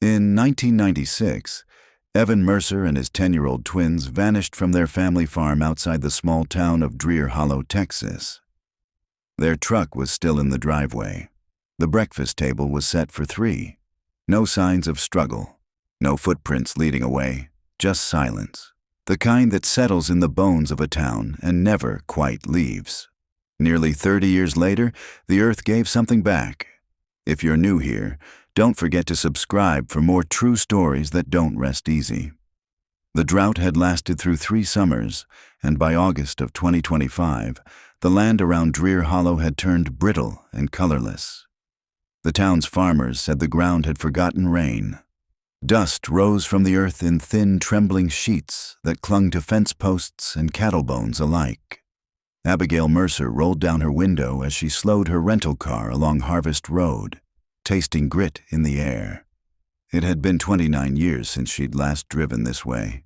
In 1996, Evan Mercer and his 10-year-old twins vanished from their family farm outside the small town of Drear Hollow, Texas. Their truck was still in the driveway. The breakfast table was set for 3. No signs of struggle, no footprints leading away, just silence. The kind that settles in the bones of a town and never quite leaves. Nearly 30 years later, the earth gave something back. If you're new here, don't forget to subscribe for more true stories that don't rest easy. The drought had lasted through 3 summers, and by August of 2025, the land around Drear Hollow had turned brittle and colorless. The town's farmers said the ground had forgotten rain. Dust rose from the earth in thin, trembling sheets that clung to fence posts and cattle bones alike. Abigail Mercer rolled down her window as she slowed her rental car along Harvest Road, tasting grit in the air. It had been 29 years since she'd last driven this way.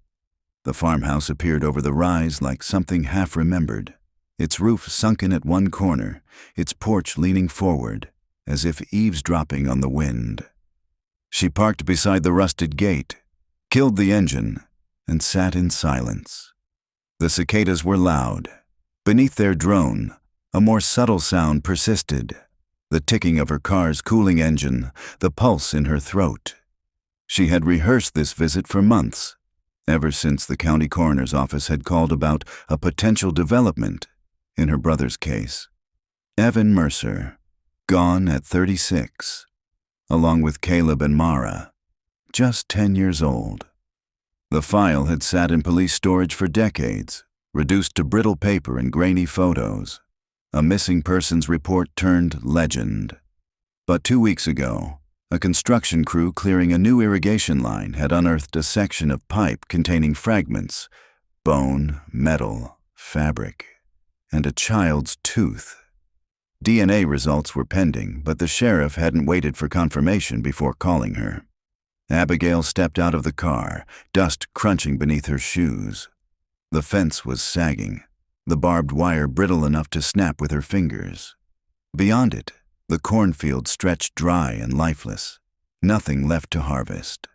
The farmhouse appeared over the rise like something half-remembered, its roof sunken at one corner, its porch leaning forward, as if eavesdropping on the wind. She parked beside the rusted gate, killed the engine, and sat in silence. The cicadas were loud. Beneath their drone, a more subtle sound persisted, the ticking of her car's cooling engine, the pulse in her throat. She had rehearsed this visit for months, ever since the county coroner's office had called about a potential development in her brother's case. Evan Mercer, gone at 36, along with Caleb and Mara, just 10 years old. The file had sat in police storage for decades, reduced to brittle paper and grainy photos. A missing persons report turned legend. But 2 weeks ago, a construction crew clearing a new irrigation line had unearthed a section of pipe containing fragments, bone, metal, fabric, and a child's tooth. DNA results were pending, but the sheriff hadn't waited for confirmation before calling her. Abigail stepped out of the car, dust crunching beneath her shoes. The fence was sagging, the barbed wire brittle enough to snap with her fingers. Beyond it, the cornfield stretched dry and lifeless, nothing left to harvest.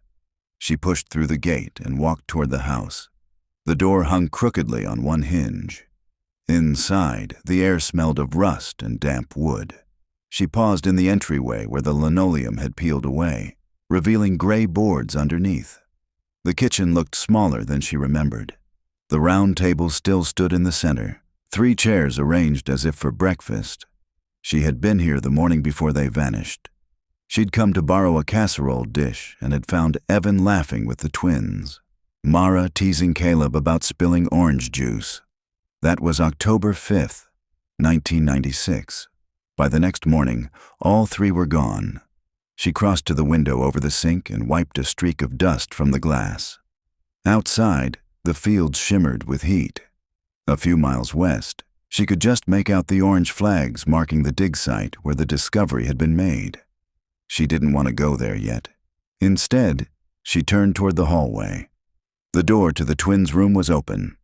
She pushed through the gate and walked toward the house. The door hung crookedly on one hinge. Inside, the air smelled of rust and damp wood. She paused in the entryway where the linoleum had peeled away, revealing gray boards underneath. The kitchen looked smaller than she remembered. The round table still stood in the center, 3 chairs arranged as if for breakfast. She had been here the morning before they vanished. She'd come to borrow a casserole dish and had found Evan laughing with the twins, Mara teasing Caleb about spilling orange juice. That was October 5th, 1996. By the next morning, all 3 were gone. She crossed to the window over the sink and wiped a streak of dust from the glass. Outside, the fields shimmered with heat. A few miles west, she could just make out the orange flags marking the dig site where the discovery had been made. She didn't want to go there yet. Instead, she turned toward the hallway. The door to the twins' room was open.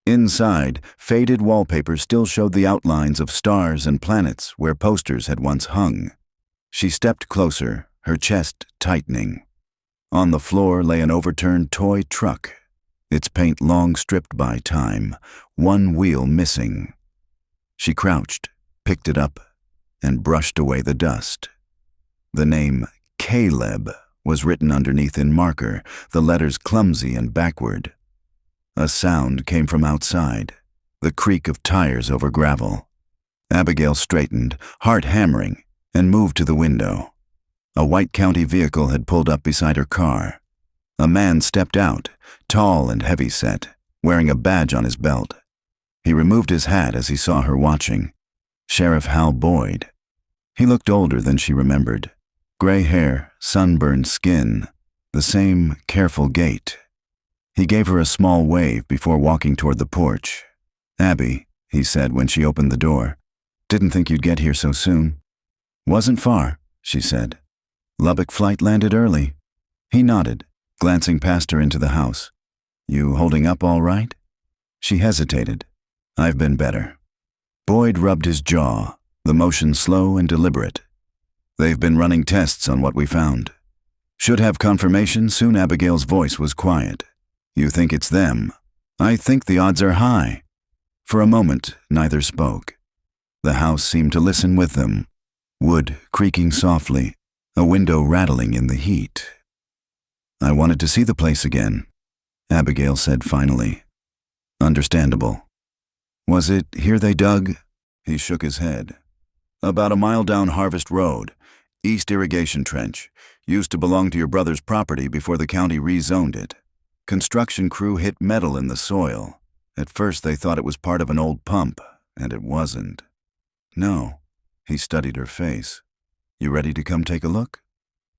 Inside, faded wallpaper still showed the outlines of stars and planets where posters had once hung. She stepped closer, her chest tightening. On the floor lay an overturned toy truck, its paint long stripped by time, one wheel missing. She crouched, picked it up, and brushed away the dust. The name Caleb was written underneath in marker, the letters clumsy and backward. A sound came from outside, the creak of tires over gravel. Abigail straightened, heart hammering, and moved to the window. A white county vehicle had pulled up beside her car. A man stepped out, tall and heavy-set, wearing a badge on his belt. He removed his hat as he saw her watching. Sheriff Hal Boyd. He looked older than she remembered. Gray hair, sunburned skin, the same careful gait. He gave her a small wave before walking toward the porch. "Abby," he said when she opened the door. "Didn't think you'd get here so soon." "Wasn't far," she said. "Lubbock flight landed early." He nodded, glancing past her into the house. "You holding up all right?" She hesitated. "I've been better." Boyd rubbed his jaw, the motion slow and deliberate. "They've been running tests on what we found. Should have confirmation. Soon Abigail's voice was quiet. You think it's them? I think the odds are high. For a moment, neither spoke. The house seemed to listen with them. Wood creaking softly, a window rattling in the heat. I wanted to see the place again, Abigail said finally. Understandable. Was it here they dug? He shook his head. About a mile down Harvest Road, East Irrigation Trench, used to belong to your brother's property before the county rezoned it. Construction crew hit metal in the soil. At first they thought it was part of an old pump, and it wasn't. No. He studied her face. You ready to come take a look?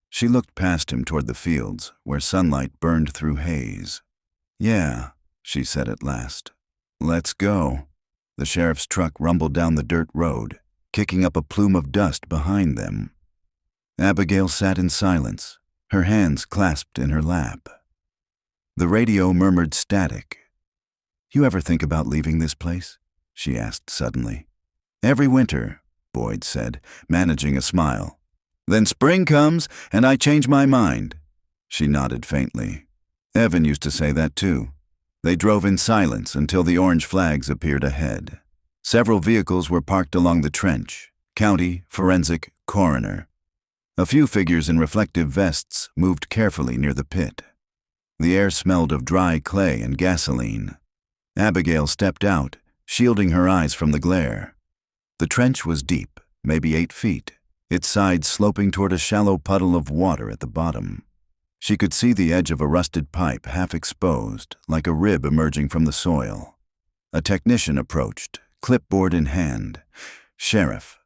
She looked past him toward the fields, where sunlight burned through haze. Yeah, she said at last. Let's go. The sheriff's truck rumbled down the dirt road, kicking up a plume of dust behind them. Abigail sat in silence, her hands clasped in her lap. The radio murmured static. You ever think about leaving this place? She asked suddenly. Every winter, Boyd said, managing a smile. Then spring comes, and I change my mind. She nodded faintly. Evan used to say that too. They drove in silence until the orange flags appeared ahead. Several vehicles were parked along the trench. County, forensic, coroner. A few figures in reflective vests moved carefully near the pit. The air smelled of dry clay and gasoline. Abigail stepped out, shielding her eyes from the glare. The trench was deep, maybe 8 feet, its sides sloping toward a shallow puddle of water at the bottom. She could see the edge of a rusted pipe half exposed, like a rib emerging from the soil. A technician approached, clipboard in hand. Sheriff.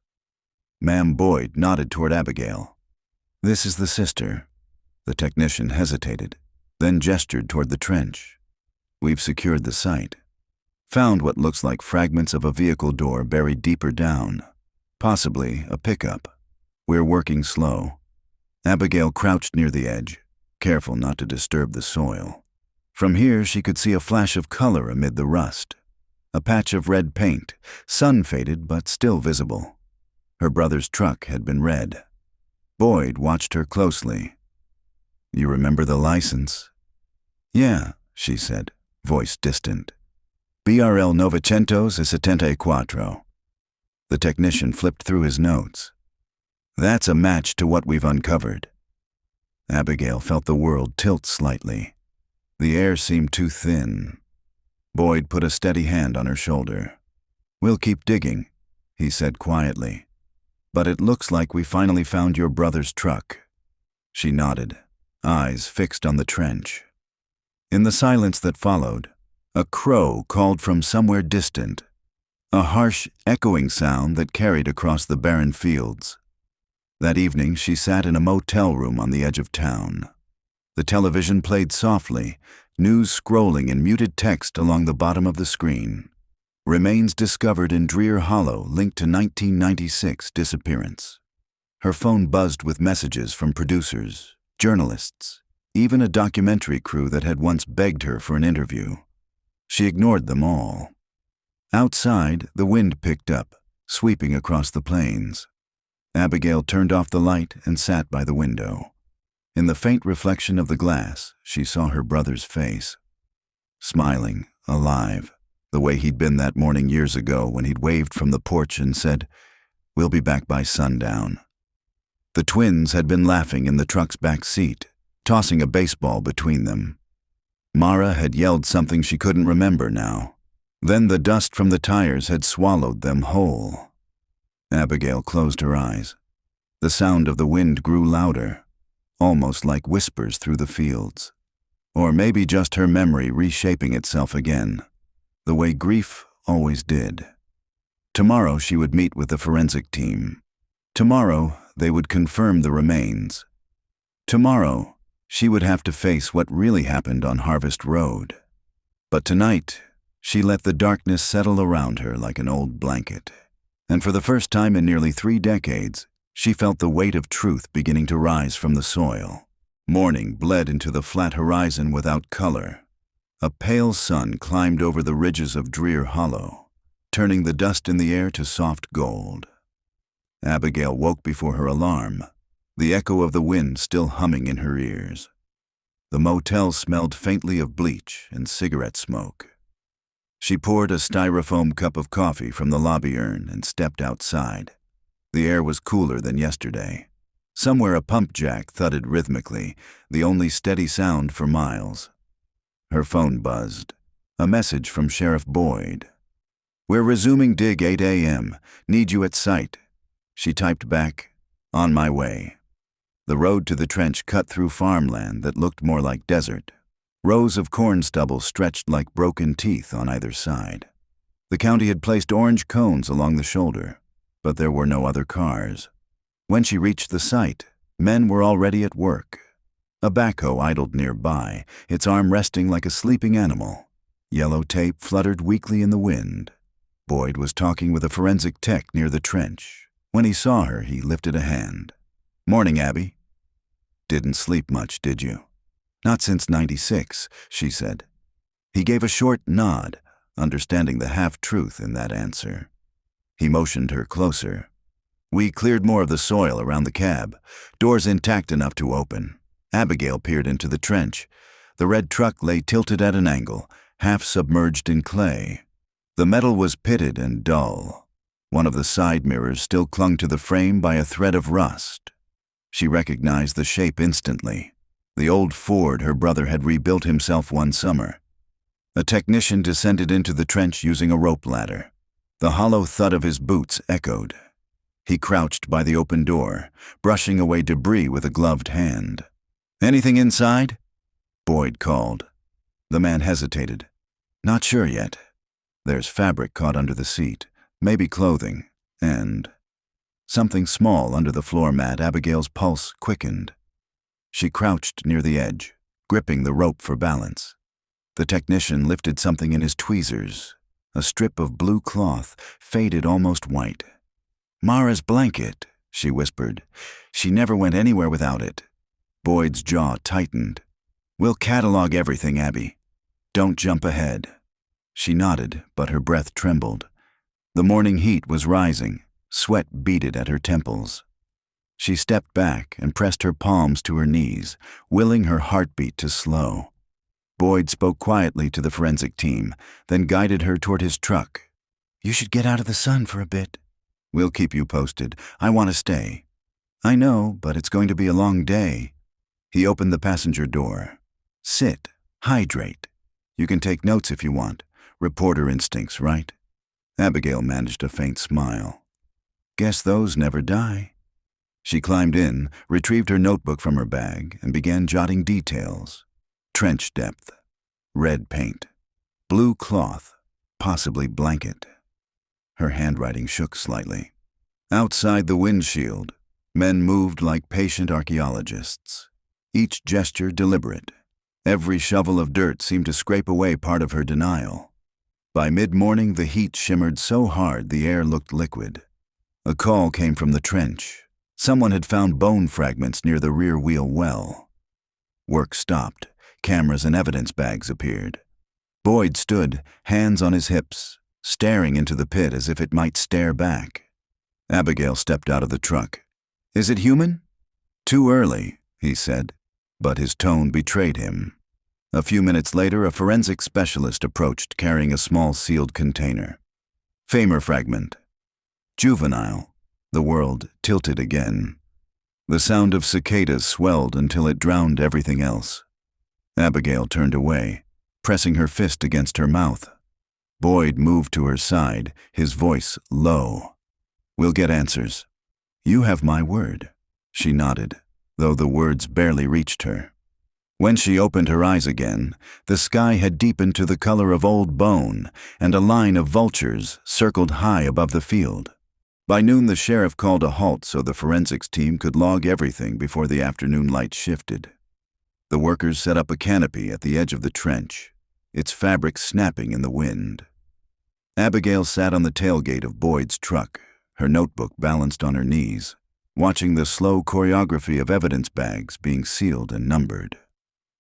Ma'am. Boyd nodded toward Abigail. This is the sister. The technician hesitated, then gestured toward the trench. We've secured the site. Found what looks like fragments of a vehicle door buried deeper down. Possibly a pickup. We're working slow. Abigail crouched near the edge, careful not to disturb the soil. From here she could see a flash of color amid the rust. A patch of red paint, sun-faded but still visible. Her brother's truck had been red. Boyd watched her closely. You remember the license? Yeah, she said, voice distant. BRL 974. The technician flipped through his notes. That's a match to what we've uncovered. Abigail felt the world tilt slightly. The air seemed too thin. Boyd put a steady hand on her shoulder. We'll keep digging, he said quietly. But it looks like we finally found your brother's truck. She nodded, eyes fixed on the trench. In the silence that followed, a crow called from somewhere distant, a harsh, echoing sound that carried across the barren fields. That evening she sat in a motel room on the edge of town. The television played softly, news scrolling in muted text along the bottom of the screen. Remains discovered in Drear Hollow linked to 1996 disappearance. Her phone buzzed with messages from producers, journalists, even a documentary crew that had once begged her for an interview. She ignored them all. Outside, the wind picked up, sweeping across the plains. Abigail turned off the light and sat by the window. In the faint reflection of the glass, she saw her brother's face. Smiling, alive, the way he'd been that morning years ago when he'd waved from the porch and said, "We'll be back by sundown." The twins had been laughing in the truck's back seat, tossing a baseball between them. Mara had yelled something she couldn't remember now. Then the dust from the tires had swallowed them whole. Abigail closed her eyes. The sound of the wind grew louder, almost like whispers through the fields. Or maybe just her memory reshaping itself again, the way grief always did. Tomorrow she would meet with the forensic team. Tomorrow they would confirm the remains. Tomorrow she would have to face what really happened on Harvest Road. But tonight, she let the darkness settle around her like an old blanket. And for the first time in nearly 3 decades, she felt the weight of truth beginning to rise from the soil. Morning bled into the flat horizon without color. A pale sun climbed over the ridges of Drear Hollow, turning the dust in the air to soft gold. Abigail woke before her alarm. the echo of the wind still humming in her ears. The motel smelled faintly of bleach and cigarette smoke. She poured a styrofoam cup of coffee from the lobby urn and stepped outside. The air was cooler than yesterday. Somewhere a pump jack thudded rhythmically, the only steady sound for miles. Her phone buzzed. A message from Sheriff Boyd. "We're resuming dig 8 a.m. Need you at site." She typed back, "On my way." The road to the trench cut through farmland that looked more like desert. Rows of corn stubble stretched like broken teeth on either side. The county had placed orange cones along the shoulder, but there were no other cars. When she reached the site, men were already at work. A backhoe idled nearby, its arm resting like a sleeping animal. Yellow tape fluttered weakly in the wind. Boyd was talking with a forensic tech near the trench. When he saw her, he lifted a hand. "Morning, Abby." "Didn't sleep much, did you?" "Not since '96, she said. He gave a short nod, understanding the half-truth in that answer. He motioned her closer. "We cleared more of the soil around the cab, doors intact enough to open." Abigail peered into the trench. The red truck lay tilted at an angle, half submerged in clay. The metal was pitted and dull. One of the side mirrors still clung to the frame by a thread of rust. She recognized the shape instantly. The old Ford her brother had rebuilt himself one summer. A technician descended into the trench using a rope ladder. The hollow thud of his boots echoed. He crouched by the open door, brushing away debris with a gloved hand. "Anything inside?" Boyd called. The man hesitated. "Not sure yet. There's fabric caught under the seat, maybe clothing, and..." Something small under the floor mat. Abigail's pulse quickened. She crouched near the edge, gripping the rope for balance. The technician lifted something in his tweezers, a strip of blue cloth, faded almost white. "Mara's blanket," she whispered. "She never went anywhere without it." Boyd's jaw tightened. "We'll catalog everything, Abby. Don't jump ahead." She nodded, but her breath trembled. The morning heat was rising, sweat beaded at her temples. She stepped back and pressed her palms to her knees, willing her heartbeat to slow. Boyd spoke quietly to the forensic team, then guided her toward his truck. "You should get out of the sun for a bit." "We'll keep you posted. I want to stay." "I know, but it's going to be a long day." He opened the passenger door. "Sit. Hydrate. You can take notes if you want. Reporter instincts, right?" Abigail managed a faint smile. "Guess those never die." She climbed in, retrieved her notebook from her bag, and began jotting details. Trench depth. Red paint. Blue cloth. Possibly blanket. Her handwriting shook slightly. Outside the windshield, men moved like patient archaeologists, each gesture deliberate. Every shovel of dirt seemed to scrape away part of her denial. By mid-morning, the heat shimmered so hard the air looked liquid. A call came from the trench. Someone had found bone fragments near the rear wheel well. Work stopped. Cameras and evidence bags appeared. Boyd stood, hands on his hips, staring into the pit as if it might stare back. Abigail stepped out of the truck. "Is it human?" "Too early," he said, but his tone betrayed him. A few minutes later, a forensic specialist approached carrying a small sealed container. "Femur fragment. Juvenile." The world tilted again. The sound of cicadas swelled until it drowned everything else. Abigail turned away, pressing her fist against her mouth. Boyd moved to her side, his voice low. "We'll get answers." "You have my word." She nodded, though the words barely reached her. When she opened her eyes again, the sky had deepened to the color of old bone, and a line of vultures circled high above the field. By noon, the sheriff called a halt so the forensics team could log everything before the afternoon light shifted. The workers set up a canopy at the edge of the trench, its fabric snapping in the wind. Abigail sat on the tailgate of Boyd's truck, her notebook balanced on her knees, watching the slow choreography of evidence bags being sealed and numbered.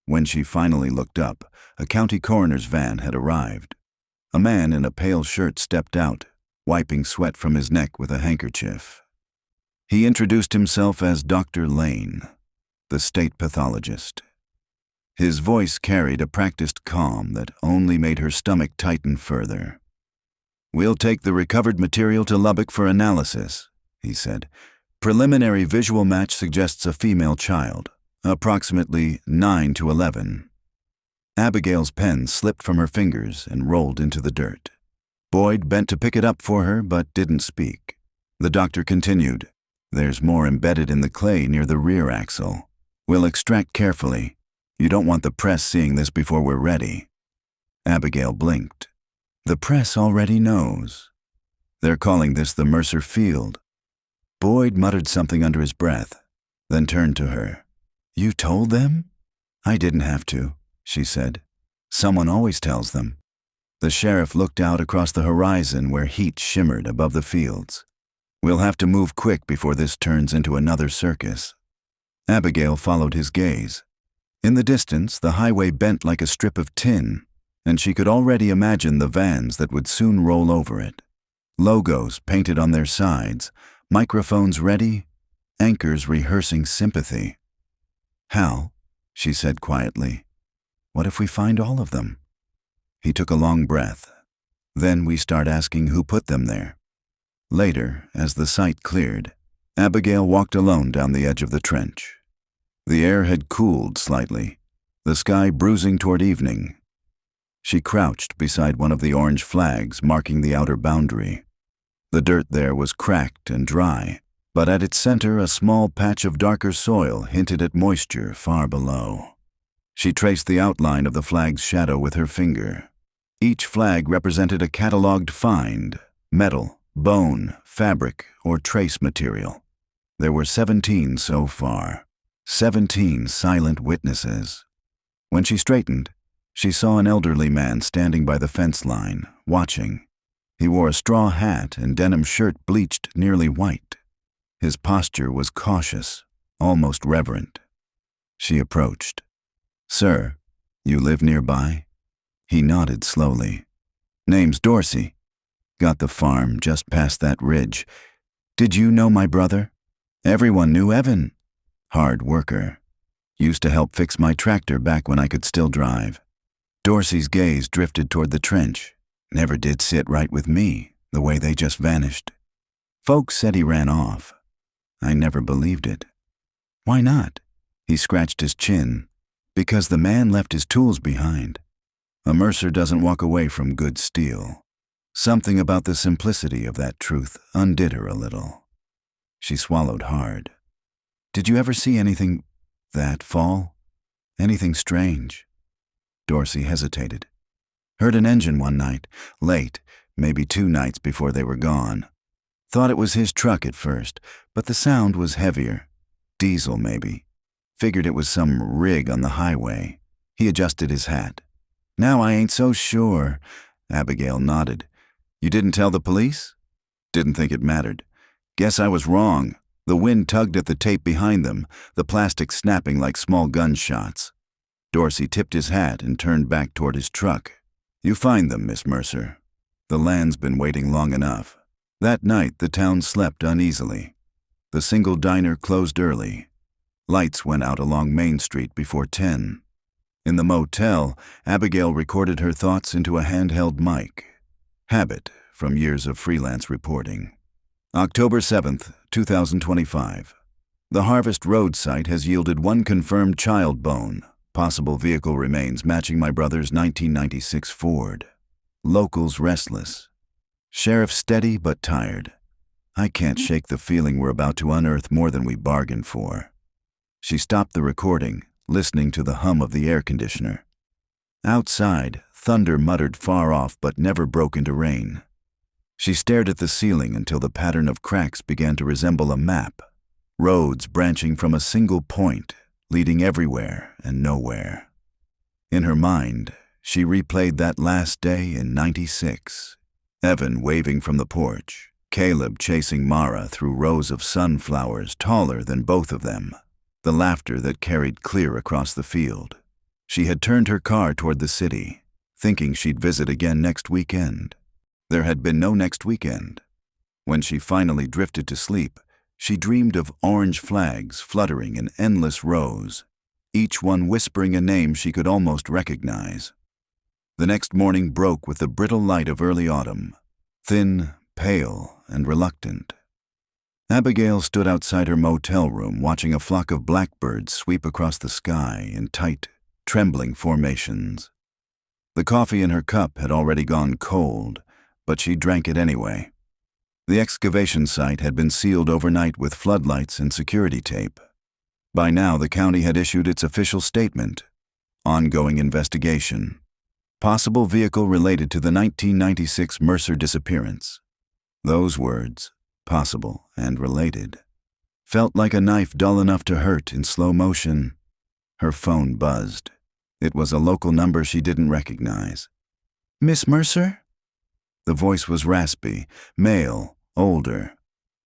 When she finally looked up, a county coroner's van had arrived. A man in a pale shirt stepped out, wiping sweat from his neck with a handkerchief. He introduced himself as Dr. Lane, the state pathologist. His voice carried a practiced calm that only made her stomach tighten further. "We'll take the recovered material to Lubbock for analysis," he said. "Preliminary visual match suggests a female child, approximately 9 to 11. Abigail's pen slipped from her fingers and rolled into the dirt. Boyd bent to pick it up for her but didn't speak. The doctor continued, "There's more embedded in the clay near the rear axle. We'll extract carefully. You don't want the press seeing this before we're ready." Abigail blinked. "The press already knows. They're calling this the Mercer Field." Boyd muttered something under his breath, then turned to her. "You told them?" "I didn't have to," she said. "Someone always tells them." The sheriff looked out across the horizon where heat shimmered above the fields. "We'll have to move quick before this turns into another circus." Abigail followed his gaze. In the distance, the highway bent like a strip of tin, and she could already imagine the vans that would soon roll over it. Logos painted on their sides, microphones ready, anchors rehearsing sympathy. "Hal," she said quietly, "what if we find all of them?" He took a long breath. "Then we start asking who put them there." Later, as the sight cleared, Abigail walked alone down the edge of the trench. The air had cooled slightly, the sky bruising toward evening. She crouched beside one of the orange flags marking the outer boundary. The dirt there was cracked and dry, but at its center a small patch of darker soil hinted at moisture far below. She traced the outline of the flag's shadow with her finger. Each flag represented a catalogued find: metal, bone, fabric, or trace material. There were 17 so far. 17 silent witnesses. When she straightened, she saw an elderly man standing by the fence line, watching. He wore a straw hat and denim shirt bleached nearly white. His posture was cautious, almost reverent. She approached. "Sir, you live nearby?" He nodded slowly. "Name's Dorsey. Got the farm just past that ridge. Did you know my brother?" "Everyone knew Evan. Hard worker. Used to help fix my tractor back when I could still drive." Dorsey's gaze drifted toward the trench. "Never did sit right with me, the way they just vanished. Folks said he ran off. I never believed it." "Why not?" He scratched his chin. "Because the man left his tools behind. A Mercer doesn't walk away from good steel." Something about the simplicity of that truth undid her a little. She swallowed hard. "Did you ever see anything that fall? Anything strange?" Dorsey hesitated. "Heard an engine one night, late, maybe 2 nights before they were gone. Thought it was his truck at first, but the sound was heavier. Diesel, maybe. Figured it was some rig on the highway." He adjusted his hat. "Now I ain't so sure." Abigail nodded. "You didn't tell the police?" "Didn't think it mattered. Guess I was wrong. The wind tugged at the tape behind them, the plastic snapping like small gunshots." Dorsey tipped his hat and turned back toward his truck. "You find them, Miss Mercer. The land's been waiting long enough." That night, the town slept uneasily. The single diner closed early. Lights went out along Main Street before 10. In the motel, Abigail recorded her thoughts into a handheld mic. Habit from years of freelance reporting. October 7th, 2025. The Harvest Road site has yielded 1 confirmed child bone, possible vehicle remains matching my brother's 1996 Ford. Locals restless. Sheriff steady but tired. I can't shake the feeling we're about to unearth more than we bargained for. She stopped the recording, listening to the hum of the air conditioner. Outside, thunder muttered far off but never broke into rain. She stared at the ceiling until the pattern of cracks began to resemble a map. Roads branching from a single point, leading everywhere and nowhere. In her mind, she replayed that last day in '96. Evan waving from the porch, Caleb chasing Mara through rows of sunflowers taller than both of them, the laughter that carried clear across the field. She had turned her car toward the city, thinking she'd visit again next weekend. There had been no next weekend. When she finally drifted to sleep, She dreamed of orange flags fluttering in endless rows, each one whispering a name she could almost recognize. The next morning broke with the brittle light of early autumn, thin, pale, and reluctant. Abigail stood outside her motel room watching a flock of blackbirds sweep across the sky in tight, trembling formations. The coffee in her cup had already gone cold, but she drank it anyway. The excavation site had been sealed overnight with floodlights and security tape. By now, the county had issued its official statement: ongoing investigation. Possible vehicle related to the 1996 Mercer disappearance. Those words, possible and related, felt like a knife dull enough to hurt in slow motion. Her phone buzzed. It was a local number she didn't recognize. "Miss Mercer?" The voice was raspy, male, older.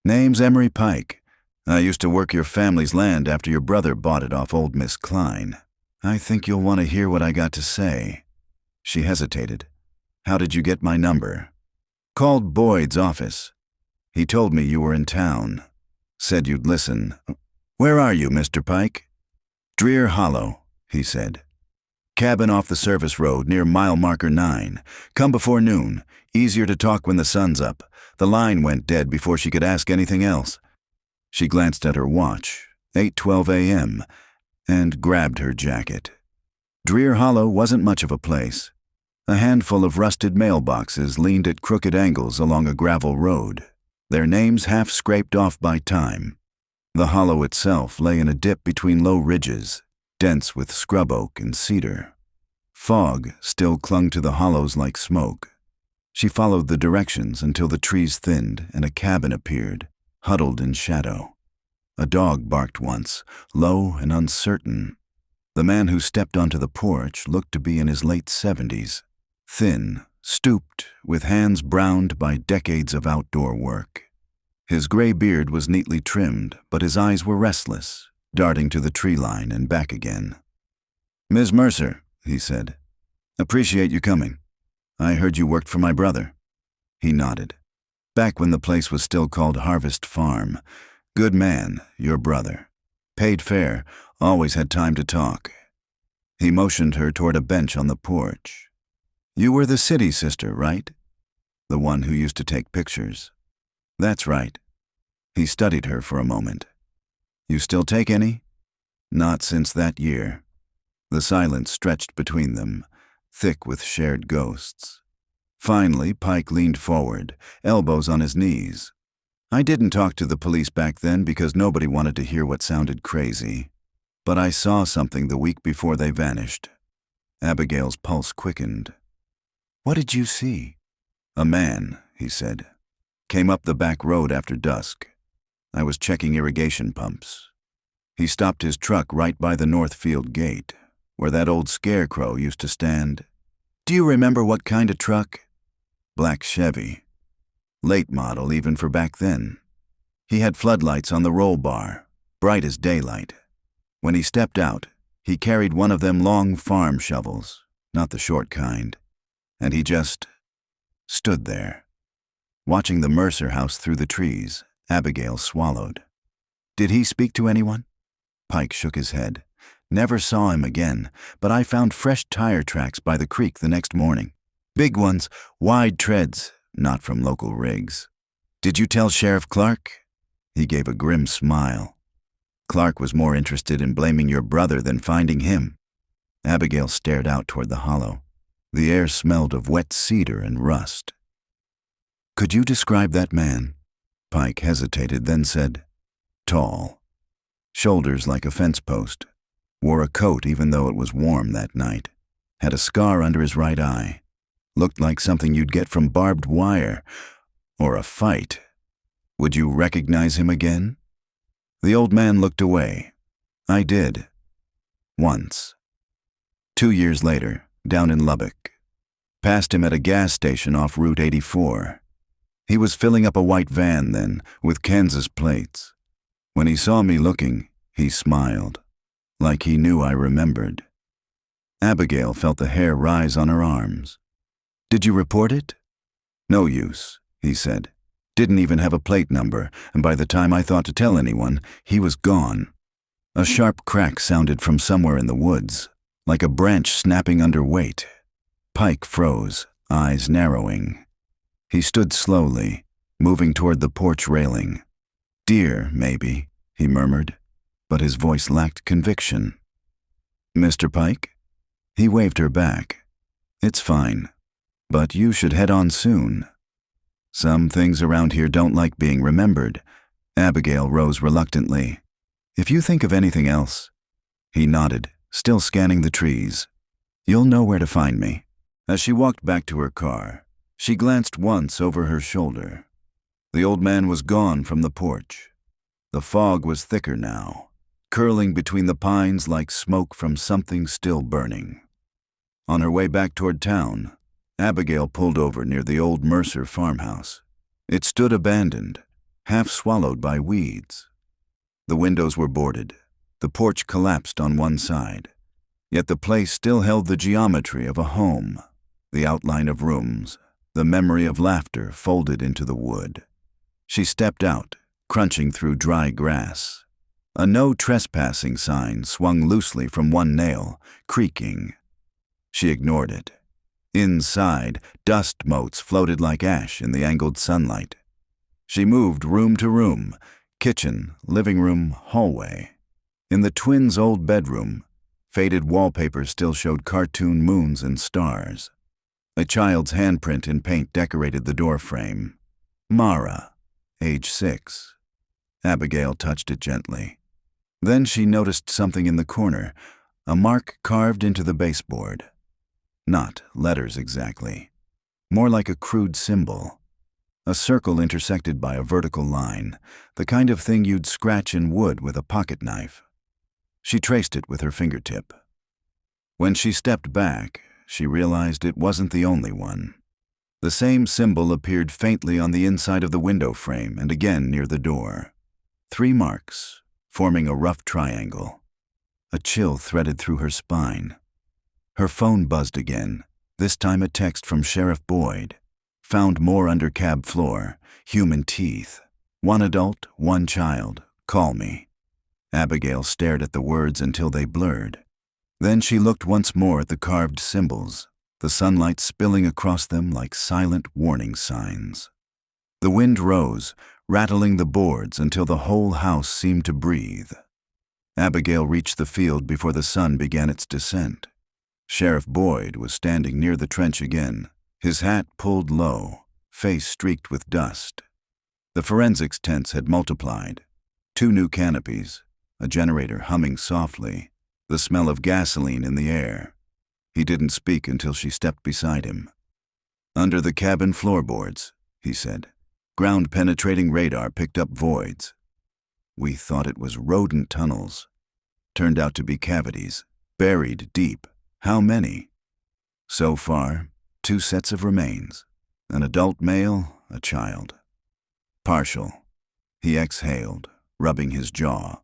"Name's Emery Pike. I used to work your family's land after your brother bought it off old Miss Klein. I think you'll want to hear what I got to say." She hesitated. "How did you get my number?" "Called Boyd's office. He told me you were in town. Said you'd listen." "Where are you, Mr. Pike?" "Drear Hollow," he said. "Cabin off the service road near mile marker 9. Come before noon. Easier to talk when the sun's up. The line went dead before she could ask anything else." She glanced at her watch, 8:12 a.m., and grabbed her jacket. Drear Hollow wasn't much of a place. A handful of rusted mailboxes leaned at crooked angles along a gravel road, their names half scraped off by time. The hollow itself lay in a dip between low ridges, dense with scrub oak and cedar. Fog still clung to the hollows like smoke. She followed the directions until the trees thinned and a cabin appeared, huddled in shadow. A dog barked once, low and uncertain. The man who stepped onto the porch looked to be in his late 70s, thin, stooped, with hands browned by decades of outdoor work. His gray beard was neatly trimmed, but his eyes were restless, darting to the tree line and back again. "Ms. Mercer," he said, "appreciate you coming. I heard you worked for my brother." He nodded. "Back when the place was still called Harvest Farm. Good man, your brother. Paid fair, always had time to talk." He motioned her toward a bench on the porch. "You were the city sister, right? The one who used to take pictures." "That's right." He studied her for a moment. "You still take any?" "Not since that year." The silence stretched between them, thick with shared ghosts. Finally, Pike leaned forward, elbows on his knees. "I didn't talk to the police back then because nobody wanted to hear what sounded crazy. But I saw something the week before they vanished." Abigail's pulse quickened. "What did you see?" "A man," he said. "Came up the back road after dusk. I was checking irrigation pumps. He stopped his truck right by the Northfield gate, where that old scarecrow used to stand." "Do you remember what kind of truck?" "Black Chevy. Late model even for back then. He had floodlights on the roll bar, bright as daylight. When he stepped out, he carried one of them long farm shovels, not the short kind, and he just stood there." Watching the Mercer house through the trees, Abigail swallowed. "Did he speak to anyone?" Pike shook his head. "Never saw him again, but I found fresh tire tracks by the creek the next morning. Big ones, wide treads, not from local rigs." "Did you tell Sheriff Clark?" He gave a grim smile. "Clark was more interested in blaming your brother than finding him." Abigail stared out toward the hollow. The air smelled of wet cedar and rust. "Could you describe that man?" Pike hesitated, then said, "Tall. Shoulders like a fence post. Wore a coat even though it was warm that night. Had a scar under his right eye. Looked like something you'd get from barbed wire. Or a fight. Would you recognize him again?" The old man looked away. "I did. Once. 2 years later, down in Lubbock. Passed him at a gas station off Route 84. He was filling up a white van then, with Kansas plates. When he saw me looking, he smiled, like he knew I remembered." Abigail felt the hair rise on her arms. "Did you report it?" "No use," he said. Didn't even have a plate number, and by the time I thought to tell anyone, he was gone. A sharp crack sounded from somewhere in the woods, like a branch snapping under weight. Pike froze, eyes narrowing. He stood slowly, moving toward the porch railing. "Deer, maybe," he murmured, but his voice lacked conviction. "Mr. Pike?" He waved her back. "It's fine, but you should head on soon. Some things around here don't like being remembered." Abigail rose reluctantly. "If you think of anything else—" He nodded, still scanning the trees. "You'll know where to find me." As she walked back to her car, she glanced once over her shoulder. The old man was gone from the porch. The fog was thicker now, curling between the pines like smoke from something still burning. On her way back toward town, Abigail pulled over near the old Mercer farmhouse. It stood abandoned, half swallowed by weeds. The windows were boarded, the porch collapsed on one side, yet the place still held the geometry of a home, the outline of rooms, the memory of laughter folded into the wood. She stepped out, crunching through dry grass. A no trespassing sign swung loosely from one nail, creaking. She ignored it. Inside, dust motes floated like ash in the angled sunlight. She moved room to room, kitchen, living room, hallway. In the twins' old bedroom, faded wallpaper still showed cartoon moons and stars. A child's handprint in paint decorated the doorframe. Mara, age 6. Abigail touched it gently. Then she noticed something in the corner, a mark carved into the baseboard. Not letters exactly, more like a crude symbol. A circle intersected by a vertical line, the kind of thing you'd scratch in wood with a pocket knife. She traced it with her fingertip. When she stepped back, she realized it wasn't the only one. The same symbol appeared faintly on the inside of the window frame and again near the door. 3 marks, forming a rough triangle. A chill threaded through her spine. Her phone buzzed again, this time a text from Sheriff Boyd. "Found more under cab floor, human teeth. 1 adult, 1 child. Call me." Abigail stared at the words until they blurred. Then she looked once more at the carved symbols, the sunlight spilling across them like silent warning signs. The wind rose, rattling the boards until the whole house seemed to breathe. Abigail reached the field before the sun began its descent. Sheriff Boyd was standing near the trench again, his hat pulled low, face streaked with dust. The forensics tents had multiplied. 2 new canopies, a generator humming softly, the smell of gasoline in the air. He didn't speak until she stepped beside him. "Under the cabin floorboards," he said. "Ground-penetrating radar picked up voids. We thought it was rodent tunnels. Turned out to be cavities, buried deep. How many? So far, 2 sets of remains. An adult male, a child. Partial." He exhaled, rubbing his jaw.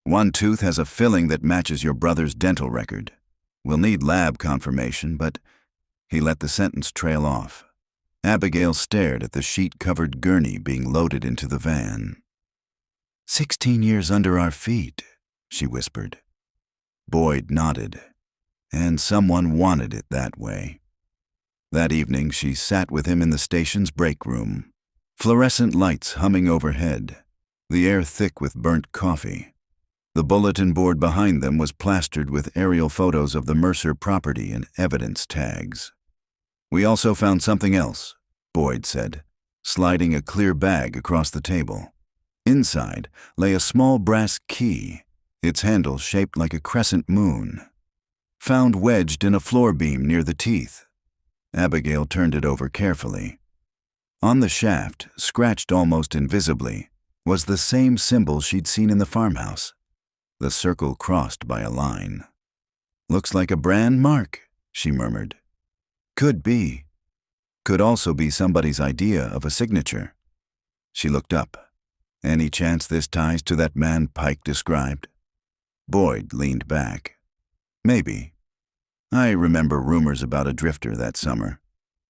"1 tooth has a filling that matches your brother's dental record. We'll need lab confirmation, but—" He let the sentence trail off. Abigail stared at the sheet-covered gurney being loaded into the van. 16 years under our feet," she whispered. Boyd nodded. And someone wanted it that way. That evening, she sat with him in the station's break room. Fluorescent lights humming overhead, the air thick with burnt coffee. The bulletin board behind them was plastered with aerial photos of the Mercer property and evidence tags. "We also found something else," Boyd said, sliding a clear bag across the table. Inside lay a small brass key, its handle shaped like a crescent moon. "Found wedged in a floor beam near the teeth." Abigail turned it over carefully. On the shaft, scratched almost invisibly, was the same symbol she'd seen in the farmhouse, the circle crossed by a line. "Looks like a brand mark," she murmured. "Could be. Could also be somebody's idea of a signature." She looked up. "Any chance this ties to that man Pike described?" Boyd leaned back. "Maybe. I remember rumors about a drifter that summer.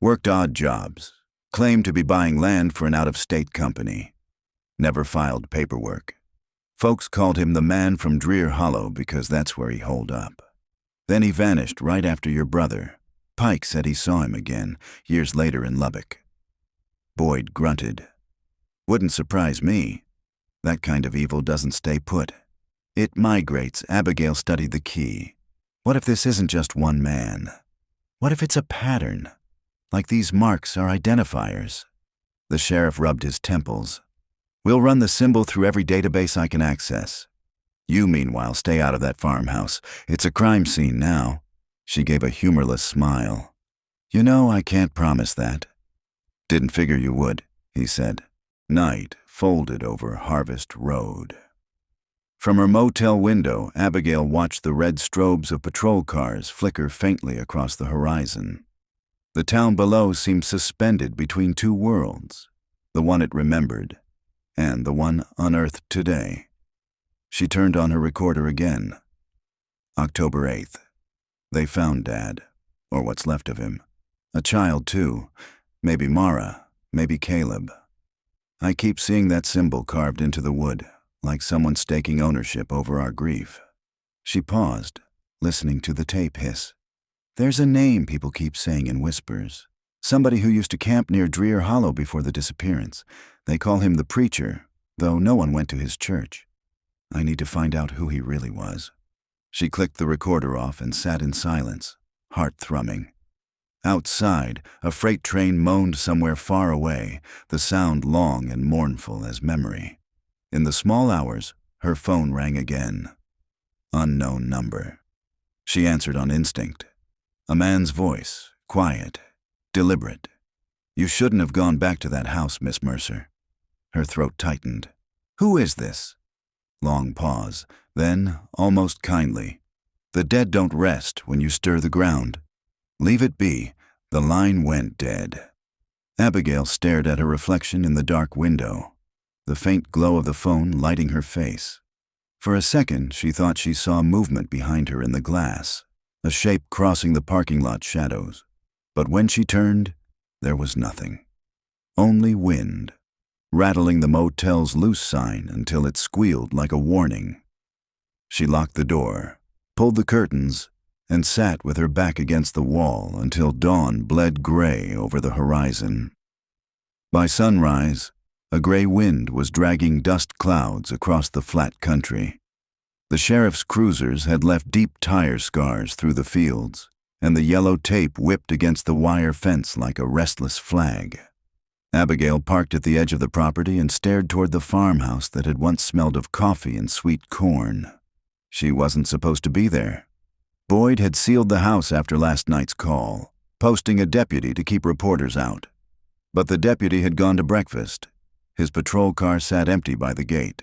Worked odd jobs. Claimed to be buying land for an out-of-state company. Never filed paperwork. Folks called him the man from Drear Hollow because that's where he holed up. Then he vanished right after your brother. Pike said he saw him again, years later in Lubbock. Boyd grunted. Wouldn't surprise me. That kind of evil doesn't stay put. It migrates. Abigail studied the key. What if this isn't just one man? What if it's a pattern? Like these marks are identifiers. The sheriff rubbed his temples. We'll run the symbol through every database I can access. You, meanwhile, stay out of that farmhouse. It's a crime scene now. She gave a humorless smile. You know, I can't promise that. Didn't figure you would, he said. Night folded over Harvest Road. From her motel window, Abigail watched the red strobes of patrol cars flicker faintly across the horizon. The town below seemed suspended between two worlds, the one it remembered and the one unearthed today. She turned on her recorder again. October 8th. They found Dad, or what's left of him. A child, too. Maybe Mara, maybe Caleb. I keep seeing that symbol carved into the wood, like someone staking ownership over our grief. She paused, listening to the tape hiss. There's a name people keep saying in whispers. Somebody who used to camp near Drear Hollow before the disappearance. They call him the preacher, though no one went to his church. I need to find out who he really was. She clicked the recorder off and sat in silence, heart thrumming. Outside, a freight train moaned somewhere far away, the sound long and mournful as memory. In the small hours, her phone rang again. Unknown number. She answered on instinct. A man's voice, quiet, deliberate. You shouldn't have gone back to that house, Miss Mercer. Her throat tightened. Who is this? Long pause, then, almost kindly. The dead don't rest when you stir the ground. Leave it be. The line went dead. Abigail stared at her reflection in the dark window, the faint glow of the phone lighting her face. For a second, she thought she saw movement behind her in the glass, a shape crossing the parking lot shadows. But when she turned, there was nothing. Only wind, rattling the motel's loose sign until it squealed like a warning. She locked the door, pulled the curtains, and sat with her back against the wall until dawn bled gray over the horizon. By sunrise, a gray wind was dragging dust clouds across the flat country. The sheriff's cruisers had left deep tire scars through the fields, and the yellow tape whipped against the wire fence like a restless flag. Abigail parked at the edge of the property and stared toward the farmhouse that had once smelled of coffee and sweet corn. She wasn't supposed to be there. Boyd had sealed the house after last night's call, posting a deputy to keep reporters out. But the deputy had gone to breakfast. His patrol car sat empty by the gate.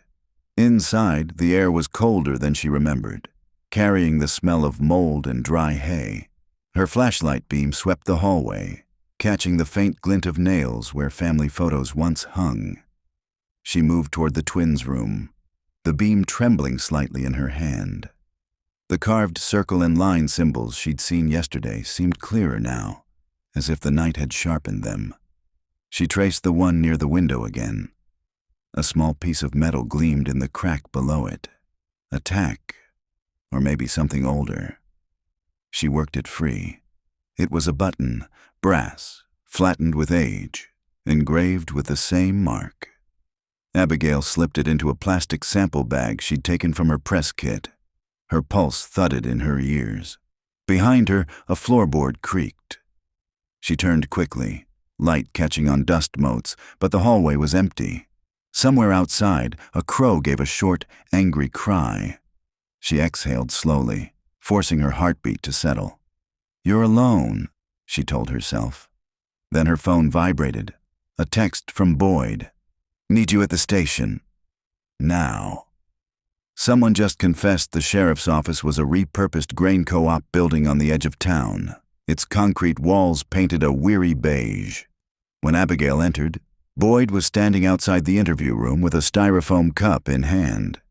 Inside, the air was colder than she remembered, carrying the smell of mold and dry hay. Her flashlight beam swept the hallway, catching the faint glint of nails where family photos once hung. She moved toward the twins' room, the beam trembling slightly in her hand. The carved circle and line symbols she'd seen yesterday seemed clearer now, as if the night had sharpened them. She traced the one near the window again. A small piece of metal gleamed in the crack below it. A tack, or maybe something older. She worked it free. It was a button, brass, flattened with age, engraved with the same mark. Abigail slipped it into a plastic sample bag she'd taken from her press kit. Her pulse thudded in her ears. Behind her, a floorboard creaked. She turned quickly, light catching on dust motes, but the hallway was empty. Somewhere outside, a crow gave a short, angry cry. She exhaled slowly, forcing her heartbeat to settle. You're alone, she told herself. Then her phone vibrated. A text from Boyd. Need you at the station. Now. Someone just confessed the sheriff's office was a repurposed grain co-op building on the edge of town, its concrete walls painted a weary beige. When Abigail entered, Boyd was standing outside the interview room with a styrofoam cup in hand.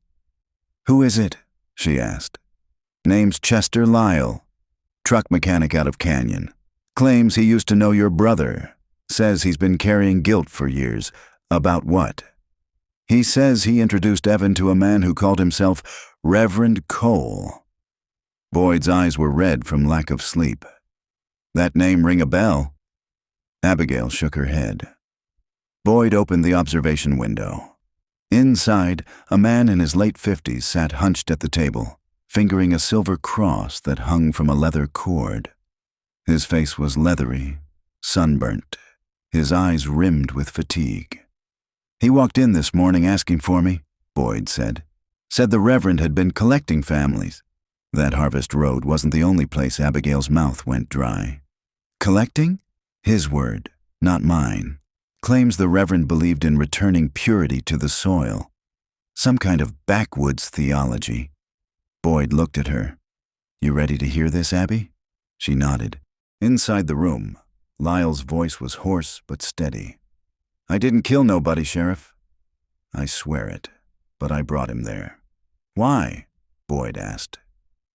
Who is it? She asked. Name's Chester Lyle, truck mechanic out of Canyon. Claims he used to know your brother. Says he's been carrying guilt for years. About what? He says he introduced Evan to a man who called himself Reverend Coale. Boyd's eyes were red from lack of sleep. That name ring a bell? Abigail shook her head. Boyd opened the observation window. Inside, a man in his late 50s sat hunched at the table, fingering a silver cross that hung from a leather cord. His face was leathery, sunburnt, his eyes rimmed with fatigue. He walked in this morning asking for me, Boyd said. Said the Reverend had been collecting families. That Harvest Road wasn't the only place Abigail's mouth went dry. Collecting? His word, not mine. Claims the Reverend believed in returning purity to the soil. Some kind of backwoods theology. Boyd looked at her. You ready to hear this, Abby? She nodded. Inside the room, Lyle's voice was hoarse but steady. I didn't kill nobody, Sheriff. I swear it, but I brought him there. Why? Boyd asked.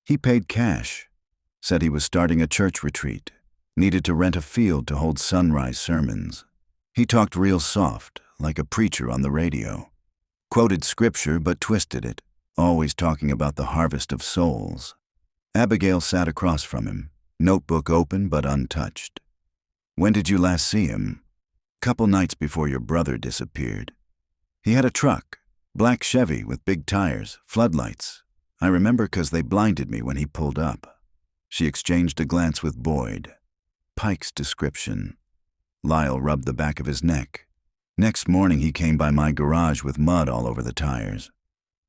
He paid cash. Said he was starting a church retreat. Needed to rent a field to hold sunrise sermons. He talked real soft, like a preacher on the radio. Quoted scripture but twisted it, always talking about the harvest of souls. Abigail sat across from him, notebook open but untouched. When did you last see him? Couple nights before your brother disappeared. He had a truck, black Chevy with big tires, floodlights. I remember 'cause they blinded me when he pulled up. She exchanged a glance with Boyd. Pike's description. Lyle rubbed the back of his neck. Next morning he came by my garage with mud all over the tires.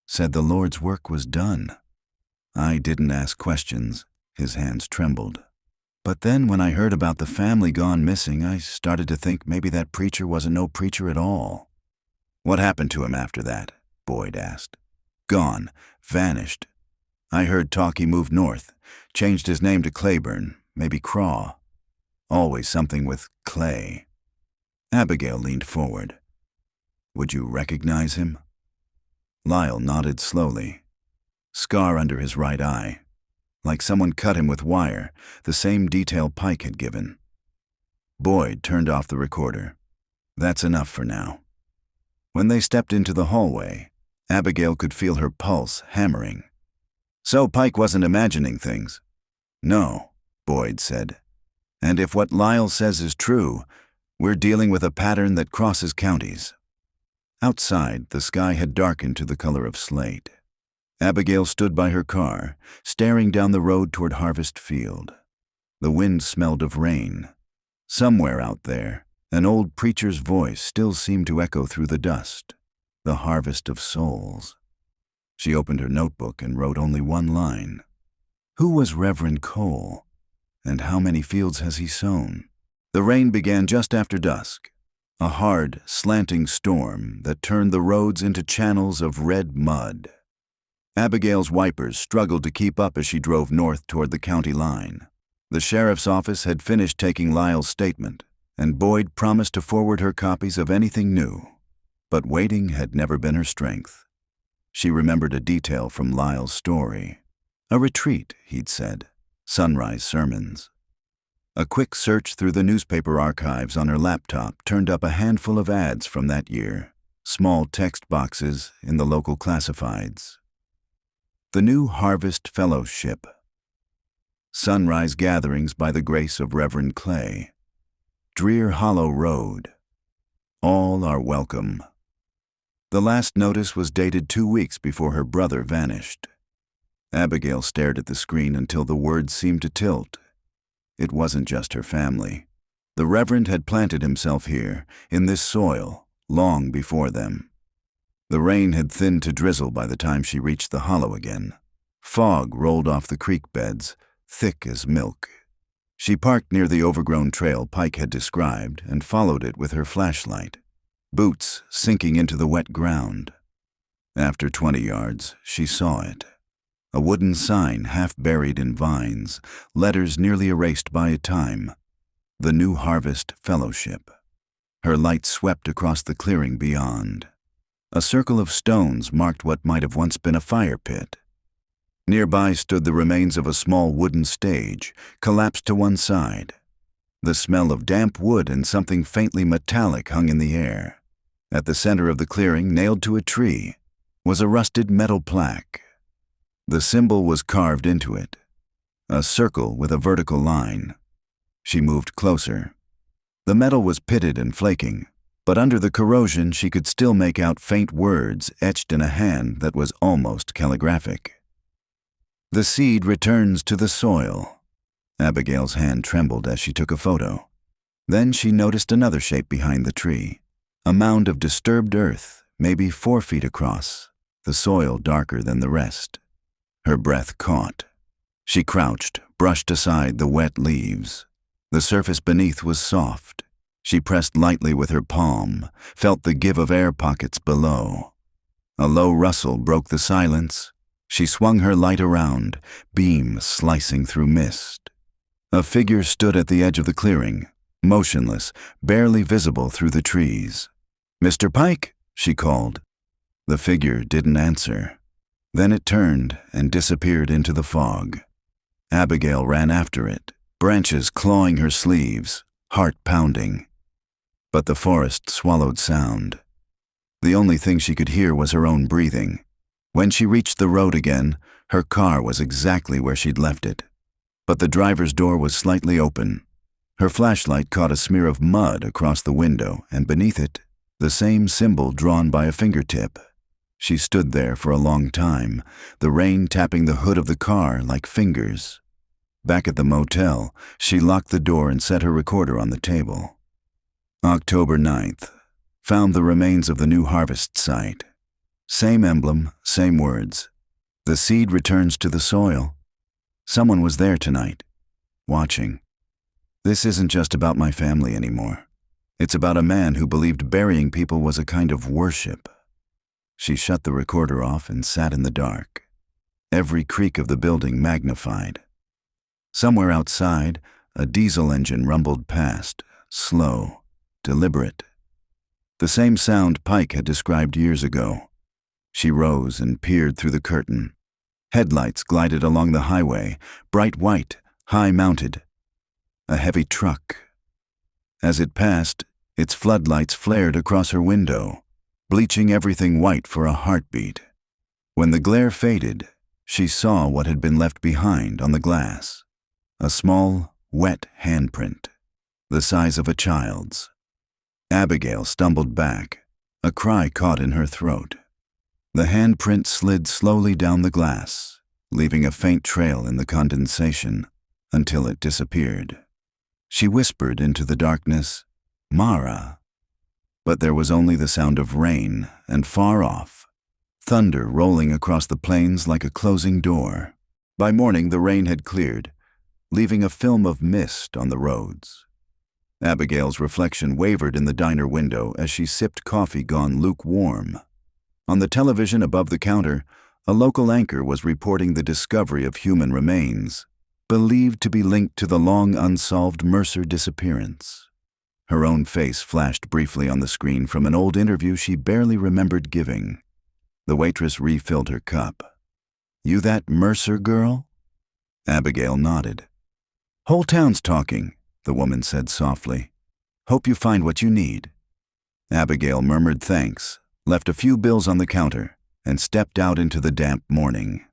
Said the Lord's work was done. I didn't ask questions. His hands trembled. But then when I heard about the family gone missing, I started to think maybe that preacher wasn't no preacher at all. What happened to him after that? Boyd asked. Gone. Vanished. I heard talk he moved north. Changed his name to Claiborne, maybe Craw. Always something with clay. Abigail leaned forward. Would you recognize him? Lyle nodded slowly. Scar under his right eye. Like someone cut him with wire, the same detail Pike had given. Boyd turned off the recorder. That's enough for now. When they stepped into the hallway, Abigail could feel her pulse hammering. So Pike wasn't imagining things. No, Boyd said. And if what Lyle says is true, we're dealing with a pattern that crosses counties. Outside, the sky had darkened to the color of slate. Abigail stood by her car, staring down the road toward Harvest Field. The wind smelled of rain. Somewhere out there, an old preacher's voice still seemed to echo through the dust. The harvest of souls. She opened her notebook and wrote only one line. Who was Reverend Coale? And how many fields has he sown? The rain began just after dusk. A hard, slanting storm that turned the roads into channels of red mud. Abigail's wipers struggled to keep up as she drove north toward the county line. The sheriff's office had finished taking Lyle's statement, and Boyd promised to forward her copies of anything new. But waiting had never been her strength. She remembered a detail from Lyle's story. A retreat, he'd said. Sunrise sermons. A quick search through the newspaper archives on her laptop turned up a handful of ads from that year, small text boxes in the local classifieds. The New Harvest Fellowship. Sunrise gatherings by the grace of Reverend Coale. Drear Hollow Road. All are welcome. The last notice was dated 2 weeks before her brother vanished. Abigail stared at the screen until the words seemed to tilt. It wasn't just her family. The Reverend had planted himself here, in this soil, long before them. The rain had thinned to drizzle by the time she reached the hollow again. Fog rolled off the creek beds, thick as milk. She parked near the overgrown trail Pike had described and followed it with her flashlight, boots sinking into the wet ground. After 20 yards, she saw it. A wooden sign half buried in vines, letters nearly erased by time. The New Harvest Fellowship. Her light swept across the clearing beyond. A circle of stones marked what might have once been a fire pit. Nearby stood the remains of a small wooden stage, collapsed to one side. The smell of damp wood and something faintly metallic hung in the air. At the center of the clearing, nailed to a tree, was a rusted metal plaque. The symbol was carved into it, a circle with a vertical line. She moved closer. The metal was pitted and flaking, but under the corrosion she could still make out faint words etched in a hand that was almost calligraphic. "The seed returns to the soil." Abigail's hand trembled as she took a photo. Then she noticed another shape behind the tree, a mound of disturbed earth, maybe 4 feet across, the soil darker than the rest. Her breath caught. She crouched, brushed aside the wet leaves. The surface beneath was soft. She pressed lightly with her palm, felt the give of air pockets below. A low rustle broke the silence. She swung her light around, beam slicing through mist. A figure stood at the edge of the clearing, motionless, barely visible through the trees. "Mr. Pike," she called. The figure didn't answer. Then it turned and disappeared into the fog. Abigail ran after it, branches clawing her sleeves, heart pounding. But the forest swallowed sound. The only thing she could hear was her own breathing. When she reached the road again, her car was exactly where she'd left it. But the driver's door was slightly open. Her flashlight caught a smear of mud across the window, and beneath it, the same symbol drawn by a fingertip. She stood there for a long time, the rain tapping the hood of the car like fingers. Back at the motel, she locked the door and set her recorder on the table. October 9th. Found the remains of the new harvest site. Same emblem, same words. The seed returns to the soil. Someone was there tonight, watching. This isn't just about my family anymore. It's about a man who believed burying people was a kind of worship. She shut the recorder off and sat in the dark. Every creak of the building magnified. Somewhere outside, a diesel engine rumbled past, slow, deliberate. The same sound Pike had described years ago. She rose and peered through the curtain. Headlights glided along the highway, bright white, high-mounted. A heavy truck. As it passed, its floodlights flared across her window, bleaching everything white for a heartbeat. When the glare faded, she saw what had been left behind on the glass. A small, wet handprint, the size of a child's. Abigail stumbled back, a cry caught in her throat. The handprint slid slowly down the glass, leaving a faint trail in the condensation until it disappeared. She whispered into the darkness, "Mara." But there was only the sound of rain, and far off, thunder rolling across the plains like a closing door. By morning, the rain had cleared, leaving a film of mist on the roads. Abigail's reflection wavered in the diner window as she sipped coffee gone lukewarm. On the television above the counter, a local anchor was reporting the discovery of human remains, believed to be linked to the long unsolved Mercer disappearance. Her own face flashed briefly on the screen from an old interview she barely remembered giving. The waitress refilled her cup. "You that Mercer girl?" Abigail nodded. "Whole town's talking," the woman said softly. "Hope you find what you need." Abigail murmured thanks, left a few bills on the counter, and stepped out into the damp morning.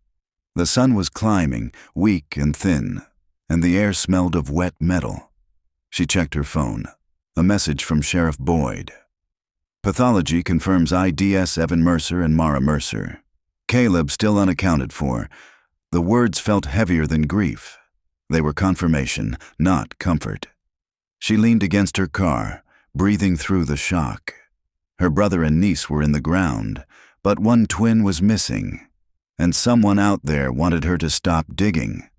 The sun was climbing, weak and thin, and the air smelled of wet metal. She checked her phone. A message from Sheriff Boyd. "Pathology confirms IDS Evan Mercer and Mara Mercer. Caleb still unaccounted for." The words felt heavier than grief. They were confirmation, not comfort. She leaned against her car, breathing through the shock. Her brother and niece were in the ground, but one twin was missing, and someone out there wanted her to stop digging.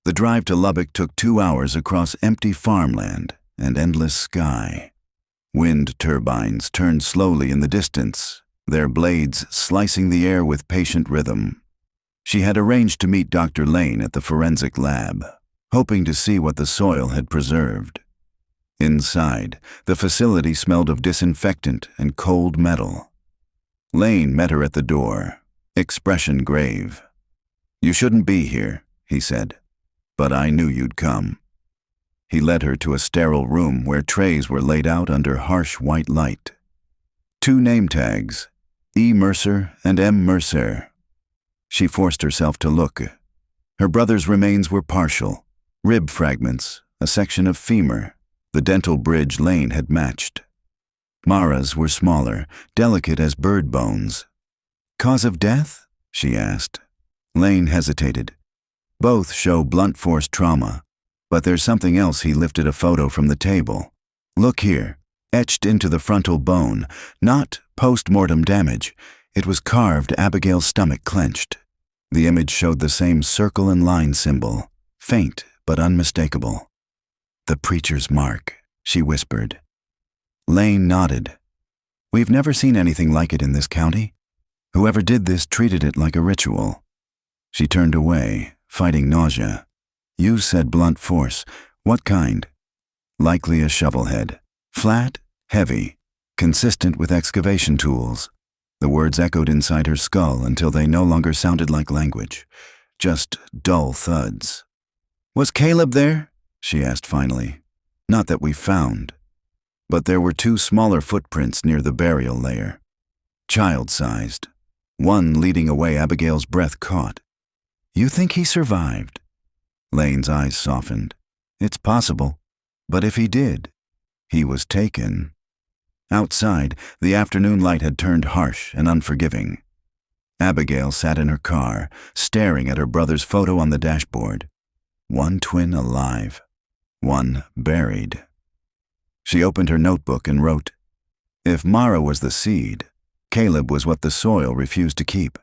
The drive to Lubbock took 2 hours across empty farmland and endless sky. Wind turbines turned slowly in the distance, their blades slicing the air with patient rhythm. She had arranged to meet Dr. Lane at the forensic lab, hoping to see what the soil had preserved. Inside, the facility smelled of disinfectant and cold metal. Lane met her at the door, expression grave. "You shouldn't be here," he said, "but I knew you'd come." He led her to a sterile room where trays were laid out under harsh white light. 2 name tags, E. Mercer and M. Mercer. She forced herself to look. Her brother's remains were partial, rib fragments, a section of femur. The dental bridge Lane had matched. Mara's were smaller, delicate as bird bones. Cause of death? She asked. Lane hesitated. Both show blunt force trauma, but there's something else. He lifted a photo from the table. Look here, etched into the frontal bone, not post-mortem damage. It was carved, Abigail's stomach clenched. The image showed the same circle and line symbol, faint but unmistakable. The preacher's mark, she whispered. Lane nodded. We've never seen anything like it in this county. Whoever did this treated it like a ritual. She turned away, fighting nausea. You said blunt force. What kind? Likely a shovelhead. Flat, heavy, consistent with excavation tools. The words echoed inside her skull until they no longer sounded like language, just dull thuds. Was Caleb there? She asked finally. Not that we found. But there were 2 smaller footprints near the burial layer. Child-sized. One leading away. Abigail's breath caught. You think he survived? Lane's eyes softened. It's possible. But if he did, he was taken. Outside, the afternoon light had turned harsh and unforgiving. Abigail sat in her car, staring at her brother's photo on the dashboard. 1 twin alive, 1 buried. She opened her notebook and wrote, If Mara was the seed, Caleb was what the soil refused to keep.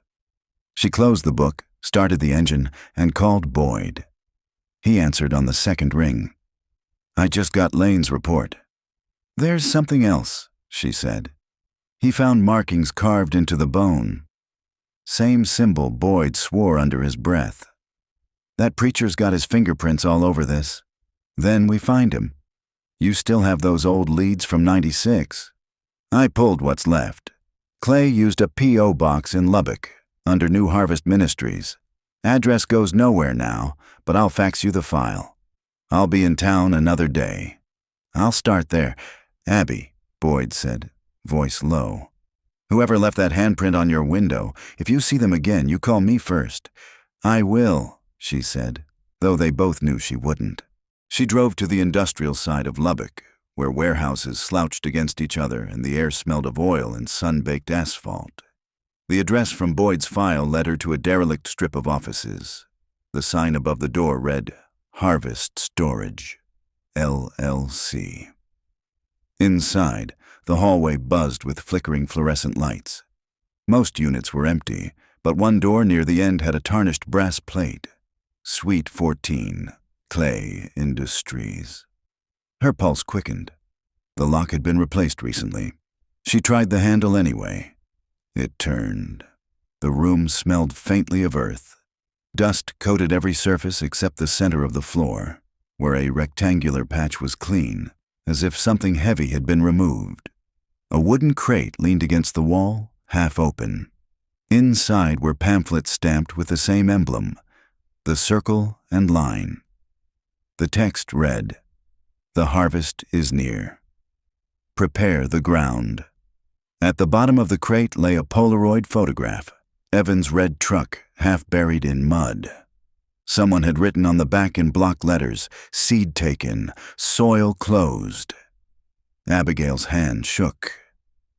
She closed the book, started the engine, and called Boyd. He answered on the 2nd ring. I just got Lane's report. There's something else, she said. He found markings carved into the bone. Same symbol. Boyd swore under his breath. That preacher's got his fingerprints all over this. Then we find him. You still have those old leads from '96. I pulled what's left. Clay used a P.O. box in Lubbock, under New Harvest Ministries. Address goes nowhere now, but I'll fax you the file. I'll be in town another day. I'll start there. Abby, Boyd said, voice low. Whoever left that handprint on your window, if you see them again, you call me first. I will, she said, though they both knew she wouldn't. She drove to the industrial side of Lubbock, where warehouses slouched against each other and the air smelled of oil and sun-baked asphalt. The address from Boyd's file led her to a derelict strip of offices. The sign above the door read, Harvest Storage, LLC. Inside, the hallway buzzed with flickering fluorescent lights. Most units were empty, but one door near the end had a tarnished brass plate. Suite 14, Clay Industries. Her pulse quickened. The lock had been replaced recently. She tried the handle anyway. It turned. The room smelled faintly of earth. Dust coated every surface except the center of the floor, where a rectangular patch was clean, as if something heavy had been removed. A wooden crate leaned against the wall, half open. Inside were pamphlets stamped with the same emblem, the circle and line. The text read, The harvest is near. Prepare the ground. At the bottom of the crate lay a Polaroid photograph, Evan's red truck, half buried in mud. Someone had written on the back in block letters, seed taken, soil closed. Abigail's hand shook.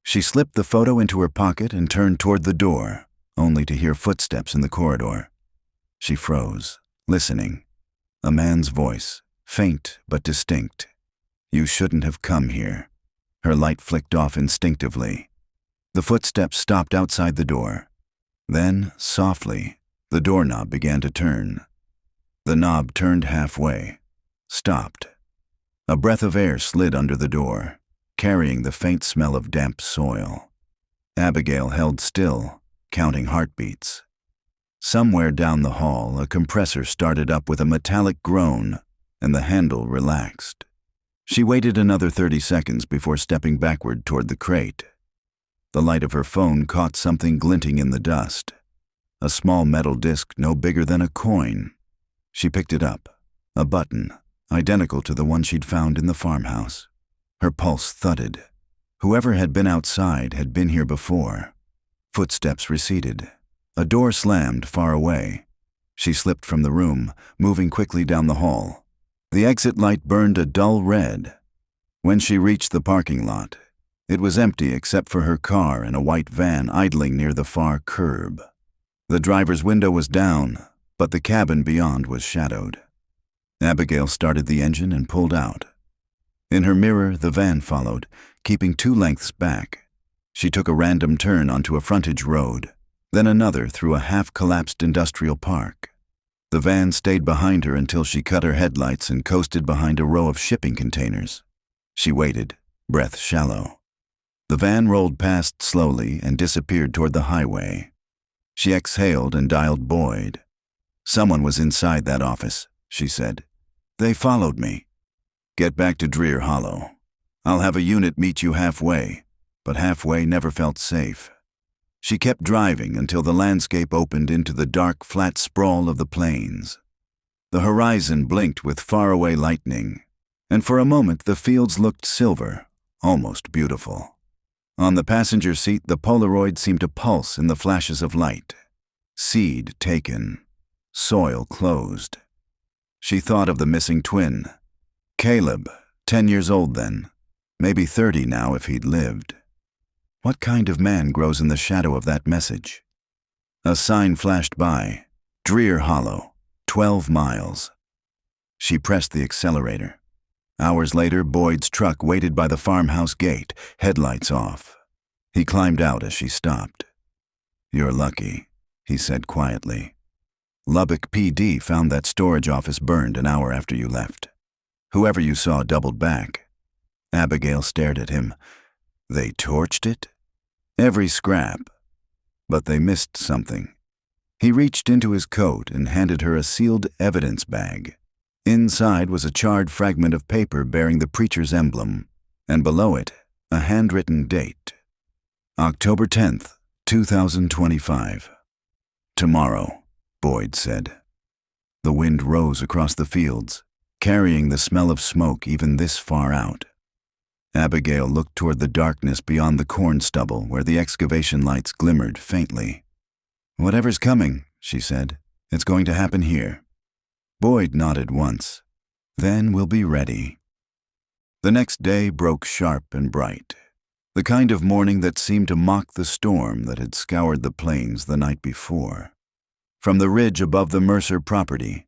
She slipped the photo into her pocket and turned toward the door, only to hear footsteps in the corridor. She froze, listening. A man's voice, faint but distinct. You shouldn't have come here. Her light flicked off instinctively. The footsteps stopped outside the door. Then, softly, the doorknob began to turn. The knob turned halfway, stopped. A breath of air slid under the door, carrying the faint smell of damp soil. Abigail held still, counting heartbeats. Somewhere down the hall, a compressor started up with a metallic groan, and the handle relaxed. She waited another 30 seconds before stepping backward toward the crate. The light of her phone caught something glinting in the dust. A small metal disc no bigger than a coin. She picked it up. A button. identical to the one she'd found in the farmhouse. Her pulse thudded. Whoever had been outside had been here before. Footsteps receded. A door slammed far away. She slipped from the room, moving quickly down the hall. The exit light burned a dull red. When she reached the parking lot, it was empty except for her car and a white van idling near the far curb. The driver's window was down, but the cabin beyond was shadowed. Abigail started the engine and pulled out. In her mirror, the van followed, keeping 2 lengths back. She took a random turn onto a frontage road, then another through a half-collapsed industrial park. The van stayed behind her until she cut her headlights and coasted behind a row of shipping containers. She waited, breath shallow. The van rolled past slowly and disappeared toward the highway. She exhaled and dialed Boyd. "Someone was inside that office," she said. "They followed me. Get back to Drear Hollow. I'll have a unit meet you halfway," but halfway never felt safe. She kept driving until the landscape opened into the dark, flat sprawl of the plains. The horizon blinked with faraway lightning, and for a moment the fields looked silver, almost beautiful. On the passenger seat, the Polaroid seemed to pulse in the flashes of light. Seed taken. Soil closed. She thought of the missing twin. Caleb, 10 years old then. Maybe 30 now if he'd lived. What kind of man grows in the shadow of that message? A sign flashed by. Drear Hollow, 12 miles. She pressed the accelerator. Hours later, Boyd's truck waited by the farmhouse gate, headlights off. He climbed out as she stopped. "You're lucky," he said quietly. "Lubbock PD found that storage office burned an hour after you left. Whoever you saw doubled back." Abigail stared at him. "They torched it?" "Every scrap. But they missed something." He reached into his coat and handed her a sealed evidence bag. Inside was a charred fragment of paper bearing the preacher's emblem, and below it, a handwritten date. October 10th, 2025. "Tomorrow," Boyd said. The wind rose across the fields, carrying the smell of smoke even this far out. Abigail looked toward the darkness beyond the corn stubble where the excavation lights glimmered faintly. "Whatever's coming," she said, "it's going to happen here." Boyd nodded once. "Then we'll be ready." The next day broke sharp and bright, the kind of morning that seemed to mock the storm that had scoured the plains the night before. From the ridge above the Mercer property,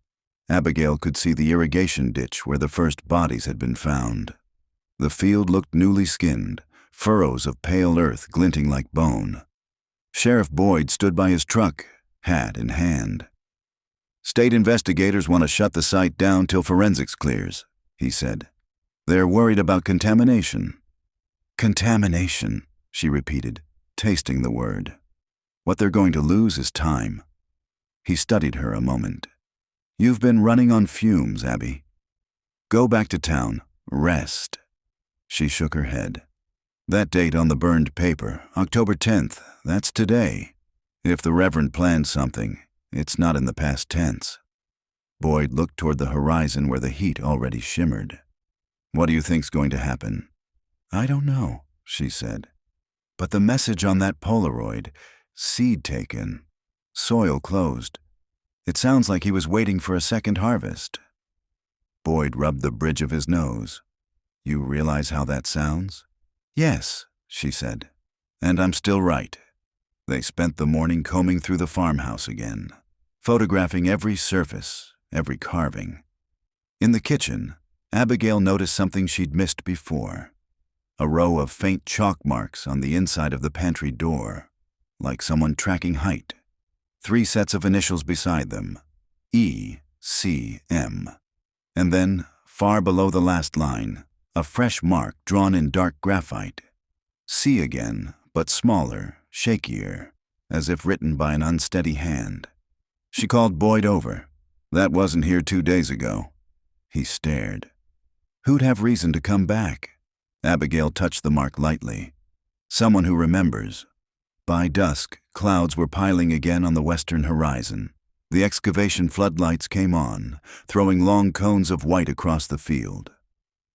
Abigail could see the irrigation ditch where the first bodies had been found. The field looked newly skinned, furrows of pale earth glinting like bone. Sheriff Boyd stood by his truck, hat in hand. "State investigators want to shut the site down till forensics clears," he said. "They're worried about contamination." "Contamination," she repeated, tasting the word. "What they're going to lose is time." He studied her a moment. "You've been running on fumes, Abby. Go back to town. Rest." She shook her head. "That date on the burned paper, October 10th, that's today. If the Reverend planned something, it's not in the past tense." Boyd looked toward the horizon where the heat already shimmered. "What do you think's going to happen?" "I don't know," she said. "But the message on that Polaroid, seed taken, soil closed. It sounds like he was waiting for a second harvest." Boyd rubbed the bridge of his nose. "You realize how that sounds?" "Yes," she said. "And I'm still right." They spent the morning combing through the farmhouse again, photographing every surface, every carving. In the kitchen, Abigail noticed something she'd missed before. A row of faint chalk marks on the inside of the pantry door, like someone tracking height. 3 sets of initials beside them, E.C.M. And then, far below the last line, a fresh mark drawn in dark graphite. C again, but smaller, shakier, as if written by an unsteady hand. She called Boyd over. "That wasn't here 2 days ago." He stared. "Who'd have reason to come back?" Abigail touched the mark lightly. "Someone who remembers." By dusk, clouds were piling again on the western horizon. The excavation floodlights came on, throwing long cones of white across the field.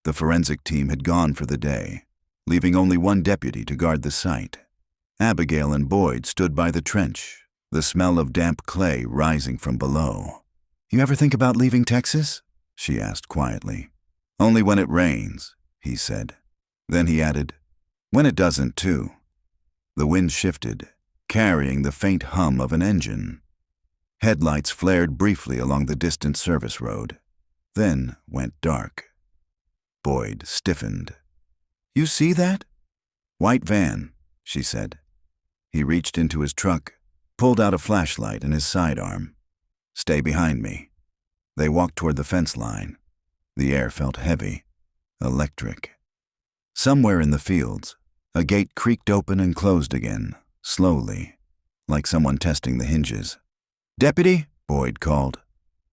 The forensic team had gone for the day, leaving only one deputy to guard the site. Abigail and Boyd stood by the trench, the smell of damp clay rising from below. "You ever think about leaving Texas?" she asked quietly. "Only when it rains," he said. Then he added, "When it doesn't, too." The wind shifted, carrying the faint hum of an engine. Headlights flared briefly along the distant service road, then went dark. Boyd stiffened. "You see that?" "White van," she said. He reached into his truck, pulled out a flashlight and his sidearm. "Stay behind me." They walked toward the fence line. The air felt heavy, electric. Somewhere in the fields, a gate creaked open and closed again, slowly, like someone testing the hinges. "Deputy?" Boyd called.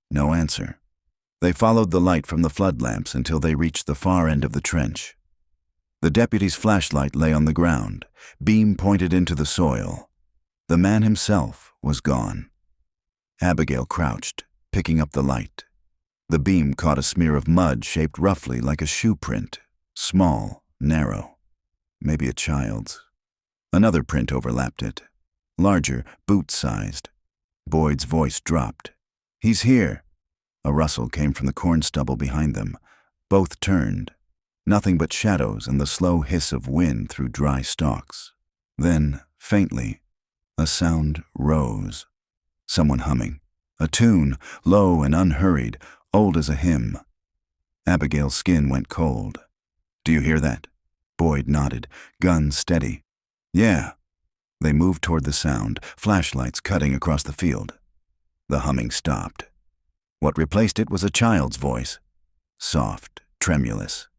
No answer. They followed the light from the flood lamps until they reached the far end of the trench. The deputy's flashlight lay on the ground, beam pointed into the soil. The man himself was gone. Abigail crouched, picking up the light. The beam caught a smear of mud shaped roughly like a shoe print, small, narrow, maybe a child's. Another print overlapped it, larger, boot-sized. Boyd's voice dropped. "He's here." A rustle came from the corn stubble behind them. Both turned. Nothing but shadows and the slow hiss of wind through dry stalks. Then, faintly, a sound rose. Someone humming. A tune, low and unhurried, old as a hymn. Abigail's skin went cold. "Do you hear that?" Boyd nodded, gun steady. "Yeah." They moved toward the sound, flashlights cutting across the field. The humming stopped. What replaced it was a child's voice. Soft, tremulous.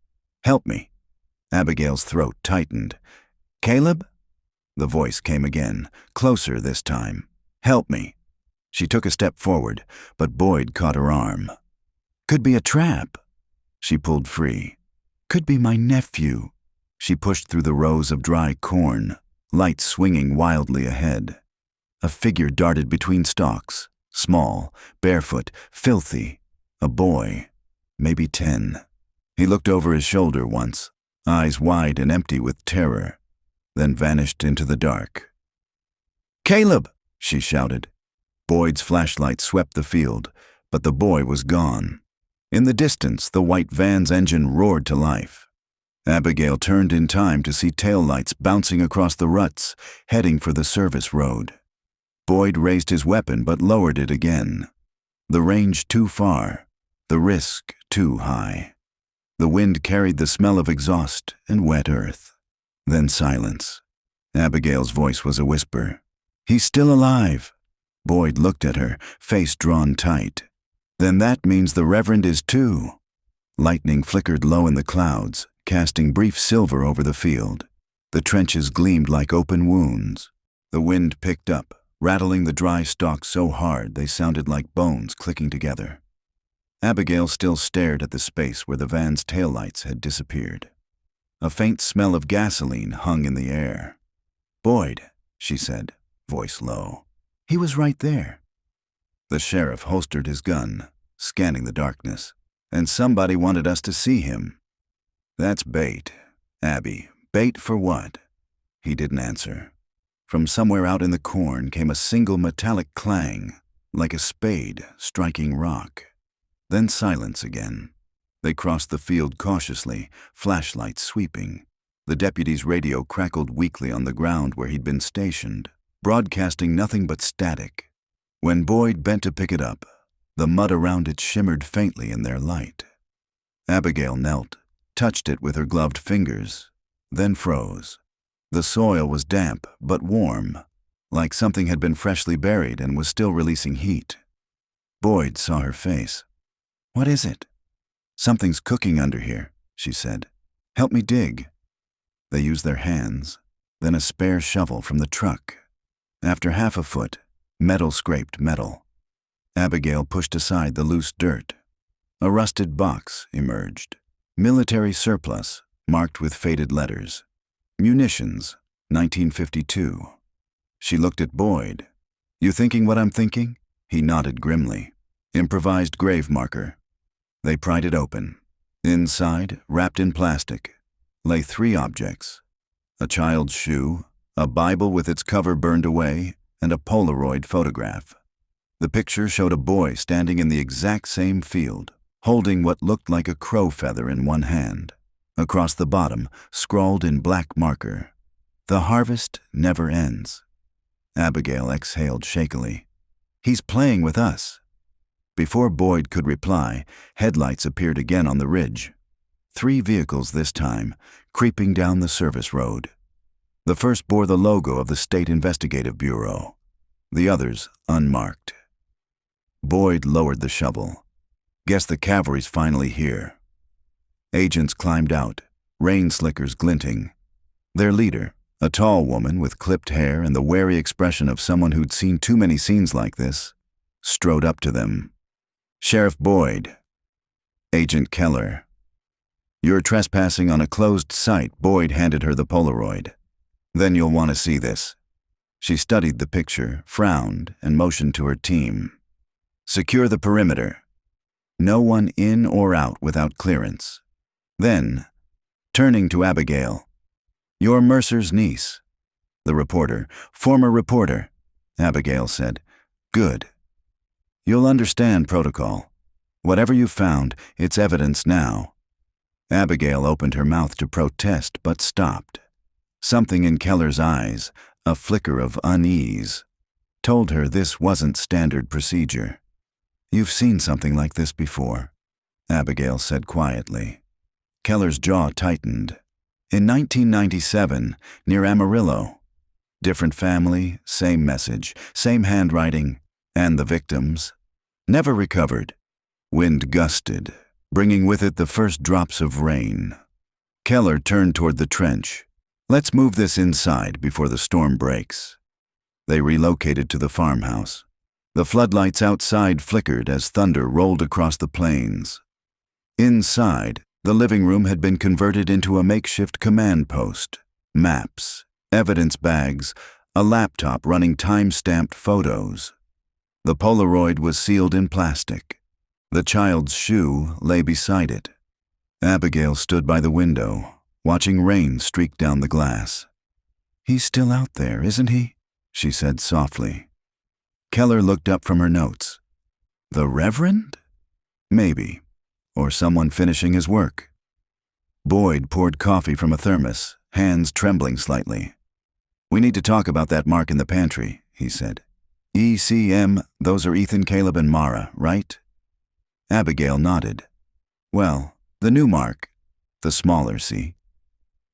"Help me." Abigail's throat tightened. "Caleb?" The voice came again, closer this time. "Help me." She took a step forward, but Boyd caught her arm. "Could be a trap." She pulled free. "Could be my nephew." She pushed through the rows of dry corn, lights swinging wildly ahead. A figure darted between stalks, small, barefoot, filthy. A boy, maybe 10. He looked over his shoulder once, eyes wide and empty with terror, then vanished into the dark. "Caleb!" she shouted. Boyd's flashlight swept the field, but the boy was gone. In the distance, the white van's engine roared to life. Abigail turned in time to see taillights bouncing across the ruts, heading for the service road. Boyd raised his weapon but lowered it again. The range too far, the risk too high. The wind carried the smell of exhaust and wet earth. Then silence. Abigail's voice was a whisper. "He's still alive." Boyd looked at her, face drawn tight. "Then that means the Reverend is too." Lightning flickered low in the clouds, casting brief silver over the field. The trenches gleamed like open wounds. The wind picked up, rattling the dry stalks so hard they sounded like bones clicking together. Abigail still stared at the space where the van's taillights had disappeared. A faint smell of gasoline hung in the air. "Boyd," she said, voice low. "He was right there." The sheriff holstered his gun, scanning the darkness. "And somebody wanted us to see him." "That's bait, Abby. Bait for what?" He didn't answer. From somewhere out in the corn came a single metallic clang, like a spade striking rock. Then silence again. They crossed the field cautiously, flashlights sweeping. The deputy's radio crackled weakly on the ground where he'd been stationed, broadcasting nothing but static. When Boyd bent to pick it up, the mud around it shimmered faintly in their light. Abigail knelt, touched it with her gloved fingers, then froze. The soil was damp but warm, like something had been freshly buried and was still releasing heat. Boyd saw her face. "What is it?" "Something's cooking under here," she said. "Help me dig." They used their hands, then a spare shovel from the truck. After half a foot, metal scraped metal. Abigail pushed aside the loose dirt. A rusted box emerged. Military surplus, marked with faded letters. Munitions, 1952. She looked at Boyd. "You thinking what I'm thinking?" He nodded grimly. Improvised grave marker. They pried it open. Inside, wrapped in plastic, lay 3 objects: a child's shoe, a Bible with its cover burned away, and a Polaroid photograph. The picture showed a boy standing in the exact same field, holding what looked like a crow feather in one hand. Across the bottom, scrawled in black marker, "The harvest never ends." Abigail exhaled shakily. "He's playing with us." Before Boyd could reply, headlights appeared again on the ridge. 3 vehicles this time, creeping down the service road. The first bore the logo of the State Investigative Bureau, the others unmarked. Boyd lowered the shovel. "Guess the cavalry's finally here." Agents climbed out, rain slickers glinting. Their leader, a tall woman with clipped hair and the wary expression of someone who'd seen too many scenes like this, strode up to them. "Sheriff Boyd." "Agent Keller." "You're trespassing on a closed site." Boyd handed her the Polaroid. "Then you'll want to see this." She studied the picture, frowned, and motioned to her team. "Secure the perimeter. No one in or out without clearance." Then, turning to Abigail, "You're Mercer's niece." The reporter, "Former reporter," Abigail said. "Good. You'll understand protocol. Whatever you found, it's evidence now." Abigail opened her mouth to protest but stopped. Something in Keller's eyes, a flicker of unease, told her this wasn't standard procedure. "You've seen something like this before," Abigail said quietly. Keller's jaw tightened. "In 1997, near Amarillo. Different family, same message, same handwriting, and the victims. Never recovered. Wind gusted, bringing with it the first drops of rain." Keller turned toward the trench. "Let's move this inside before the storm breaks." They relocated to the farmhouse. The floodlights outside flickered as thunder rolled across the plains. Inside, the living room had been converted into a makeshift command post. Maps, evidence bags, a laptop running time-stamped photos. The Polaroid was sealed in plastic. The child's shoe lay beside it. Abigail stood by the window, watching rain streak down the glass. "He's still out there, isn't he?" she said softly. Keller looked up from her notes. "The Reverend? Maybe. Or someone finishing his work." Boyd poured coffee from a thermos, hands trembling slightly. "We need to talk about that mark in the pantry," he said. "ECM, those are Ethan, Caleb, and Mara, right?" Abigail nodded. "Well, the new mark, the smaller, see?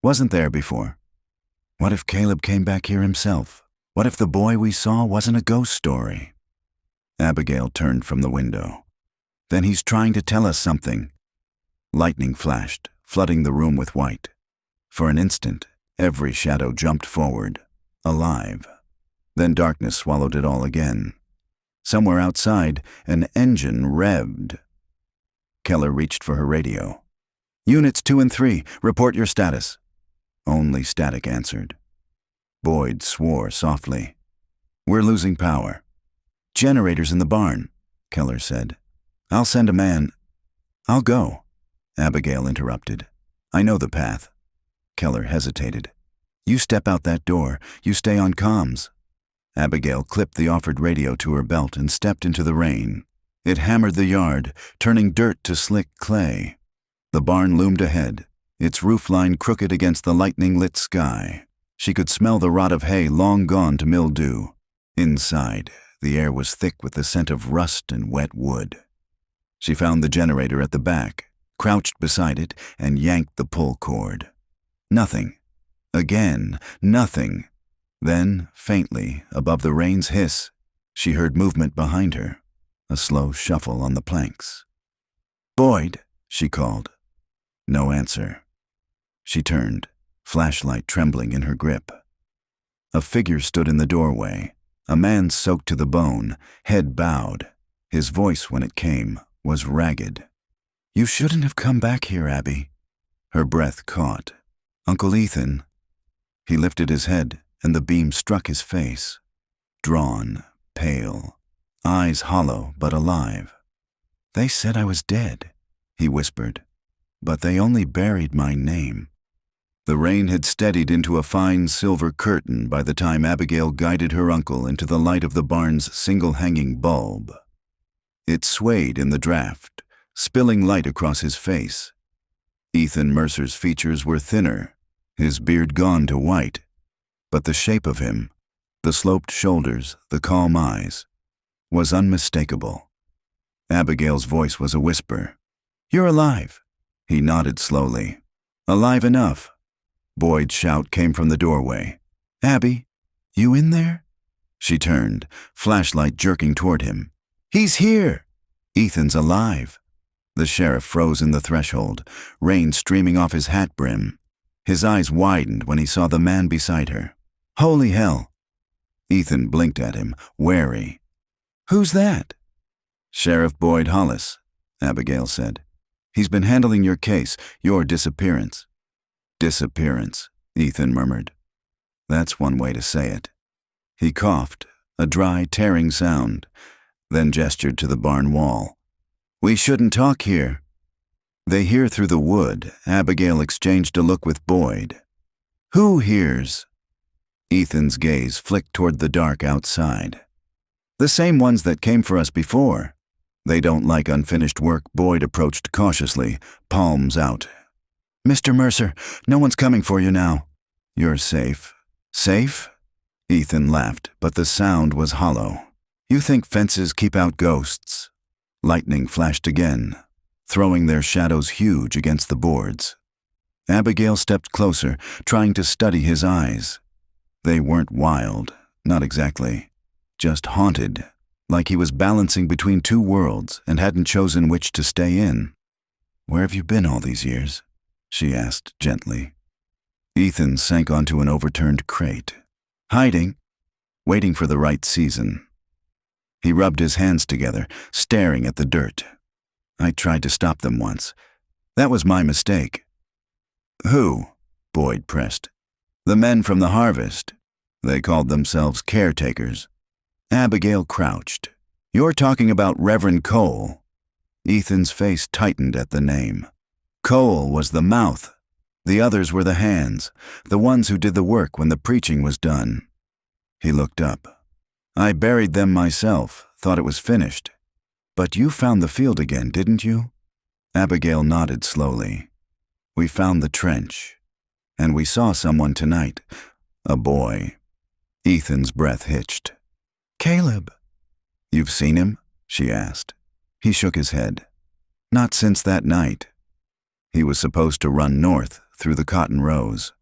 Wasn't there before. What if Caleb came back here himself? What if the boy we saw wasn't a ghost story?" Abigail turned from the window. "Then he's trying to tell us something." Lightning flashed, flooding the room with white. For an instant, every shadow jumped forward, alive. Then darkness swallowed it all again. Somewhere outside, an engine revved. Keller reached for her radio. "Units 2 and 3, report your status." Only static answered. Boyd swore softly. "We're losing power." "Generators in the barn," Keller said. "I'll send a man." "I'll go," Abigail interrupted. "I know the path." Keller hesitated. "You step out that door. You stay on comms." Abigail clipped the offered radio to her belt and stepped into the rain. It hammered the yard, turning dirt to slick clay. The barn loomed ahead, its roofline crooked against the lightning-lit sky. She could smell the rot of hay long gone to mildew. Inside, the air was thick with the scent of rust and wet wood. She found the generator at the back, crouched beside it, and yanked the pull cord. Nothing. Again, nothing. Then, faintly, above the rain's hiss, she heard movement behind her, a slow shuffle on the planks. "Boyd," she called. No answer. She turned, flashlight trembling in her grip. A figure stood in the doorway, a man soaked to the bone, head bowed. His voice, when it came, was ragged. "You shouldn't have come back here, Abby." Her breath caught. "Uncle Ethan." He lifted his head, and the beam struck his face. Drawn, pale, eyes hollow but alive. "They said I was dead," he whispered, "but they only buried my name." The rain had steadied into a fine silver curtain by the time Abigail guided her uncle into the light of the barn's single-hanging bulb. It swayed in the draft, spilling light across his face. Ethan Mercer's features were thinner, his beard gone to white, but the shape of him, the sloped shoulders, the calm eyes, was unmistakable. Abigail's voice was a whisper. "You're alive." He nodded slowly. "Alive enough." Boyd's shout came from the doorway. "Abby, you in there?" She turned, flashlight jerking toward him. "He's here!" "Ethan's alive." The sheriff froze in the threshold, rain streaming off his hat brim. His eyes widened when he saw the man beside her. "Holy hell!" Ethan blinked at him, wary. "Who's that?" "Sheriff Boyd Hollis," Abigail said. "He's been handling your case, your disappearance." "Disappearance," Ethan murmured. "That's one way to say it." He coughed, a dry, tearing sound, then gestured to the barn wall. "We shouldn't talk here." They hear through the wood. Abigail exchanged a look with Boyd. "Who hears?" Ethan's gaze flicked toward the dark outside. "The same ones that came for us before. They don't like unfinished work." Boyd approached cautiously, palms out. "Mr. Mercer, no one's coming for you now." "You're safe." "Safe?" Ethan laughed, but the sound was hollow. "You think fences keep out ghosts?" Lightning flashed again, throwing their shadows huge against the boards. Abigail stepped closer, trying to study his eyes. They weren't wild, not exactly, just haunted, like he was balancing between two worlds and hadn't chosen which to stay in. "Where have you been all these years?" she asked gently. Ethan sank onto an overturned crate. "Hiding, waiting for the right season." He rubbed his hands together, staring at the dirt. "I tried to stop them once. That was my mistake." "Who?" Boyd pressed. "The men from the harvest. They called themselves caretakers." Abigail crouched. "You're talking about Reverend Coale." Ethan's face tightened at the name. Coale was the mouth. The others were the hands, the ones who did the work when the preaching was done. He looked up. "I buried them myself, thought it was finished. But you found the field again, didn't you?" Abigail nodded slowly. "We found the trench. And we saw someone tonight. A boy." Ethan's breath hitched. "Caleb." "You've seen him?" she asked. He shook his head. "Not since that night. He was supposed to run north through the cotton rows.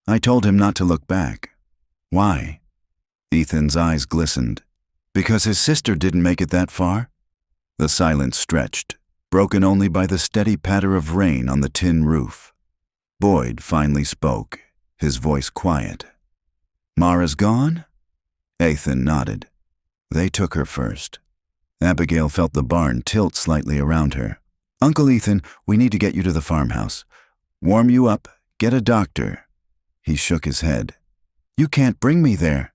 I told him not to look back." "Why?" Ethan's eyes glistened. "Because his sister didn't make it that far?" The silence stretched, broken only by the steady patter of rain on the tin roof. Boyd finally spoke, his voice quiet. "Mara's gone?" Ethan nodded. "They took her first." Abigail felt the barn tilt slightly around her. "Uncle Ethan, we need to get you to the farmhouse. Warm you up, get a doctor." He shook his head. "You can't bring me there."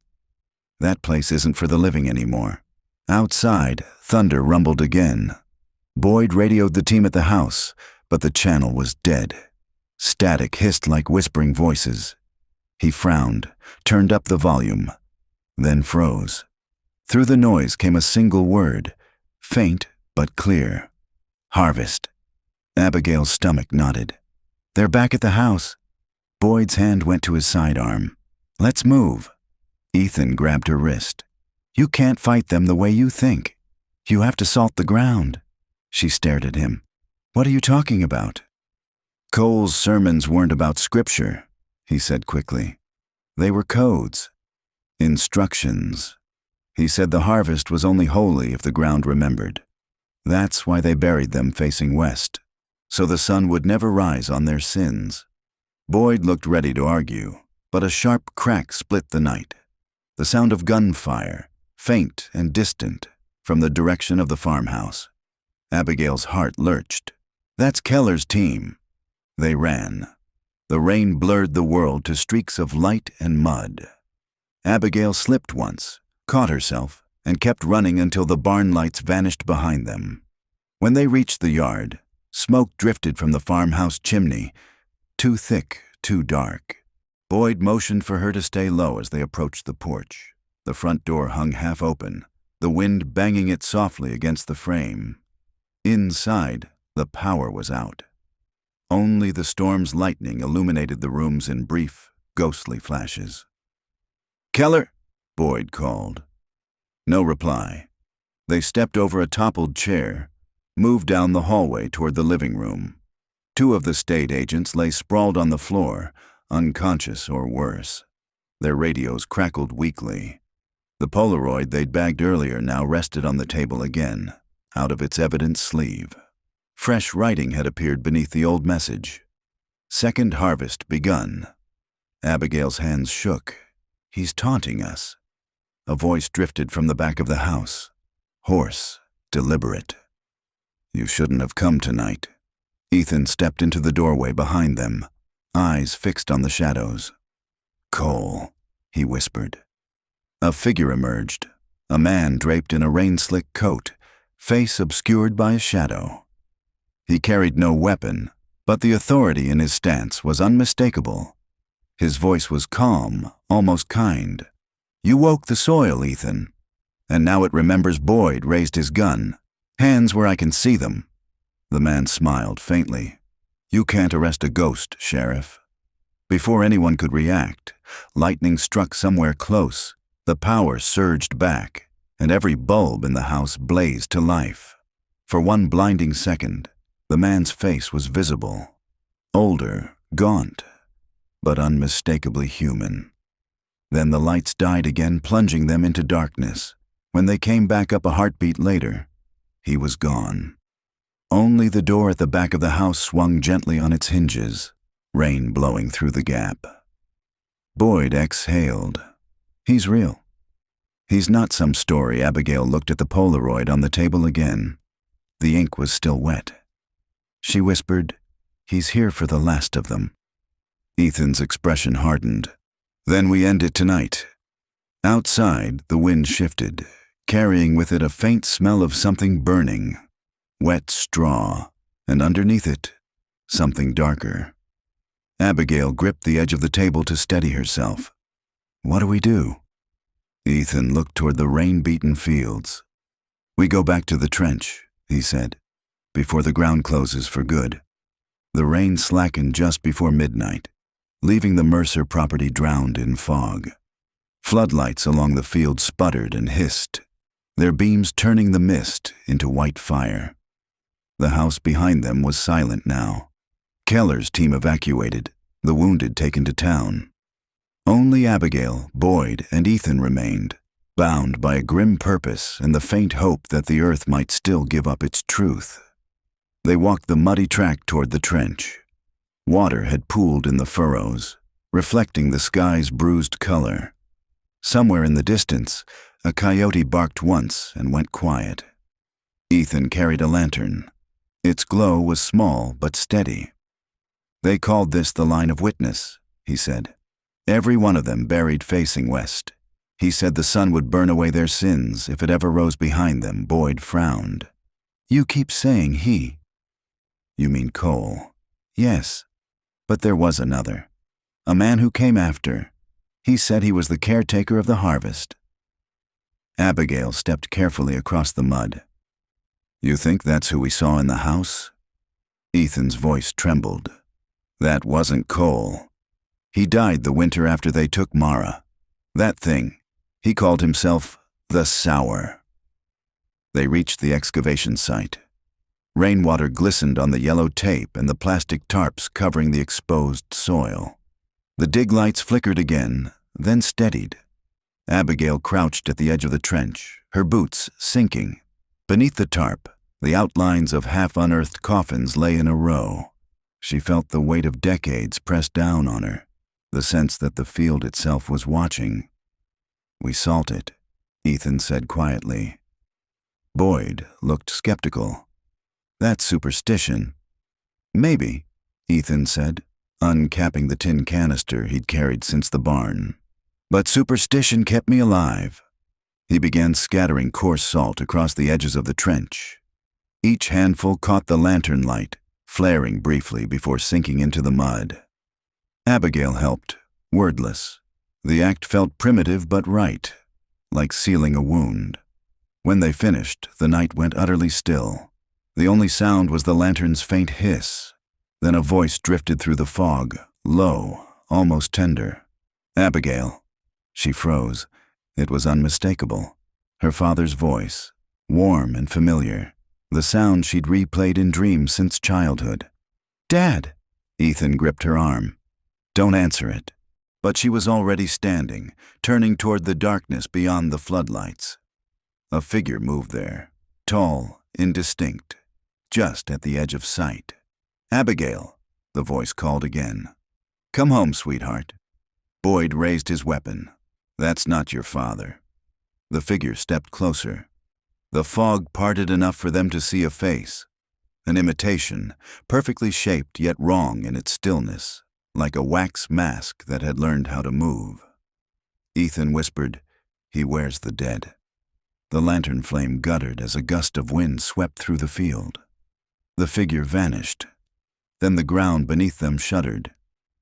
"That place isn't for the living anymore." Outside, thunder rumbled again. Boyd radioed the team at the house, but the channel was dead. Static hissed like whispering voices. He frowned, turned up the volume, then froze. Through the noise came a single word, faint but clear. "Harvest." Abigail's stomach knotted. "They're back at the house." Boyd's hand went to his sidearm. "Let's move." Ethan grabbed her wrist. "You can't fight them the way you think. You have to salt the ground." She stared at him. "What are you talking about?" "Coale's sermons weren't about scripture," he said quickly. "They were codes. Instructions. He said the harvest was only holy if the ground remembered. That's why they buried them facing west, so the sun would never rise on their sins." Boyd looked ready to argue, but a sharp crack split the night. The sound of gunfire, faint and distant, from the direction of the farmhouse. Abigail's heart lurched. "That's Keller's team." They ran. The rain blurred the world to streaks of light and mud. Abigail slipped once, caught herself, and kept running until the barn lights vanished behind them. When they reached the yard, smoke drifted from the farmhouse chimney, too thick, too dark. Boyd motioned for her to stay low as they approached the porch. The front door hung half open, the wind banging it softly against the frame. Inside, the power was out. Only the storm's lightning illuminated the rooms in brief, ghostly flashes. "Keller!" Boyd called. No reply. They stepped over a toppled chair, moved down the hallway toward the living room. Two of the state agents lay sprawled on the floor, unconscious or worse. Their radios crackled weakly. The Polaroid they'd bagged earlier now rested on the table again, out of its evidence sleeve. Fresh writing had appeared beneath the old message. "Second harvest begun." Abigail's hands shook. "He's taunting us." A voice drifted from the back of the house. Hoarse, deliberate. "You shouldn't have come tonight." Ethan stepped into the doorway behind them, eyes fixed on the shadows. "Coale," he whispered. A figure emerged, a man draped in a rain-slick coat, face obscured by a shadow. He carried no weapon, but the authority in his stance was unmistakable. His voice was calm, almost kind. "You woke the soil, Ethan. And now it remembers Boyd raised his gun. Hands where I can see them." The man smiled faintly. "You can't arrest a ghost, Sheriff." Before anyone could react, lightning struck somewhere close. The power surged back, and every bulb in the house blazed to life. For one blinding second, the man's face was visible. Older, gaunt, but unmistakably human. Then the lights died again, plunging them into darkness. When they came back up a heartbeat later, he was gone. Only the door at the back of the house swung gently on its hinges, rain blowing through the gap. Boyd exhaled. "He's real. He's not some story." Abigail looked at the Polaroid on the table again. The ink was still wet. She whispered, "He's here for the last of them." Ethan's expression hardened. "Then we end it tonight." Outside, the wind shifted, carrying with it a faint smell of something burning. Wet straw, and underneath it, something darker. Abigail gripped the edge of the table to steady herself. "What do we do?" Ethan looked toward the rain-beaten fields. "We go back to the trench," he said, "before the ground closes for good." The rain slackened just before midnight, leaving the Mercer property drowned in fog. Floodlights along the field sputtered and hissed, their beams turning the mist into white fire. The house behind them was silent now. Keller's team evacuated, the wounded taken to town. Only Abigail, Boyd, and Ethan remained, bound by a grim purpose and the faint hope that the earth might still give up its truth. They walked the muddy track toward the trench. Water had pooled in the furrows, reflecting the sky's bruised color. Somewhere in the distance, a coyote barked once and went quiet. Ethan carried a lantern. Its glow was small but steady. "They called this the line of witness," he said. "Every one of them buried facing west. He said the sun would burn away their sins if it ever rose behind them." Boyd frowned. "You keep saying he." "You mean Coale?" "Yes, but there was another. A man who came after. He said he was the caretaker of the harvest." Abigail stepped carefully across the mud. "You think that's who we saw in the house?" Ethan's voice trembled. "That wasn't Coale. He died the winter after they took Mara. That thing, he called himself the Sour." They reached the excavation site. Rainwater glistened on the yellow tape and the plastic tarps covering the exposed soil. The dig lights flickered again, then steadied. Abigail crouched at the edge of the trench, her boots sinking. Beneath the tarp, the outlines of half-unearthed coffins lay in a row. She felt the weight of decades press down on her, the sense that the field itself was watching. "We salt it," Ethan said quietly. Boyd looked skeptical. "That's superstition." "Maybe," Ethan said, uncapping the tin canister he'd carried since the barn. "But superstition kept me alive. He began scattering coarse salt across the edges of the trench. Each handful caught the lantern light, flaring briefly before sinking into the mud. Abigail helped, wordless. The act felt primitive but right, like sealing a wound. When they finished, the night went utterly still. The only sound was the lantern's faint hiss. Then a voice drifted through the fog, low, almost tender. "Abigail." She froze. It was unmistakable. Her father's voice, warm and familiar, the sound she'd replayed in dreams since childhood. "Dad!" Ethan gripped her arm. "Don't answer it." But she was already standing, turning toward the darkness beyond the floodlights. A figure moved there, tall, indistinct, just at the edge of sight. "Abigail," the voice called again. "Come home, sweetheart." Boyd raised his weapon. "That's not your father." The figure stepped closer. The fog parted enough for them to see a face, an imitation, perfectly shaped yet wrong in its stillness, like a wax mask that had learned how to move. Ethan whispered, "He wears the dead." The lantern flame guttered as a gust of wind swept through the field. The figure vanished. Then the ground beneath them shuddered,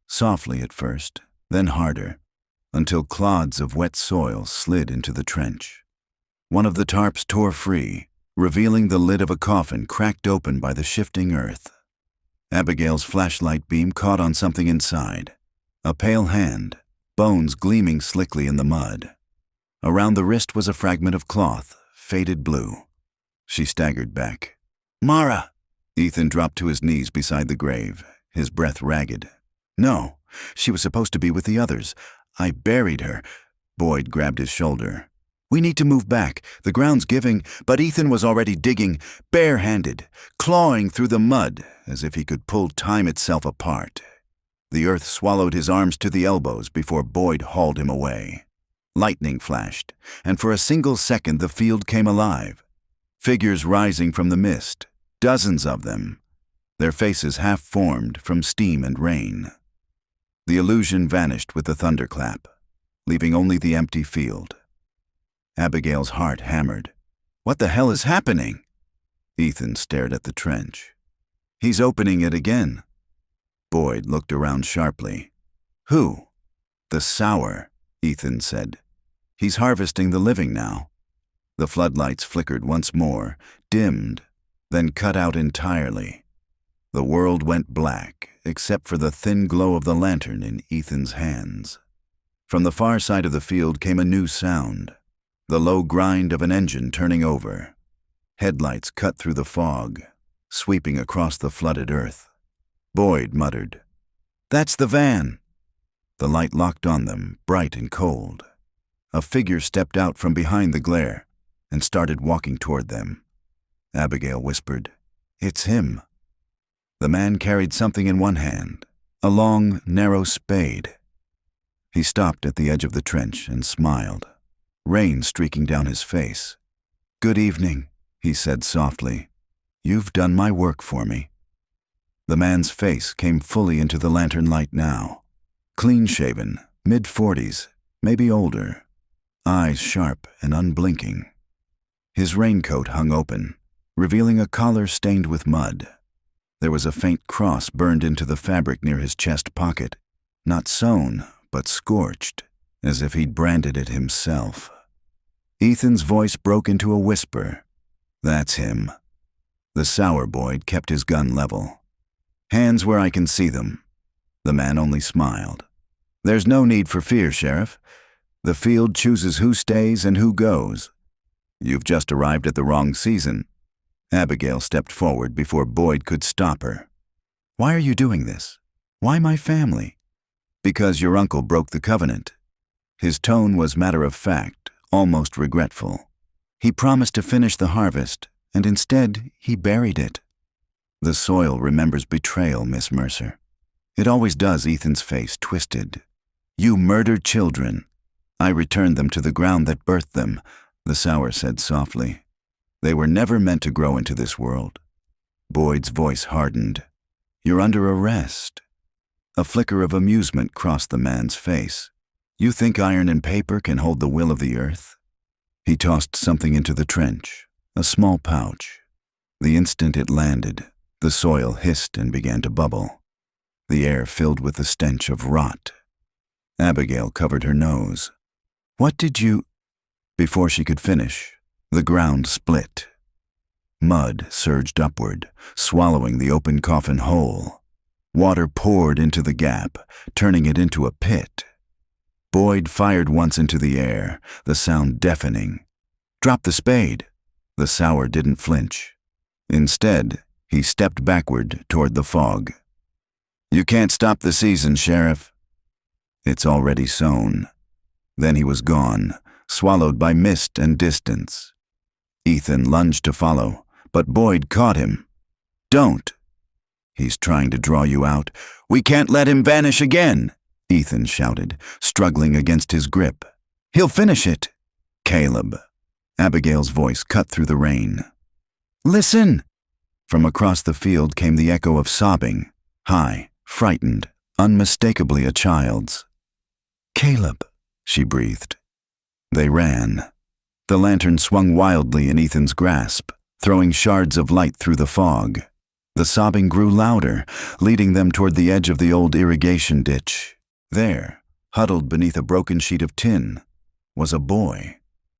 softly at first, then harder, until clods of wet soil slid into the trench. One of the tarps tore free, revealing the lid of a coffin cracked open by the shifting earth. Abigail's flashlight beam caught on something inside. A pale hand, bones gleaming slickly in the mud. Around the wrist was a fragment of cloth, faded blue. She staggered back. "Mara!" Ethan dropped to his knees beside the grave, his breath ragged. "No, she was supposed to be with the others. I buried her." Boyd grabbed his shoulder. "We need to move back. The ground's giving," but Ethan was already digging, bare-handed, clawing through the mud as if he could pull time itself apart. The earth swallowed his arms to the elbows before Boyd hauled him away. Lightning flashed, and for a single second the field came alive. Figures rising from the mist, dozens of them, their faces half-formed from steam and rain. The illusion vanished with the thunderclap, leaving only the empty field. Abigail's heart hammered. "What the hell is happening?" Ethan stared at the trench. "He's opening it again." Boyd looked around sharply. "Who?" "The sour," Ethan said. "He's harvesting the living now." The floodlights flickered once more, dimmed, then cut out entirely. The world went black, except for the thin glow of the lantern in Ethan's hands. From the far side of the field came a new sound, the low grind of an engine turning over. Headlights cut through the fog, sweeping across the flooded earth. Boyd muttered, "That's the van." The light locked on them, bright and cold. A figure stepped out from behind the glare and started walking toward them. Abigail whispered, "It's him." The man carried something in one hand, a long, narrow spade. He stopped at the edge of the trench and smiled, rain streaking down his face. "Good evening," he said softly. "You've done my work for me." The man's face came fully into the lantern light now. Clean-shaven, mid-40s, maybe older, eyes sharp and unblinking. His raincoat hung open, revealing a collar stained with mud. There was a faint cross burned into the fabric near his chest pocket, not sewn, but scorched, as if he'd branded it himself. Ethan's voice broke into a whisper. "That's him." The sour Boyd kept his gun level. "Hands where I can see them." The man only smiled. "There's no need for fear, Sheriff. The field chooses who stays and who goes. You've just arrived at the wrong season." Abigail stepped forward before Boyd could stop her. "Why are you doing this? Why my family?" "Because your uncle broke the covenant." His tone was matter-of-fact, almost regretful. "He promised to finish the harvest, and instead he buried it." "The soil remembers betrayal, Miss Mercer." "It always does." Ethan's face twisted. "You murdered children." "I returned them to the ground that birthed them," the sour said softly. "They were never meant to grow into this world." Boyd's voice hardened. "You're under arrest." A flicker of amusement crossed the man's face. "You think iron and paper can hold the will of the earth?" He tossed something into the trench, a small pouch. The instant it landed, the soil hissed and began to bubble. The air filled with the stench of rot. Abigail covered her nose. "What did you—" Before she could finish, the ground split. Mud surged upward, swallowing the open coffin whole. Water poured into the gap, turning it into a pit. Boyd fired once into the air, the sound deafening. "Drop the spade!" The sour didn't flinch. Instead, he stepped backward toward the fog. "You can't stop the season, Sheriff." "It's already sown." Then he was gone, swallowed by mist and distance. Ethan lunged to follow, but Boyd caught him. "Don't!" "He's trying to draw you out. We can't let him vanish again," Ethan shouted, struggling against his grip. "He'll finish it." "Caleb." Abigail's voice cut through the rain. "Listen!" From across the field came the echo of sobbing, high, frightened, unmistakably a child's. "Caleb," she breathed. They ran. The lantern swung wildly in Ethan's grasp, throwing shards of light through the fog. The sobbing grew louder, leading them toward the edge of the old irrigation ditch. There, huddled beneath a broken sheet of tin, was a boy,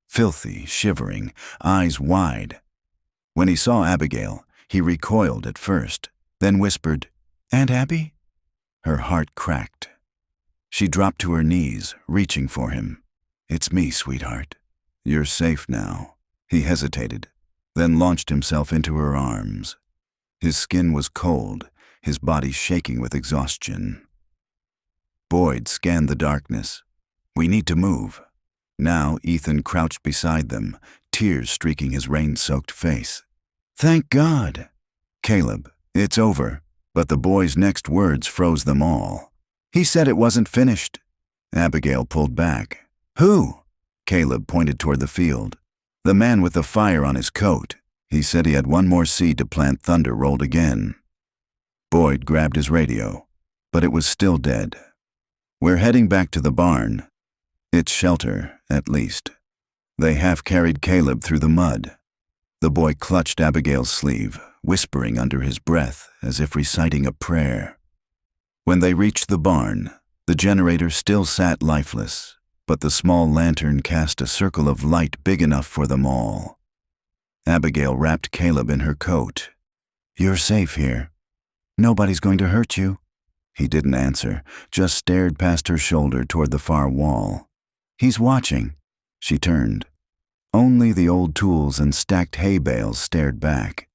filthy, shivering, eyes wide. When he saw Abigail, he recoiled at first, then whispered, "Aunt Abby?" Her heart cracked. She dropped to her knees, reaching for him. "It's me, sweetheart." "You're safe now." He hesitated, then launched himself into her arms. His skin was cold, his body shaking with exhaustion. Boyd scanned the darkness. "We need to move." Now Ethan crouched beside them, tears streaking his rain-soaked face. "Thank God." "Caleb, it's over." But the boy's next words froze them all. "He said it wasn't finished." Abigail pulled back. "Who?" Caleb pointed toward the field. "The man with the fire on his coat. He said he had one more seed to plant. Thunder rolled again." Boyd grabbed his radio, but it was still dead. "We're heading back to the barn. It's shelter, at least." They half-carried Caleb through the mud. The boy clutched Abigail's sleeve, whispering under his breath as if reciting a prayer. When they reached the barn, the generator still sat lifeless, but the small lantern cast a circle of light big enough for them all. Abigail wrapped Caleb in her coat. "You're safe here. Nobody's going to hurt you." He didn't answer, just stared past her shoulder toward the far wall. "He's watching." She turned. Only the old tools and stacked hay bales stared back.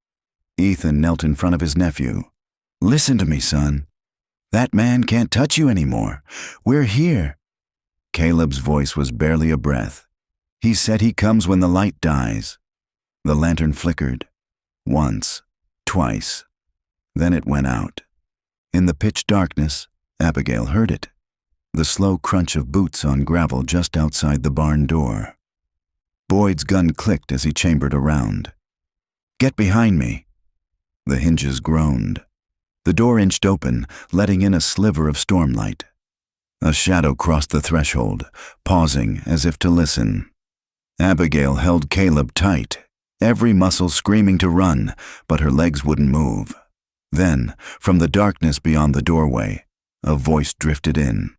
Ethan knelt in front of his nephew. "Listen to me, son. That man can't touch you anymore. We're here." Caleb's voice was barely a breath. "He said he comes when the light dies." The lantern flickered. Once, twice. Then it went out. In the pitch darkness, Abigail heard it. The slow crunch of boots on gravel just outside the barn door. Boyd's gun clicked as he chambered around. "Get behind me." The hinges groaned. The door inched open, letting in a sliver of stormlight. A shadow crossed the threshold, pausing as if to listen. Abigail held Caleb tight, every muscle screaming to run, but her legs wouldn't move. Then, from the darkness beyond the doorway, a voice drifted in.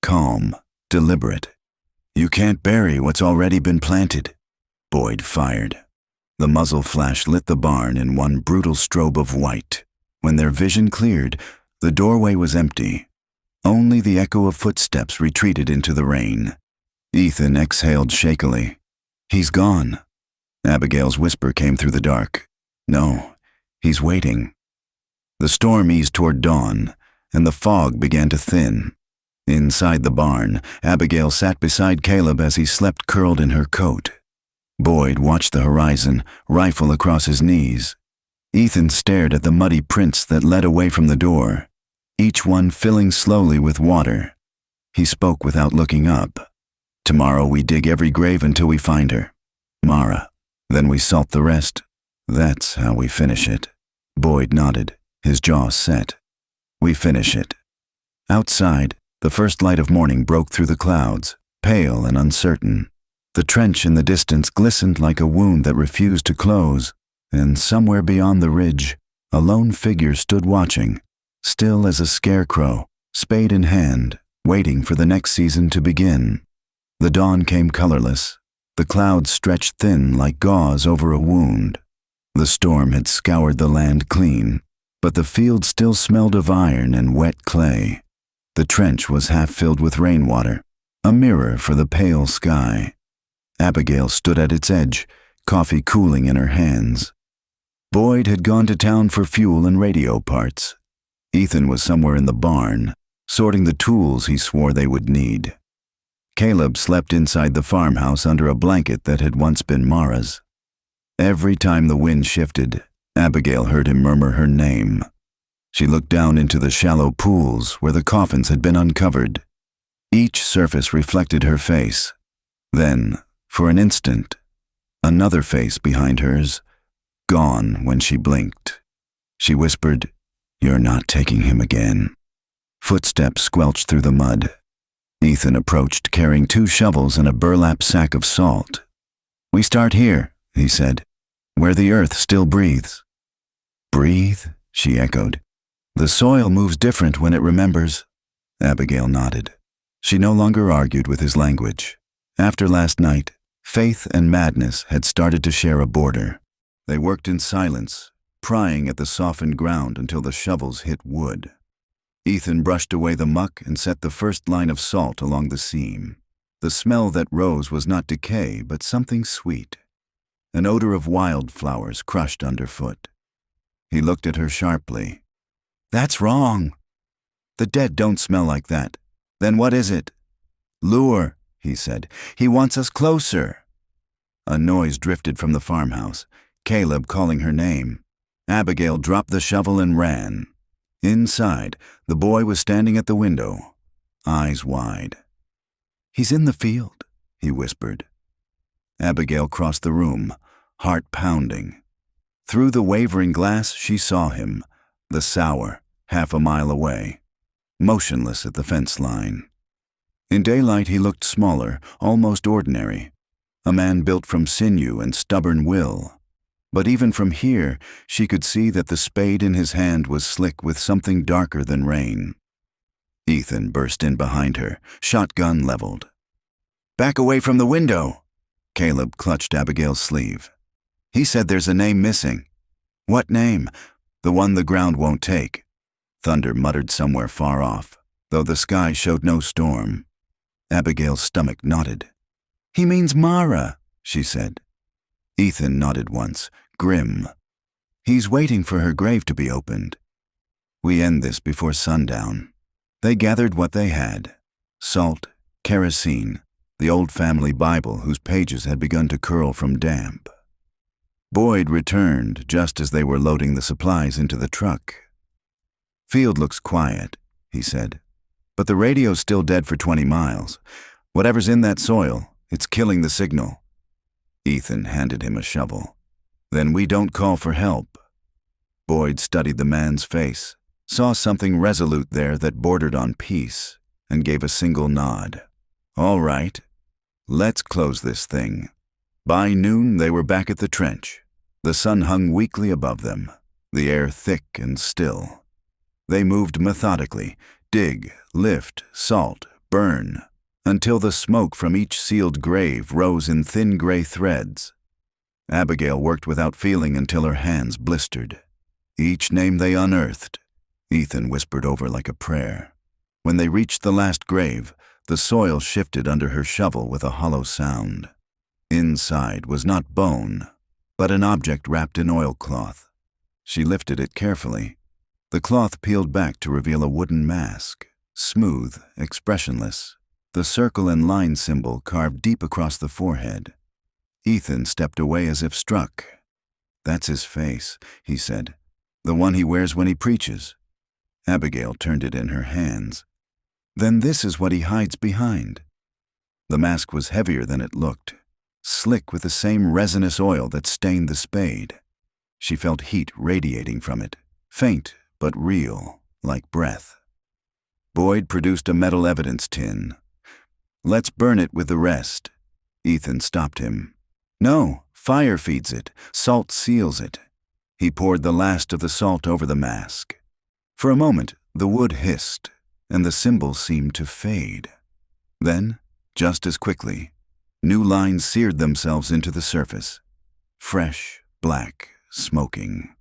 Calm, deliberate. "You can't bury what's already been planted." Boyd fired. The muzzle flash lit the barn in one brutal strobe of white. When their vision cleared, the doorway was empty. Only the echo of footsteps retreated into the rain. Ethan exhaled shakily. "He's gone." Abigail's whisper came through the dark. "No, he's waiting." The storm eased toward dawn, and the fog began to thin. Inside the barn, Abigail sat beside Caleb as he slept curled in her coat. Boyd watched the horizon, rifle across his knees. Ethan stared at the muddy prints that led away from the door, each one filling slowly with water. He spoke without looking up. "Tomorrow we dig every grave until we find her. Mara. Then we salt the rest. That's how we finish it." Boyd nodded, his jaw set. "We finish it." Outside, the first light of morning broke through the clouds, pale and uncertain. The trench in the distance glistened like a wound that refused to close, and somewhere beyond the ridge, a lone figure stood watching, still as a scarecrow, spade in hand, waiting for the next season to begin. The dawn came colorless. The clouds stretched thin like gauze over a wound. The storm had scoured the land clean, but the field still smelled of iron and wet clay. The trench was half filled with rainwater, a mirror for the pale sky. Abigail stood at its edge, coffee cooling in her hands. Boyd had gone to town for fuel and radio parts. Ethan was somewhere in the barn, sorting the tools he swore they would need. Caleb slept inside the farmhouse under a blanket that had once been Mara's. Every time the wind shifted, Abigail heard him murmur her name. She looked down into the shallow pools where the coffins had been uncovered. Each surface reflected her face. Then, for an instant, another face behind hers, gone when she blinked. She whispered, "You're not taking him again." Footsteps squelched through the mud. Ethan approached carrying 2 shovels and a burlap sack of salt. "We start here," he said, "where the earth still breathes." "Breathe?" she echoed. "The soil moves different when it remembers." Abigail nodded. She no longer argued with his language. After last night, faith and madness had started to share a border. They worked in silence, prying at the softened ground until the shovels hit wood. Ethan brushed away the muck and set the first line of salt along the seam. The smell that rose was not decay, but something sweet. An odor of wildflowers crushed underfoot. He looked at her sharply. "That's wrong. The dead don't smell like that. Then what is it?" "Lure," he said. "He wants us closer." A noise drifted from the farmhouse, Caleb calling her name. Abigail dropped the shovel and ran. Inside, the boy was standing at the window, eyes wide. "He's in the field," he whispered. Abigail crossed the room, heart pounding. Through the wavering glass she saw him, the sour, half a mile away, motionless at the fence line. In daylight he looked smaller, almost ordinary, a man built from sinew and stubborn will. But even from here, she could see that the spade in his hand was slick with something darker than rain. Ethan burst in behind her, shotgun leveled. "Back away from the window!" Caleb clutched Abigail's sleeve. "He said there's a name missing." "What name?" "The one the ground won't take." Thunder muttered somewhere far off, though the sky showed no storm. Abigail's stomach knotted. "He means Mara," she said. Ethan nodded once, grim. "He's waiting for her grave to be opened. We end this before sundown." They gathered what they had: salt, kerosene, the old family Bible whose pages had begun to curl from damp. Boyd returned just as they were loading the supplies into the truck. "Field looks quiet," he said, "but the radio's still dead for 20 miles. Whatever's in that soil, it's killing the signal." Ethan handed him a shovel. "Then we don't call for help." Boyd studied the man's face, saw something resolute there that bordered on peace, and gave a single nod. "All right, let's close this thing." By noon they were back at the trench. The sun hung weakly above them, the air thick and still. They moved methodically, dig, lift, salt, burn, until the smoke from each sealed grave rose in thin gray threads. Abigail worked without feeling until her hands blistered. Each name they unearthed, Ethan whispered over like a prayer. When they reached the last grave, the soil shifted under her shovel with a hollow sound. Inside was not bone, but an object wrapped in oilcloth. She lifted it carefully. The cloth peeled back to reveal a wooden mask, smooth, expressionless, the circle and line symbol carved deep across the forehead. Ethan stepped away as if struck. "That's his face," he said, "the one he wears when he preaches." Abigail turned it in her hands. "Then this is what he hides behind." The mask was heavier than it looked, slick with the same resinous oil that stained the spade. She felt heat radiating from it, faint but real, like breath. Boyd produced a metal evidence tin. "Let's burn it with the rest." Ethan stopped him. No, fire feeds it, salt seals it. He poured the last of the salt over the mask. For a moment, the wood hissed, and the symbol seemed to fade. Then, just as quickly, new lines seared themselves into the surface. Fresh, black, smoking.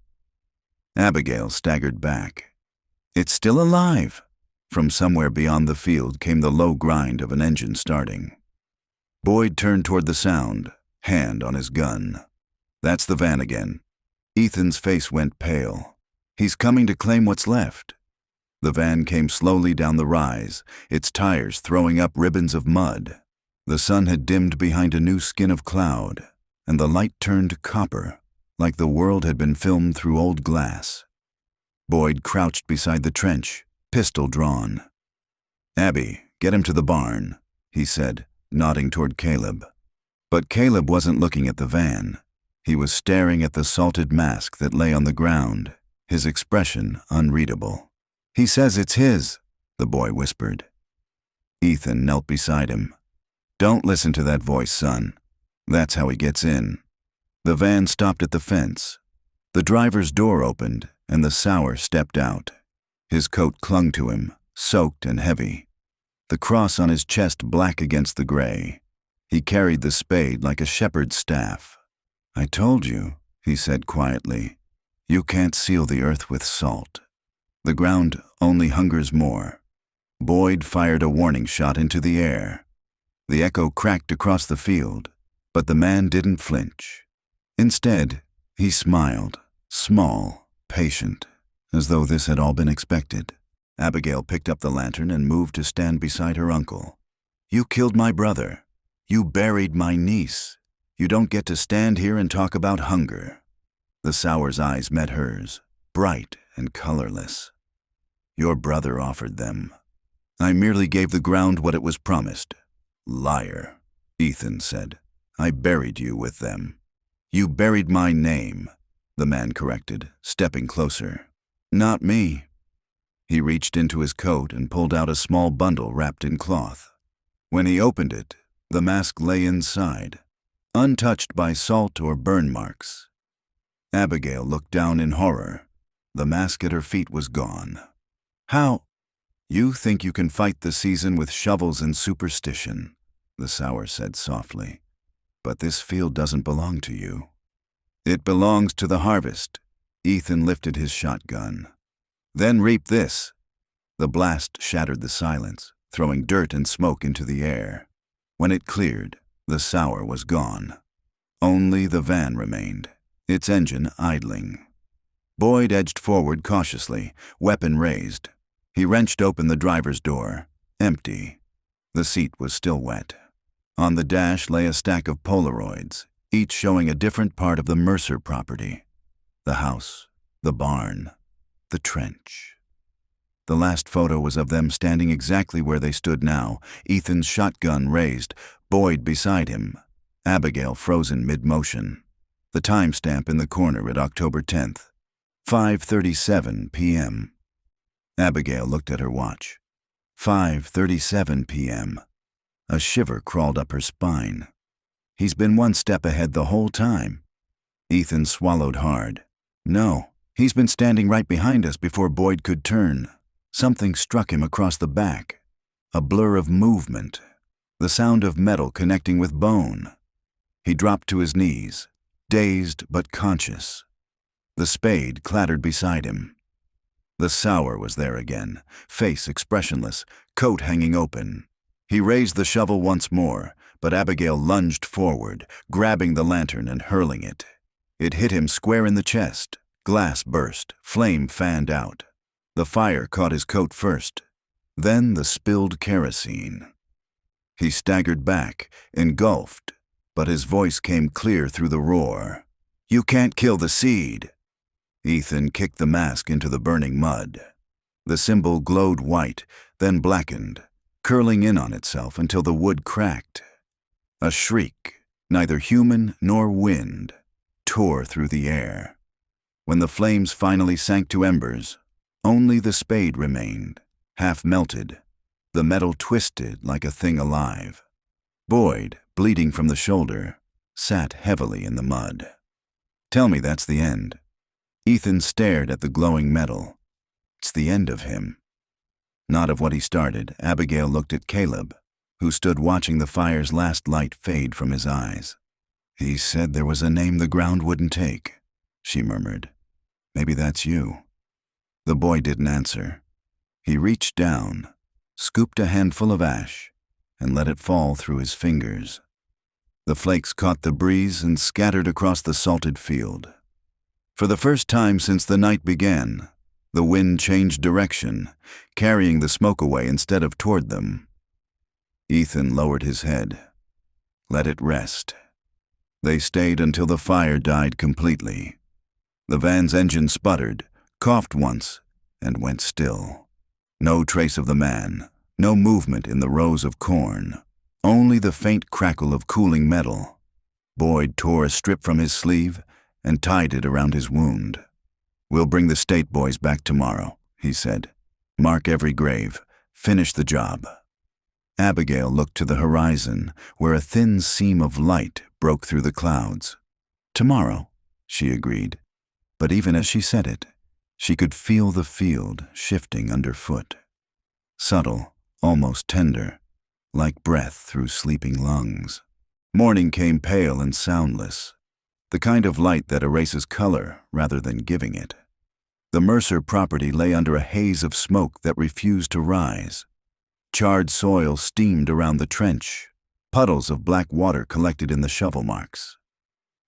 Abigail staggered back. It's still alive! From somewhere beyond the field came the low grind of an engine starting. Boyd turned toward the sound, hand on his gun. That's the van again. Ethan's face went pale. He's coming to claim what's left. The van came slowly down the rise, its tires throwing up ribbons of mud. The sun had dimmed behind a new skin of cloud, and the light turned copper, like the world had been filmed through old glass. Boyd crouched beside the trench, pistol drawn. "Abby, get him to the barn," he said, nodding toward Caleb. But Caleb wasn't looking at the van. He was staring at the salted mask that lay on the ground, his expression unreadable. "He says it's his," the boy whispered. Ethan knelt beside him. "Don't listen to that voice, son. That's how he gets in." The van stopped at the fence. The driver's door opened, and the sour stepped out. His coat clung to him, soaked and heavy. The cross on his chest black against the gray. He carried the spade like a shepherd's staff. "I told you," he said quietly, "you can't seal the earth with salt. The ground only hungers more." Boyd fired a warning shot into the air. The echo cracked across the field, but the man didn't flinch. Instead, he smiled, small, patient, as though this had all been expected. Abigail picked up the lantern and moved to stand beside her uncle. "You killed my brother. You buried my niece. You don't get to stand here and talk about hunger." The sour's eyes met hers, bright and colorless. "Your brother offered them. I merely gave the ground what it was promised." "Liar," Ethan said. "I buried you with them." "You buried my name," the man corrected, stepping closer. "Not me." He reached into his coat and pulled out a small bundle wrapped in cloth. When he opened it, the mask lay inside, untouched by salt or burn marks. Abigail looked down in horror. The mask at her feet was gone. "How? You think you can fight the season with shovels and superstition," the sour said softly. "But this field doesn't belong to you. It belongs to the harvest." Ethan lifted his shotgun. "Then reap this." The blast shattered the silence, throwing dirt and smoke into the air. When it cleared, the sour was gone. Only the van remained, its engine idling. Boyd edged forward cautiously, weapon raised. He wrenched open the driver's door, empty. The seat was still wet. On the dash lay a stack of Polaroids, each showing a different part of the Mercer property. The house, the barn, the trench. The last photo was of them standing exactly where they stood now, Ethan's shotgun raised, Boyd beside him, Abigail frozen mid-motion. The timestamp in the corner at October 10th, 5:37 p.m. Abigail looked at her watch. 5:37 p.m. A shiver crawled up her spine. He's been one step ahead the whole time. Ethan swallowed hard. No, he's been standing right behind us before Boyd could turn. Something struck him across the back. A blur of movement. The sound of metal connecting with bone. He dropped to his knees, dazed but conscious. The spade clattered beside him. The sour was there again, face expressionless, coat hanging open. He raised the shovel once more, but Abigail lunged forward, grabbing the lantern and hurling it. It hit him square in the chest. Glass burst, flame fanned out. The fire caught his coat first, then the spilled kerosene. He staggered back, engulfed, but his voice came clear through the roar. "You can't kill the seed." Ethan kicked the mask into the burning mud. The symbol glowed white, then blackened, curling in on itself until the wood cracked. A shriek, neither human nor wind, tore through the air. When the flames finally sank to embers, only the spade remained, half melted, the metal twisted like a thing alive. Boyd, bleeding from the shoulder, sat heavily in the mud. "Tell me that's the end." Ethan stared at the glowing metal. "It's the end of him." Not of what he started. Abigail looked at Caleb, who stood watching the fire's last light fade from his eyes. "He said there was a name the ground wouldn't take," she murmured. "Maybe that's you." The boy didn't answer. He reached down, scooped a handful of ash, and let it fall through his fingers. The flakes caught the breeze and scattered across the salted field. For the first time since the night began, the wind changed direction, carrying the smoke away instead of toward them. Ethan lowered his head. Let it rest. They stayed until the fire died completely. The van's engine sputtered, coughed once, and went still. No trace of the man, no movement in the rows of corn, only the faint crackle of cooling metal. Boyd tore a strip from his sleeve and tied it around his wound. "We'll bring the state boys back tomorrow," he said. "Mark every grave. Finish the job." Abigail looked to the horizon, where a thin seam of light broke through the clouds. "Tomorrow," she agreed. But even as she said it, she could feel the field shifting underfoot. Subtle, almost tender, like breath through sleeping lungs. Morning came pale and soundless, the kind of light that erases color rather than giving it. The Mercer property lay under a haze of smoke that refused to rise. Charred soil steamed around the trench. Puddles of black water collected in the shovel marks.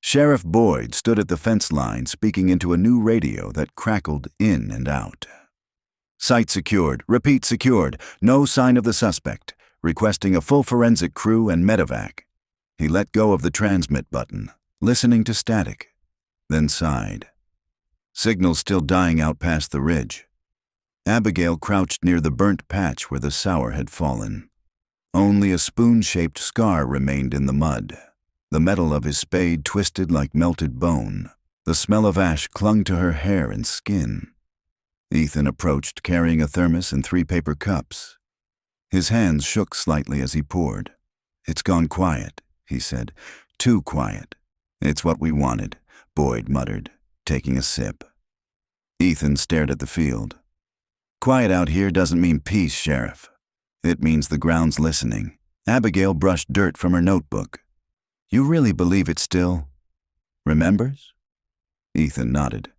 Sheriff Boyd stood at the fence line speaking into a new radio that crackled in and out. "Site secured. Repeat secured. No sign of the suspect. Requesting a full forensic crew and medevac." He let go of the transmit button, listening to static, then sighed. Signal still dying out past the ridge. Abigail crouched near the burnt patch where the sour had fallen. Only a spoon-shaped scar remained in the mud. The metal of his spade twisted like melted bone. The smell of ash clung to her hair and skin. Ethan approached, carrying a thermos and 3 paper cups. His hands shook slightly as he poured. "It's gone quiet," he said. "Too quiet." "It's what we wanted," Boyd muttered, taking a sip. Ethan stared at the field. "Quiet out here doesn't mean peace, Sheriff. It means the ground's listening." Abigail brushed dirt from her notebook. "You really believe it still remembers?" Ethan nodded.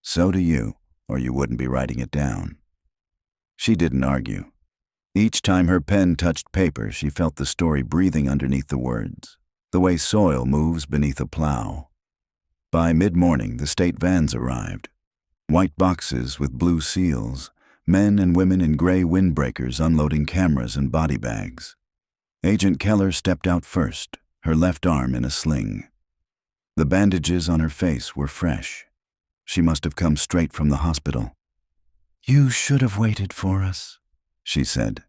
"So do you, or you wouldn't be writing it down." She didn't argue. Each time her pen touched paper, she felt the story breathing underneath the words, the way soil moves beneath a plow. By mid-morning, the state vans arrived. White boxes with blue seals, men and women in gray windbreakers unloading cameras and body bags. Agent Keller stepped out first, her left arm in a sling. The bandages on her face were fresh. She must have come straight from the hospital. "You should have waited for us," she said.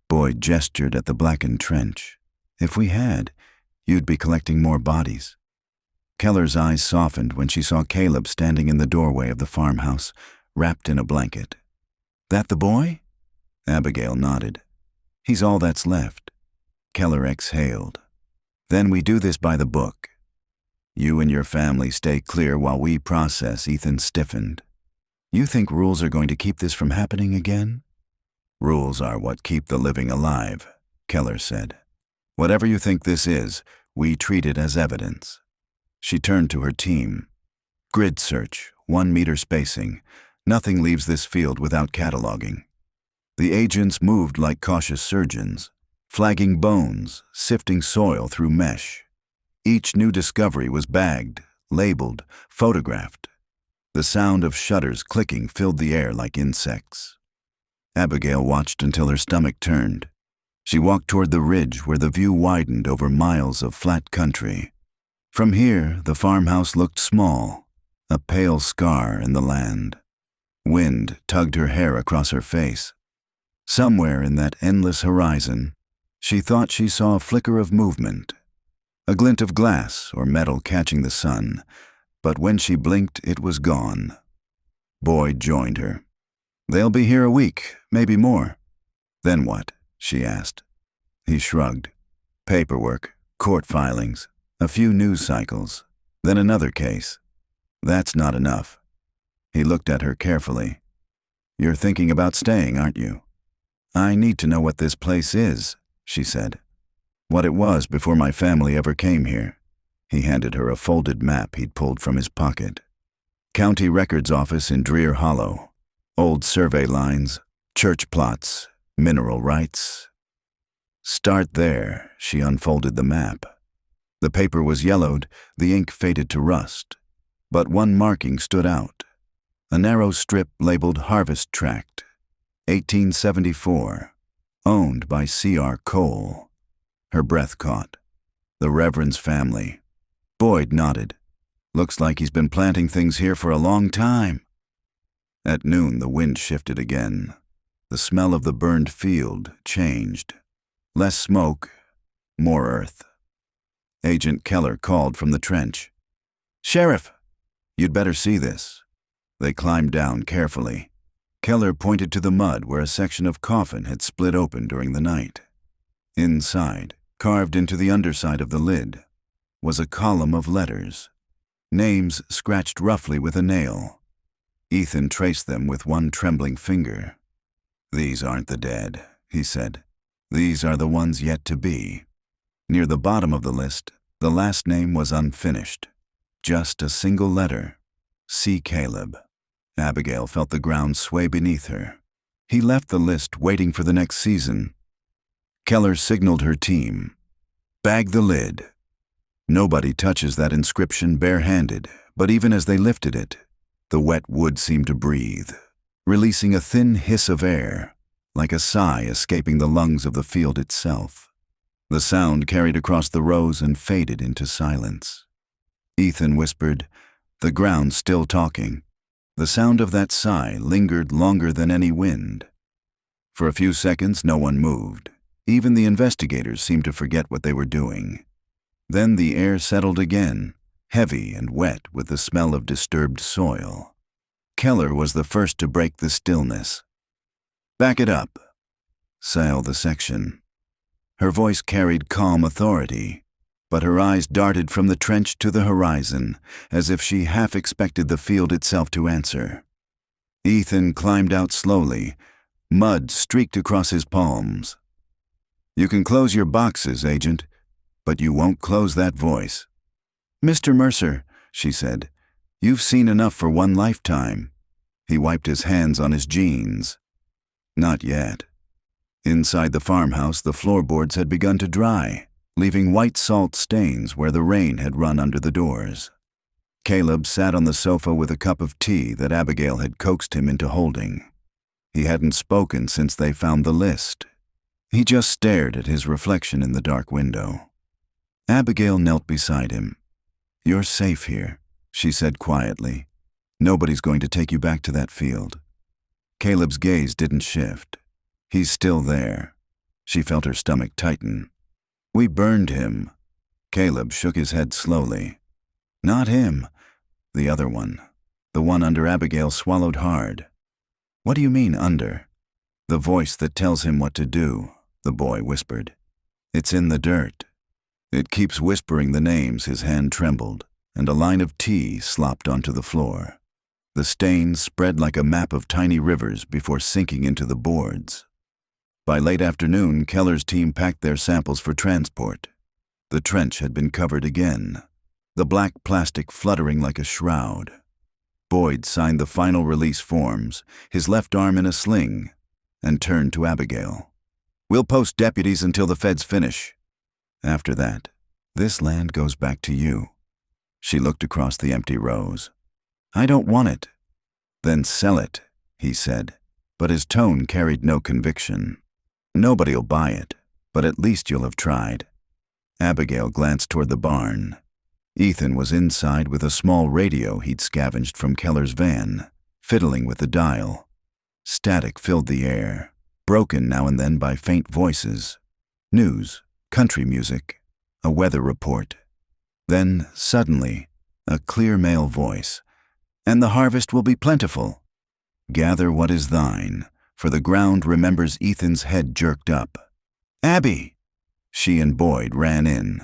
Boyd gestured at the blackened trench. "If we had, you'd be collecting more bodies." Keller's eyes softened when she saw Caleb standing in the doorway of the farmhouse, wrapped in a blanket. "That the boy?" Abigail nodded. "He's all that's left." Keller exhaled. "Then we do this by the book. You and your family stay clear while we process." Ethan stiffened. "You think rules are going to keep this from happening again?" "Rules are what keep the living alive," Keller said. "Whatever you think this is, we treat it as evidence." She turned to her team. "Grid search, 1 meter spacing. Nothing leaves this field without cataloging." The agents moved like cautious surgeons, flagging bones, sifting soil through mesh. Each new discovery was bagged, labeled, photographed. The sound of shutters clicking filled the air like insects. Abigail watched until her stomach turned. She walked toward the ridge where the view widened over miles of flat country. From here, the farmhouse looked small, a pale scar in the land. Wind tugged her hair across her face. Somewhere in that endless horizon, she thought she saw a flicker of movement, a glint of glass or metal catching the sun, but when she blinked, it was gone. Boyd joined her. "They'll be here a week, maybe more." "Then what?" she asked. He shrugged. Paperwork, court filings, a few news cycles, then another case. That's not enough. He looked at her carefully. You're thinking about staying, aren't you? I need to know what this place is, she said. What it was before my family ever came here. He handed her a folded map he'd pulled from his pocket. County Records Office in Drear Hollow. Old survey lines, church plots, mineral rights. Start there, she unfolded the map. The paper was yellowed, the ink faded to rust. But one marking stood out. A narrow strip labeled Harvest Tract, 1874, owned by C.R. Coale. Her breath caught. The Reverend's family. Boyd nodded. Looks like he's been planting things here for a long time. At noon, the wind shifted again. The smell of the burned field changed. Less smoke, more earth. Agent Keller called from the trench. Sheriff, you'd better see this. They climbed down carefully. Keller pointed to the mud where a section of coffin had split open during the night. Inside, carved into the underside of the lid, was a column of letters. Names scratched roughly with a nail. Ethan traced them with one trembling finger. These aren't the dead, he said. These are the ones yet to be. Near the bottom of the list, the last name was unfinished. Just a single letter. C. Caleb. Abigail felt the ground sway beneath her. He left the list waiting for the next season. Keller signaled her team. Bag the lid. Nobody touches that inscription barehanded, but even as they lifted it, the wet wood seemed to breathe, releasing a thin hiss of air, like a sigh escaping the lungs of the field itself. The sound carried across the rows and faded into silence. Ethan whispered, the ground still talking. The sound of that sigh lingered longer than any wind. For a few seconds, no one moved. Even the investigators seemed to forget what they were doing. Then the air settled again, heavy and wet with the smell of disturbed soil. Keller was the first to break the stillness. Back it up. Sail the section. Her voice carried calm authority, but her eyes darted from the trench to the horizon, as if she half expected the field itself to answer. Ethan climbed out slowly. Mud streaked across his palms. You can close your boxes, Agent, but you won't close that voice. Mr. Mercer, she said, you've seen enough for one lifetime. He wiped his hands on his jeans. Not yet. Inside the farmhouse, the floorboards had begun to dry, leaving white salt stains where the rain had run under the doors. Caleb sat on the sofa with a cup of tea that Abigail had coaxed him into holding. He hadn't spoken since they found the list. He just stared at his reflection in the dark window. Abigail knelt beside him. You're safe here, she said quietly. Nobody's going to take you back to that field. Caleb's gaze didn't shift. He's still there. She felt her stomach tighten. We burned him. Caleb shook his head slowly. Not him. The other one. The one under Abigail swallowed hard. What do you mean, under? The voice that tells him what to do, the boy whispered. It's in the dirt. It keeps whispering the names. His hand trembled, and a line of tea slopped onto the floor. The stains spread like a map of tiny rivers before sinking into the boards. By late afternoon, Keller's team packed their samples for transport. The trench had been covered again, the black plastic fluttering like a shroud. Boyd signed the final release forms, his left arm in a sling, and turned to Abigail. We'll post deputies until the feds finish. After that, this land goes back to you. She looked across the empty rows. I don't want it. Then sell it, he said, but his tone carried no conviction. Nobody'll buy it, but at least you'll have tried. Abigail glanced toward the barn. Ethan was inside with a small radio he'd scavenged from Keller's van, fiddling with the dial. Static filled the air, broken now and then by faint voices. News, country music, a weather report. Then, suddenly, a clear male voice. And the harvest will be plentiful. Gather what is thine, for the ground remembers. Ethan's head jerked up. Abby! She and Boyd ran in.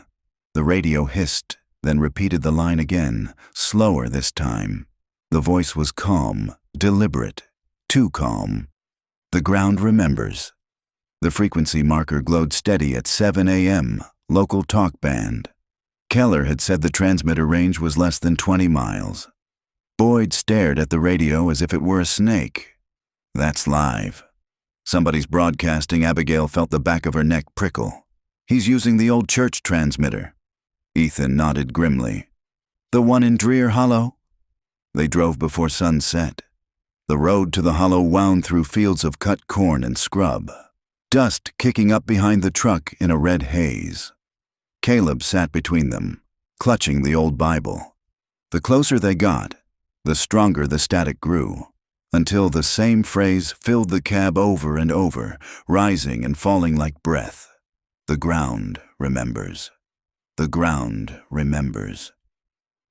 The radio hissed, then repeated the line again, slower this time. The voice was calm, deliberate, too calm. "The ground remembers." The frequency marker glowed steady at 7 a.m., local talk band. Keller had said the transmitter range was less than 20 miles. Boyd stared at the radio as if it were a snake. "That's live." "Somebody's broadcasting." Abigail felt the back of her neck prickle. "He's using the old church transmitter." Ethan nodded grimly. "The one in Drear Hollow?" They drove before sunset. The road to the hollow wound through fields of cut corn and scrub, dust kicking up behind the truck in a red haze. Caleb sat between them, clutching the old Bible. The closer they got, the stronger the static grew, until the same phrase filled the cab over and over, rising and falling like breath. "The ground remembers. The ground remembers."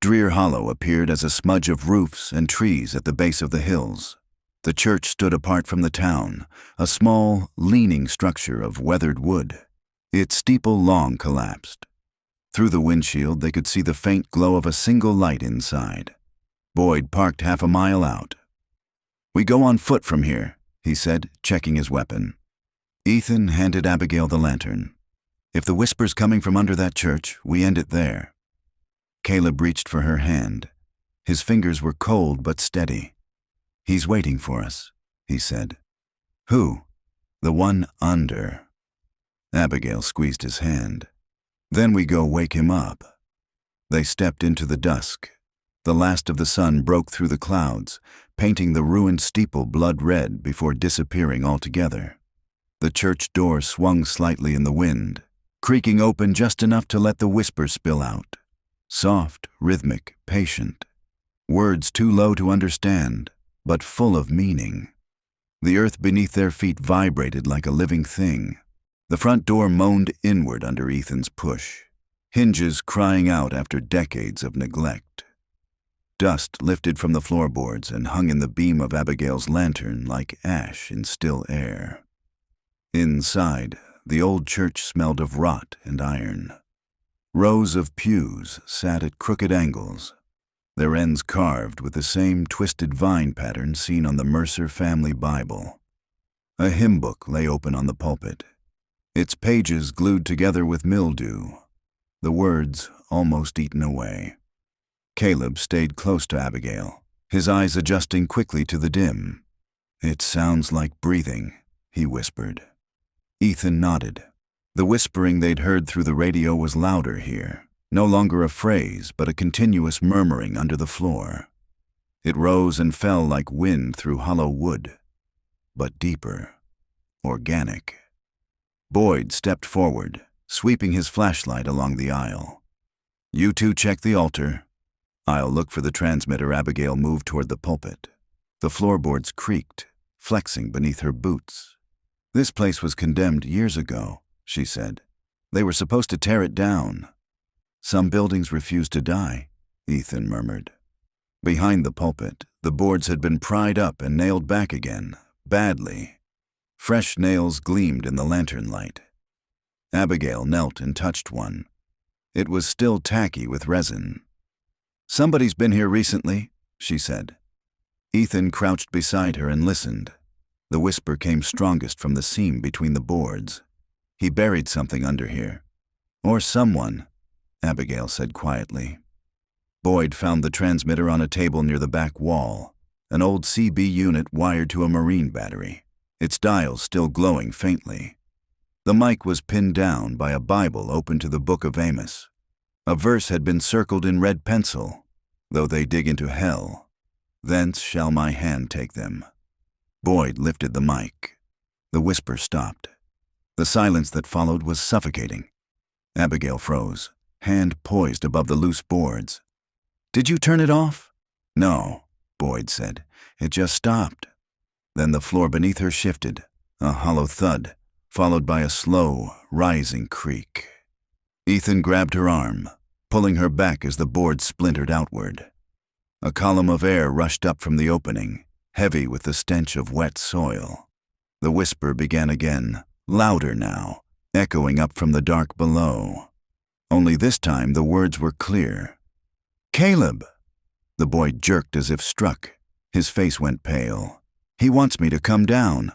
Drear Hollow appeared as a smudge of roofs and trees at the base of the hills. The church stood apart from the town, a small, leaning structure of weathered wood. Its steeple long collapsed. Through the windshield they could see the faint glow of a single light inside. Boyd parked half a mile out. "We go on foot from here," he said, checking his weapon. Ethan handed Abigail the lantern. "If the whisper's coming from under that church, we end it there." Caleb reached for her hand. His fingers were cold but steady. "He's waiting for us," he said. "Who?" "The one under." Abigail squeezed his hand. "Then we go wake him up." They stepped into the dusk. The last of the sun broke through the clouds, painting the ruined steeple blood red before disappearing altogether. The church door swung slightly in the wind, creaking open just enough to let the whisper spill out. Soft, rhythmic, patient. Words too low to understand, but full of meaning. The earth beneath their feet vibrated like a living thing. The front door moaned inward under Ethan's push, hinges crying out after decades of neglect. Dust lifted from the floorboards and hung in the beam of Abigail's lantern like ash in still air. Inside, the old church smelled of rot and iron. Rows of pews sat at crooked angles, their ends carved with the same twisted vine pattern seen on the Mercer family Bible. A hymn book lay open on the pulpit, its pages glued together with mildew, the words almost eaten away. Caleb stayed close to Abigail, his eyes adjusting quickly to the dim. "It sounds like breathing," he whispered. Ethan nodded. The whispering they'd heard through the radio was louder here, no longer a phrase, but a continuous murmuring under the floor. It rose and fell like wind through hollow wood, but deeper, organic. Boyd stepped forward, sweeping his flashlight along the aisle. "You two check the altar. I'll look for the transmitter." Abigail moved toward the pulpit. The floorboards creaked, flexing beneath her boots. "This place was condemned years ago," she said. "They were supposed to tear it down." "Some buildings refuse to die," Ethan murmured. Behind the pulpit, the boards had been pried up and nailed back again, badly. Fresh nails gleamed in the lantern light. Abigail knelt and touched one. It was still tacky with resin. "Somebody's been here recently," she said. Ethan crouched beside her and listened. The whisper came strongest from the seam between the boards. "He buried something under here." "Or someone," Abigail said quietly. Boyd found the transmitter on a table near the back wall, an old CB unit wired to a marine battery, its dials still glowing faintly. The mic was pinned down by a Bible open to the Book of Amos. A verse had been circled in red pencil, "Though they dig into hell, thence shall my hand take them." Boyd lifted the mic. The whisper stopped. The silence that followed was suffocating. Abigail froze, hand poised above the loose boards. "Did you turn it off?" "No," Boyd said. "It just stopped." Then the floor beneath her shifted, a hollow thud, followed by a slow, rising creak. Ethan grabbed her arm, pulling her back as the board splintered outward. A column of air rushed up from the opening, heavy with the stench of wet soil. The whisper began again, louder now, echoing up from the dark below. Only this time the words were clear. "Caleb!" The boy jerked as if struck. His face went pale. "He wants me to come down."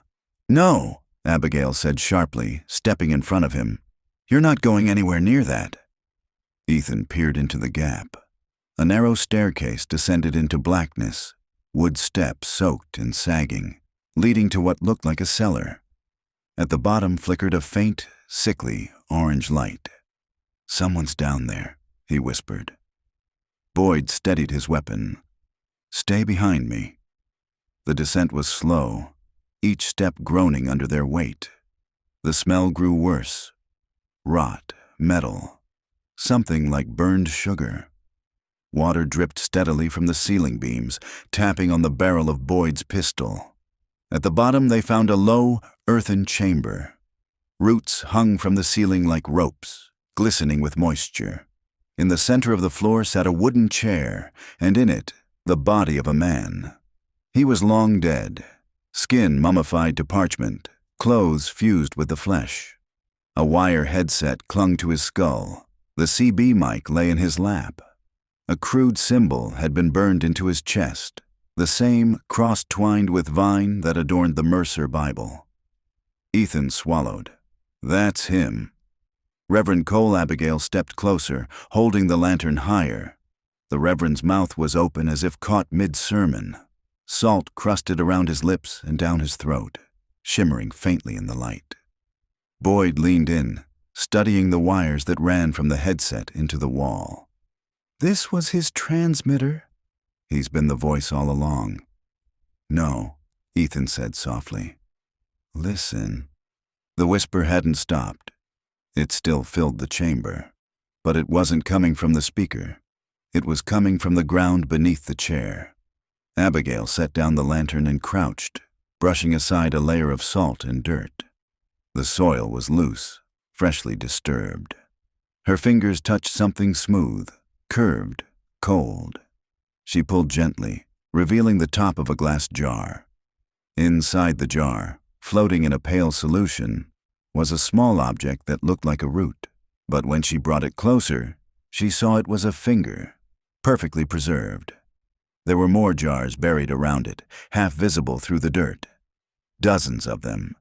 "No," Abigail said sharply, stepping in front of him. "You're not going anywhere near that." Ethan peered into the gap. A narrow staircase descended into blackness, wood steps soaked and sagging, leading to what looked like a cellar. At the bottom flickered a faint, sickly orange light. "Someone's down there," he whispered. Boyd steadied his weapon. "Stay behind me." The descent was slow, each step groaning under their weight. The smell grew worse. Rot, metal, something like burned sugar. Water dripped steadily from the ceiling beams, tapping on the barrel of Boyd's pistol. At the bottom they found a low, earthen chamber. Roots hung from the ceiling like ropes, glistening with moisture. In the center of the floor sat a wooden chair, and in it, the body of a man. He was long dead, skin mummified to parchment, clothes fused with the flesh. A wire headset clung to his skull. The CB mic lay in his lap. A crude symbol had been burned into his chest, the same cross-twined with vine that adorned the Mercer Bible. Ethan swallowed. "That's him." Reverend Coale Abigail stepped closer, holding the lantern higher. The Reverend's mouth was open as if caught mid-sermon. Salt crusted around his lips and down his throat, shimmering faintly in the light. Boyd leaned in, studying the wires that ran from the headset into the wall. "This was his transmitter." "He's been the voice all along." "No," Ethan said softly. "Listen." The whisper hadn't stopped. It still filled the chamber, but it wasn't coming from the speaker. It was coming from the ground beneath the chair. Abigail set down the lantern and crouched, brushing aside a layer of salt and dirt. The soil was loose, freshly disturbed. Her fingers touched something smooth, curved, cold. She pulled gently, revealing the top of a glass jar. Inside the jar, floating in a pale solution, was a small object that looked like a root. But when she brought it closer, she saw it was a finger, perfectly preserved. There were more jars buried around it, half visible through the dirt. Dozens of them.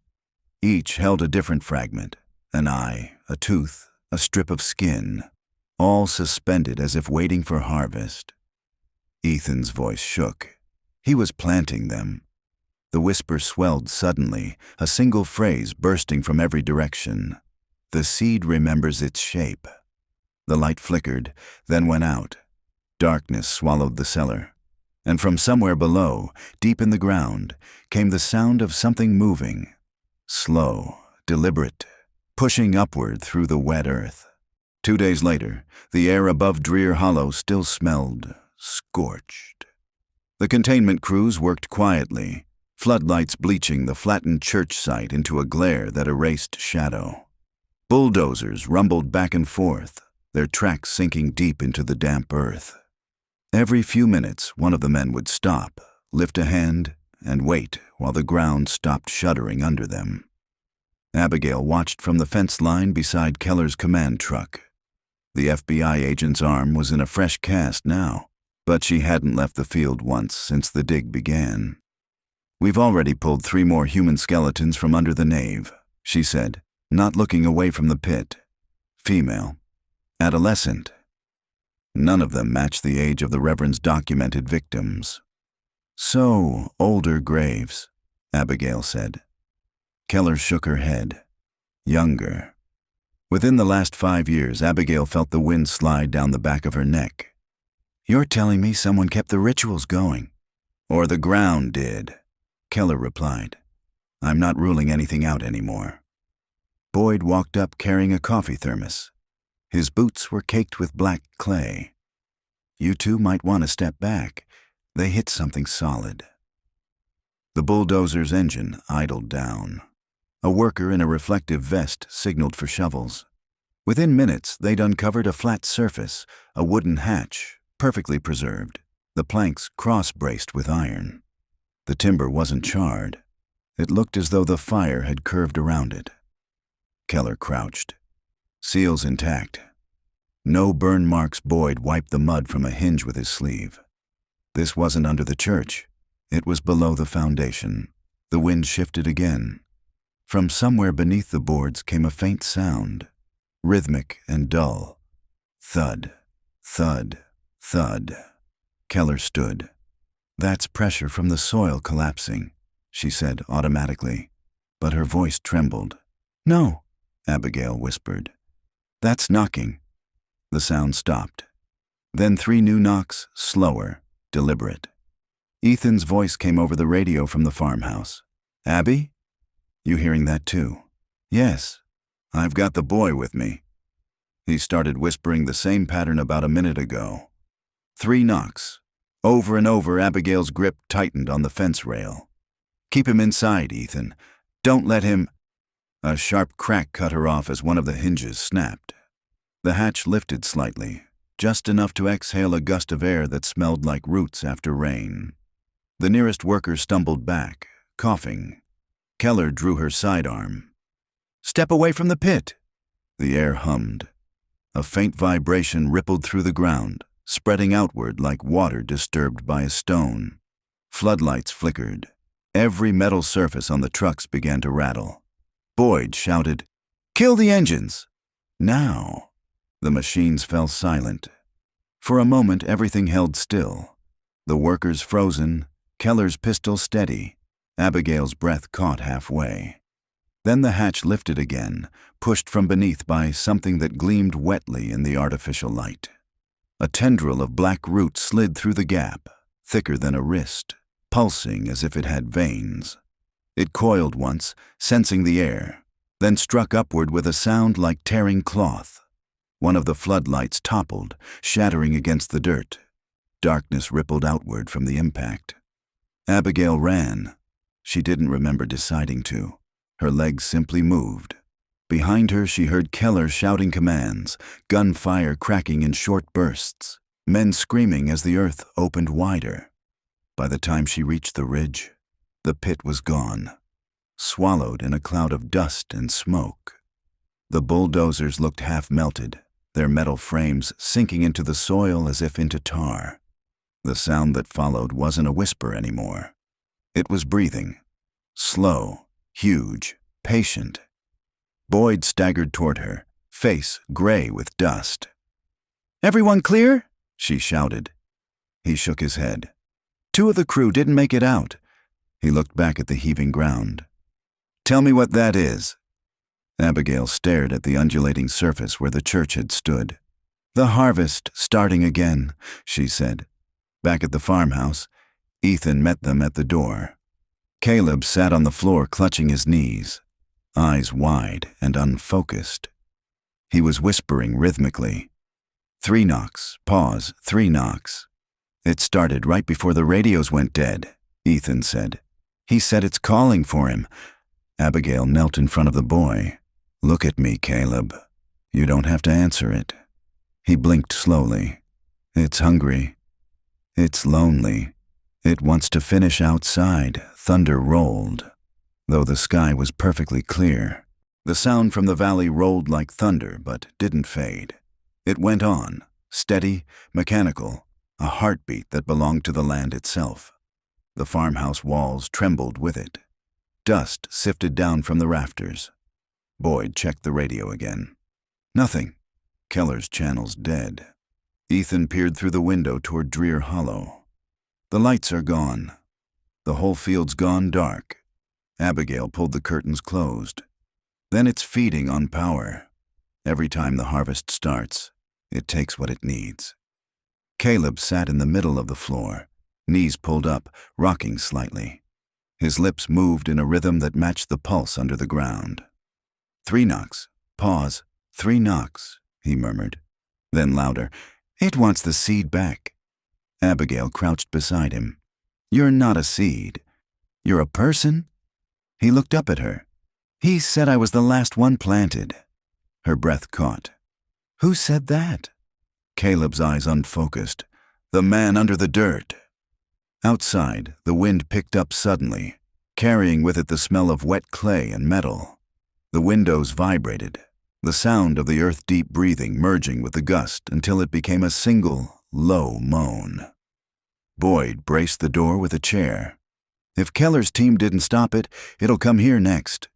Each held a different fragment, an eye, a tooth, a strip of skin, all suspended as if waiting for harvest. Ethan's voice shook. He was planting them. The whisper swelled suddenly, a single phrase bursting from every direction. "The seed remembers its shape." The light flickered, then went out. Darkness swallowed the cellar. And from somewhere below, deep in the ground, came the sound of something moving. Slow, deliberate, pushing upward through the wet earth. 2 days later, the air above Drear Hollow still smelled scorched. The containment crews worked quietly, floodlights bleaching the flattened church site into a glare that erased shadow. Bulldozers rumbled back and forth, their tracks sinking deep into the damp earth. Every few minutes, one of the men would stop, lift a hand, and wait while the ground stopped shuddering under them. Abigail watched from the fence line beside Keller's command truck. The FBI agent's arm was in a fresh cast now, but she hadn't left the field once since the dig began. "We've already pulled 3 more human skeletons from under the nave," she said, not looking away from the pit. "Female. Adolescent." None of them matched the age of the Reverend's documented victims. "So, older graves," Abigail said. Keller shook her head. "Younger." Within the last 5 years, Abigail felt the wind slide down the back of her neck. "You're telling me someone kept the rituals going." "Or the ground did," Keller replied. "I'm not ruling anything out anymore." Boyd walked up carrying a coffee thermos. His boots were caked with black clay. "You two might want to step back. They hit something solid." The bulldozer's engine idled down. A worker in a reflective vest signaled for shovels. Within minutes, they'd uncovered a flat surface, a wooden hatch, perfectly preserved, the planks cross-braced with iron. The timber wasn't charred. It looked as though the fire had curved around it. Keller crouched. Seals intact. No burn marks. Boyd wiped the mud from a hinge with his sleeve. This wasn't under the church. It was below the foundation. The wind shifted again. From somewhere beneath the boards came a faint sound, rhythmic and dull. Thud, thud, thud. Keller stood. "That's pressure from the soil collapsing," she said automatically, but her voice trembled. "No," Abigail whispered. "That's knocking." The sound stopped. Then 3 new knocks, slower, deliberate. Ethan's voice came over the radio from the farmhouse. "Abby? You hearing that too?" "Yes. I've got the boy with me." He started whispering the same pattern about a minute ago. 3 knocks. Over and over, Abigail's grip tightened on the fence rail. "Keep him inside, Ethan. Don't let him—" A sharp crack cut her off as one of the hinges snapped. The hatch lifted slightly, just enough to exhale a gust of air that smelled like roots after rain. The nearest worker stumbled back, coughing. Keller drew her sidearm. "Step away from the pit." The air hummed. A faint vibration rippled through the ground, spreading outward like water disturbed by a stone. Floodlights flickered. Every metal surface on the trucks began to rattle. Boyd shouted, "Kill the engines!" Now, the machines fell silent. For a moment, everything held still. The workers frozen, Keller's pistol steady, Abigail's breath caught halfway. Then the hatch lifted again, pushed from beneath by something that gleamed wetly in the artificial light. A tendril of black roots slid through the gap, thicker than a wrist, pulsing as if it had veins. It coiled once, sensing the air, then struck upward with a sound like tearing cloth. One of the floodlights toppled, shattering against the dirt. Darkness rippled outward from the impact. Abigail ran. She didn't remember deciding to. Her legs simply moved. Behind her, she heard Keller shouting commands, gunfire cracking in short bursts, men screaming as the earth opened wider. By the time she reached the ridge, the pit was gone, swallowed in a cloud of dust and smoke. The bulldozers looked half-melted, their metal frames sinking into the soil as if into tar. The sound that followed wasn't a whisper anymore. It was breathing. Slow, huge, patient. Boyd staggered toward her, face gray with dust. "Everyone clear?" she shouted. He shook his head. 2 of the crew didn't make it out. He looked back at the heaving ground. "Tell me what that is." Abigail stared at the undulating surface where the church had stood. "The harvest starting again," she said. Back at the farmhouse, Ethan met them at the door. Caleb sat on the floor clutching his knees, eyes wide and unfocused. He was whispering rhythmically. 3 knocks, pause, 3 knocks. "It started right before the radios went dead," Ethan said. "He said it's calling for him." Abigail knelt in front of the boy. "Look at me, Caleb. You don't have to answer it." He blinked slowly. "It's hungry. It's lonely. It wants to finish outside." Thunder rolled, though the sky was perfectly clear. The sound from the valley rolled like thunder, but didn't fade. It went on, steady, mechanical, a heartbeat that belonged to the land itself. The farmhouse walls trembled with it. Dust sifted down from the rafters. Boyd checked the radio again. Nothing. Keller's channel's dead. Ethan peered through the window toward Drear Hollow. "The lights are gone. The whole field's gone dark." Abigail pulled the curtains closed. "Then it's feeding on power. Every time the harvest starts, it takes what it needs." Caleb sat in the middle of the floor, knees pulled up, rocking slightly. His lips moved in a rhythm that matched the pulse under the ground. 3 knocks, pause, 3 knocks, he murmured. Then louder, "It wants the seed back." Abigail crouched beside him. "You're not a seed. You're a person?" He looked up at her. "He said I was the last one planted." Her breath caught. "Who said that?" Caleb's eyes unfocused. "The man under the dirt." Outside, the wind picked up suddenly, carrying with it the smell of wet clay and metal. The windows vibrated, the sound of the earth-deep breathing merging with the gust until it became a single, low moan. Boyd braced the door with a chair. If Keller's team didn't stop it, it'll come here next.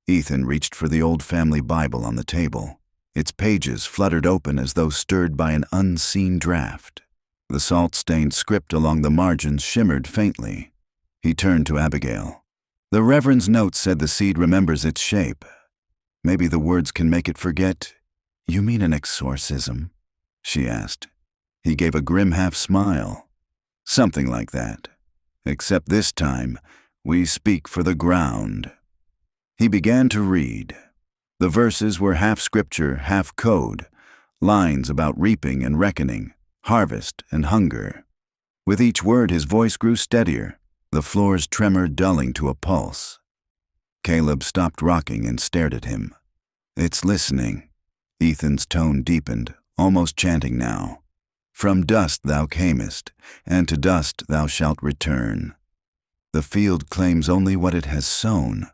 Ethan reached for the old family Bible on the table. Its pages fluttered open as though stirred by an unseen draft. The salt-stained script along the margins shimmered faintly. He turned to Abigail. The Reverend's note said the seed remembers its shape. Maybe the words can make it forget. You mean an exorcism? She asked. He gave a grim half-smile. Something like that. Except this time, we speak for the ground. He began to read. The verses were half scripture, half code, lines about reaping and reckoning, harvest and hunger. With each word his voice grew steadier, the floor's tremor dulling to a pulse. Caleb stopped rocking and stared at him. It's listening. Ethan's tone deepened, almost chanting now. From dust thou camest, and to dust thou shalt return. The field claims only what it has sown.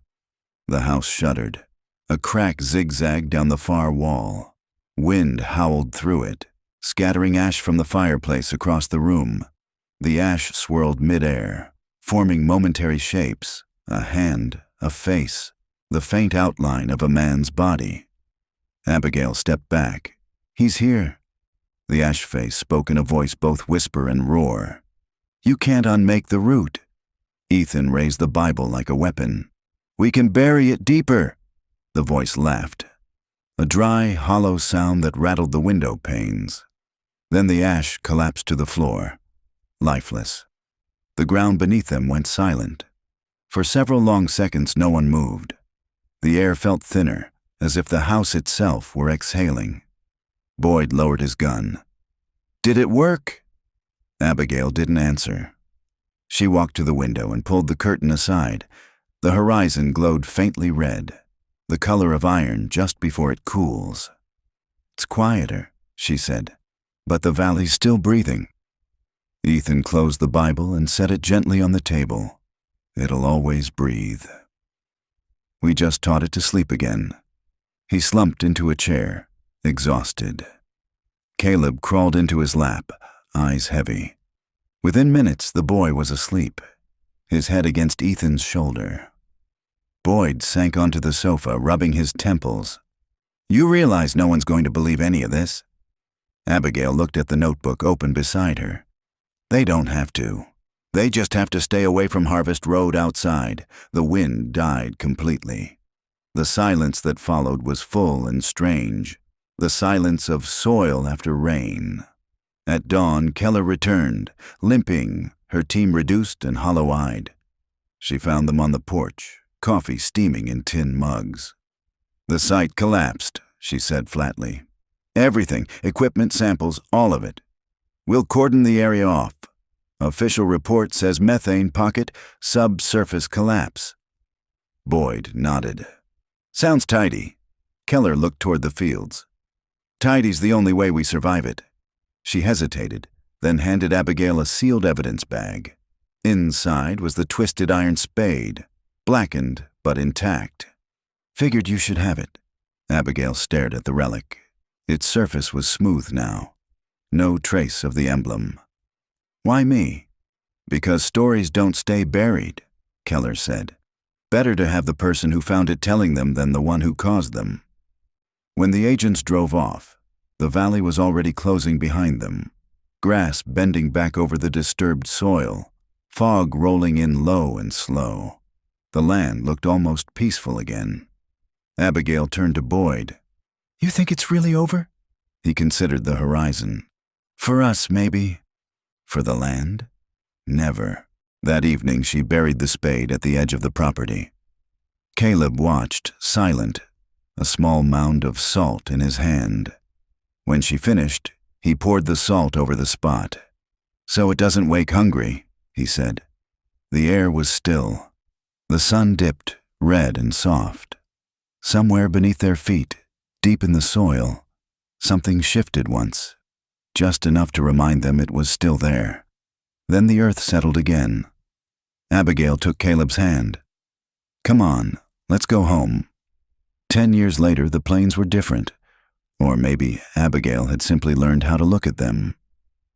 The house shuddered. A crack zigzagged down the far wall. Wind howled through it, scattering ash from the fireplace across the room. The ash swirled mid-air, forming momentary shapes, a hand, a face, the faint outline of a man's body. Abigail stepped back. He's here. The ash face spoke in a voice both whisper and roar. You can't unmake the root. Ethan raised the Bible like a weapon. We can bury it deeper. The voice laughed. A dry, hollow sound that rattled the window panes. Then the ash collapsed to the floor, lifeless. The ground beneath them went silent. For several long seconds no one moved. The air felt thinner, as if the house itself were exhaling. Boyd lowered his gun. Did it work? Abigail didn't answer. She walked to the window and pulled the curtain aside. The horizon glowed faintly red, the color of iron just before it cools. It's quieter, she said, but the valley's still breathing. Ethan closed the Bible and set it gently on the table. It'll always breathe. We just taught it to sleep again. He slumped into a chair, exhausted. Caleb crawled into his lap, eyes heavy. Within minutes, the boy was asleep, his head against Ethan's shoulder. Boyd sank onto the sofa, rubbing his temples. You realize no one's going to believe any of this? Abigail looked at the notebook open beside her. They don't have to. They just have to stay away from Harvest Road outside. The wind died completely. The silence that followed was full and strange, the silence of soil after rain. At dawn, Keller returned, limping, her team reduced and hollow-eyed. She found them on the porch, coffee steaming in tin mugs. The site collapsed, she said flatly. Everything, equipment, samples, all of it. We'll cordon the area off. Official report says methane pocket, subsurface collapse. Boyd nodded. Sounds tidy. Keller looked toward the fields. Tidy's the only way we survive it. She hesitated, then handed Abigail a sealed evidence bag. Inside was the twisted iron spade, blackened but intact. Figured you should have it. Abigail stared at the relic. Its surface was smooth now. No trace of the emblem. Why me? Because stories don't stay buried, Keller said. Better to have the person who found it telling them than the one who caused them. When the agents drove off, the valley was already closing behind them, grass bending back over the disturbed soil, fog rolling in low and slow. The land looked almost peaceful again. Abigail turned to Boyd. You think it's really over? He considered the horizon. For us, maybe. For the land? Never. That evening she buried the spade at the edge of the property. Caleb watched, silent, a small mound of salt in his hand. When she finished, he poured the salt over the spot. So it doesn't wake hungry, he said. The air was still. The sun dipped, red and soft. Somewhere beneath their feet, deep in the soil, something shifted once, just enough to remind them it was still there. Then the earth settled again. Abigail took Caleb's hand. Come on, let's go home. 10 years later, the plains were different. Or maybe Abigail had simply learned how to look at them.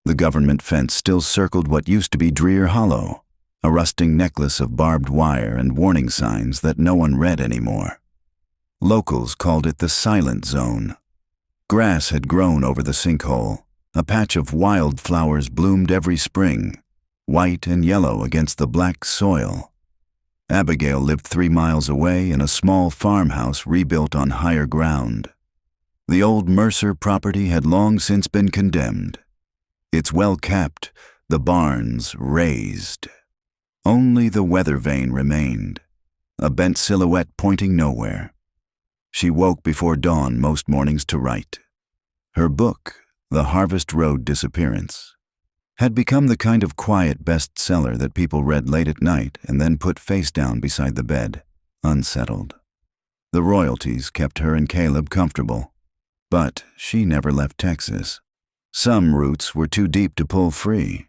The government fence still circled what used to be Drear Hollow, a rusting necklace of barbed wire and warning signs that no one read anymore. Locals called it the Silent Zone. Grass had grown over the sinkhole. A patch of wildflowers bloomed every spring, white and yellow against the black soil. Abigail lived 3 miles away in a small farmhouse rebuilt on higher ground. The old Mercer property had long since been condemned. Its well-kept, the barns razed. Only the weather vane remained, a bent silhouette pointing nowhere. She woke before dawn most mornings to write. Her book, The Harvest Road Disappearance, had become the kind of quiet bestseller that people read late at night and then put face down beside the bed, unsettled. The royalties kept her and Caleb comfortable, but she never left Texas. Some roots were too deep to pull free.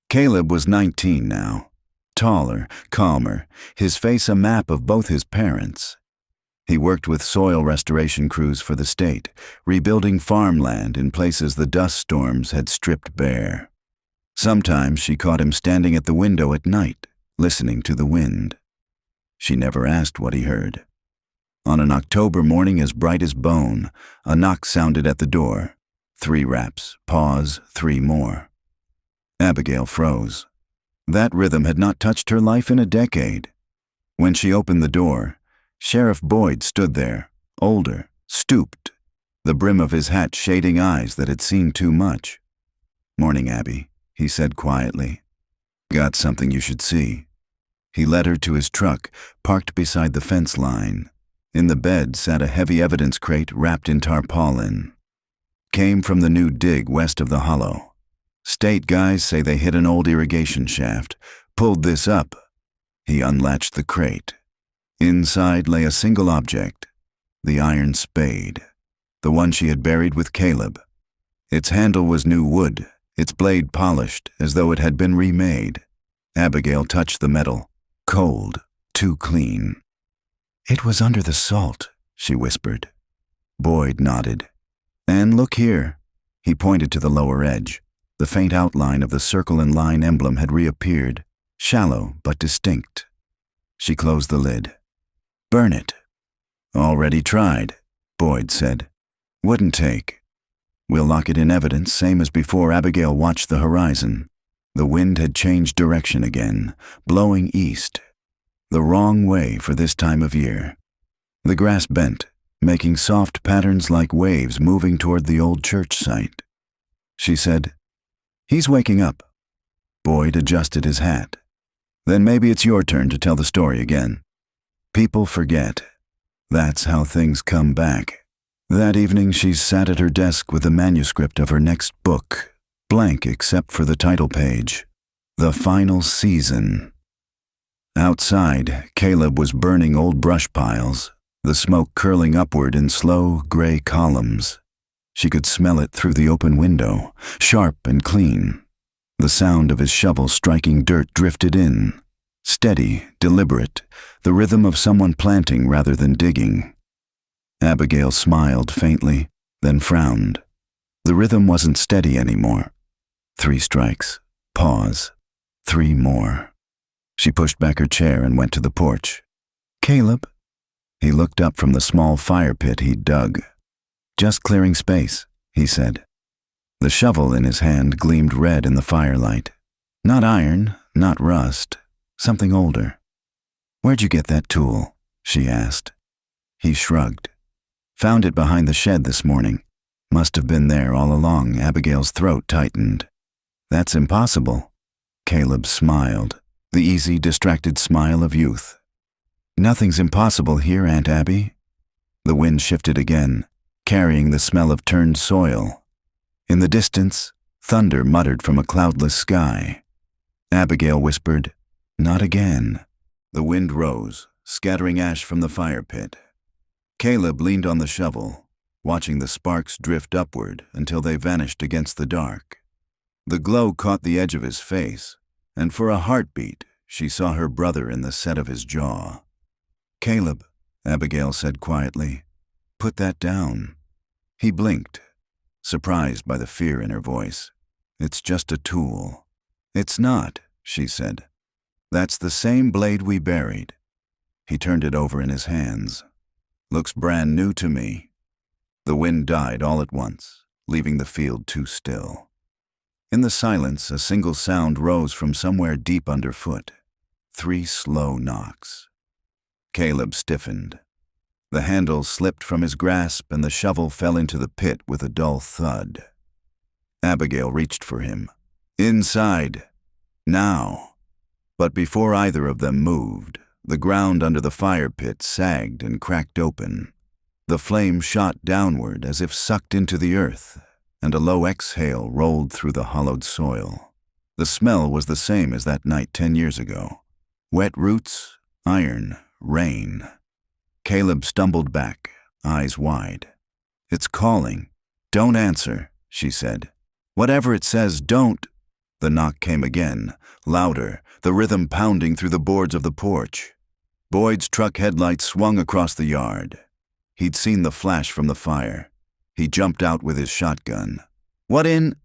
Caleb was 19 now, taller, calmer, his face a map of both his parents. He worked with soil restoration crews for the state, rebuilding farmland in places the dust storms had stripped bare. Sometimes she caught him standing at the window at night, listening to the wind. She never asked what he heard. On an October morning as bright as bone, a knock sounded at the door. 3 raps, pause, 3 more. Abigail froze. That rhythm had not touched her life in a decade. When she opened the door, Sheriff Boyd stood there, older, stooped, the brim of his hat shading eyes that had seen too much. "Morning, Abby," he said quietly. "Got something you should see." He led her to his truck, parked beside the fence line. In the bed sat a heavy evidence crate wrapped in tarpaulin. "Came from the new dig west of the hollow. State guys say they hit an old irrigation shaft, pulled this up." He unlatched the crate. Inside lay a single object, the iron spade, the one she had buried with Caleb. Its handle was new wood, its blade polished as though it had been remade. Abigail touched the metal, cold, too clean. "It was under the salt," she whispered. Boyd nodded. "And look here." He pointed to the lower edge. The faint outline of the circle and line emblem had reappeared, shallow but distinct. She closed the lid. "Burn it." "Already tried," Boyd said. "Wouldn't take. We'll lock it in evidence, same as before." Abigail watched the horizon. The wind had changed direction again, blowing east. The wrong way for this time of year. The grass bent, making soft patterns like waves moving toward the old church site. She said, "He's waking up." Boyd adjusted his hat. "Then maybe it's your turn to tell the story again." People forget. That's how things come back. That evening she sat at her desk with the manuscript of her next book, blank except for the title page, The Final Season. Outside, Caleb was burning old brush piles, the smoke curling upward in slow, gray columns. She could smell it through the open window, sharp and clean. The sound of his shovel striking dirt drifted in. Steady, deliberate, the rhythm of someone planting rather than digging. Abigail smiled faintly, then frowned. The rhythm wasn't steady anymore. 3 strikes, pause, 3 more. She pushed back her chair and went to the porch. "Caleb?" He looked up from the small fire pit he'd dug. "Just clearing space," he said. The shovel in his hand gleamed red in the firelight. Not iron, not rust. Something older. "Where'd you get that tool?" she asked. He shrugged. "Found it behind the shed this morning. Must have been there all along." Abigail's throat tightened. "That's impossible." Caleb smiled, the easy, distracted smile of youth. "Nothing's impossible here, Aunt Abby." The wind shifted again, carrying the smell of turned soil. In the distance, thunder muttered from a cloudless sky. Abigail whispered, "Not again." The wind rose, scattering ash from the fire pit. Caleb leaned on the shovel, watching the sparks drift upward until they vanished against the dark. The glow caught the edge of his face, and for a heartbeat, she saw her brother in the set of his jaw. "Caleb," Abigail said quietly. "Put that down." He blinked, surprised by the fear in her voice. "It's just a tool." "It's not," she said. "That's the same blade we buried." He turned it over in his hands. "Looks brand new to me." The wind died all at once, leaving the field too still. In the silence, a single sound rose from somewhere deep underfoot. 3 slow knocks. Caleb stiffened. The handle slipped from his grasp and the shovel fell into the pit with a dull thud. Abigail reached for him. "Inside. Now." But before either of them moved, the ground under the fire pit sagged and cracked open. The flame shot downward as if sucked into the earth, and a low exhale rolled through the hollowed soil. The smell was the same as that night 10 years ago. Wet roots, iron, rain. Caleb stumbled back, eyes wide. "It's calling." "Don't answer," she said. "Whatever it says, don't." The knock came again, louder, the rhythm pounding through the boards of the porch. Boyd's truck headlights swung across the yard. He'd seen the flash from the fire. He jumped out with his shotgun. "What in?"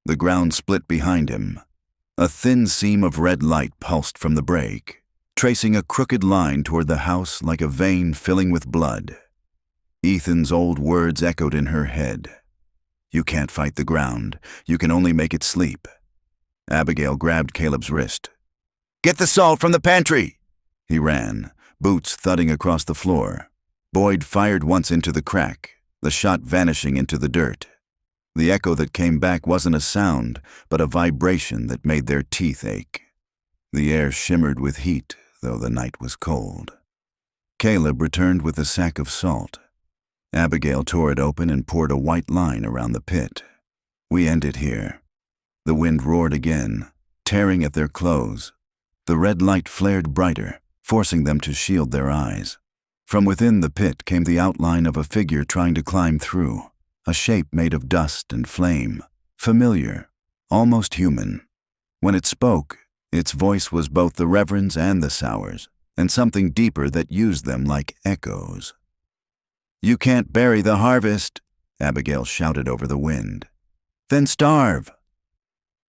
The ground split behind him. A thin seam of red light pulsed from the break, tracing a crooked line toward the house like a vein filling with blood. Ethan's old words echoed in her head. "You can't fight the ground. You can only make it sleep." Abigail grabbed Caleb's wrist. "Get the salt from the pantry!" He ran, boots thudding across the floor. Boyd fired once into the crack, the shot vanishing into the dirt. The echo that came back wasn't a sound, but a vibration that made their teeth ache. The air shimmered with heat, though the night was cold. Caleb returned with a sack of salt. Abigail tore it open and poured a white line around the pit. "We end it here." The wind roared again, tearing at their clothes. The red light flared brighter, forcing them to shield their eyes. From within the pit came the outline of a figure trying to climb through, a shape made of dust and flame, familiar, almost human. When it spoke, its voice was both the Reverend's and the Sowers, and something deeper that used them like echoes. "You can't bury the harvest," Abigail shouted over the wind. "Then starve."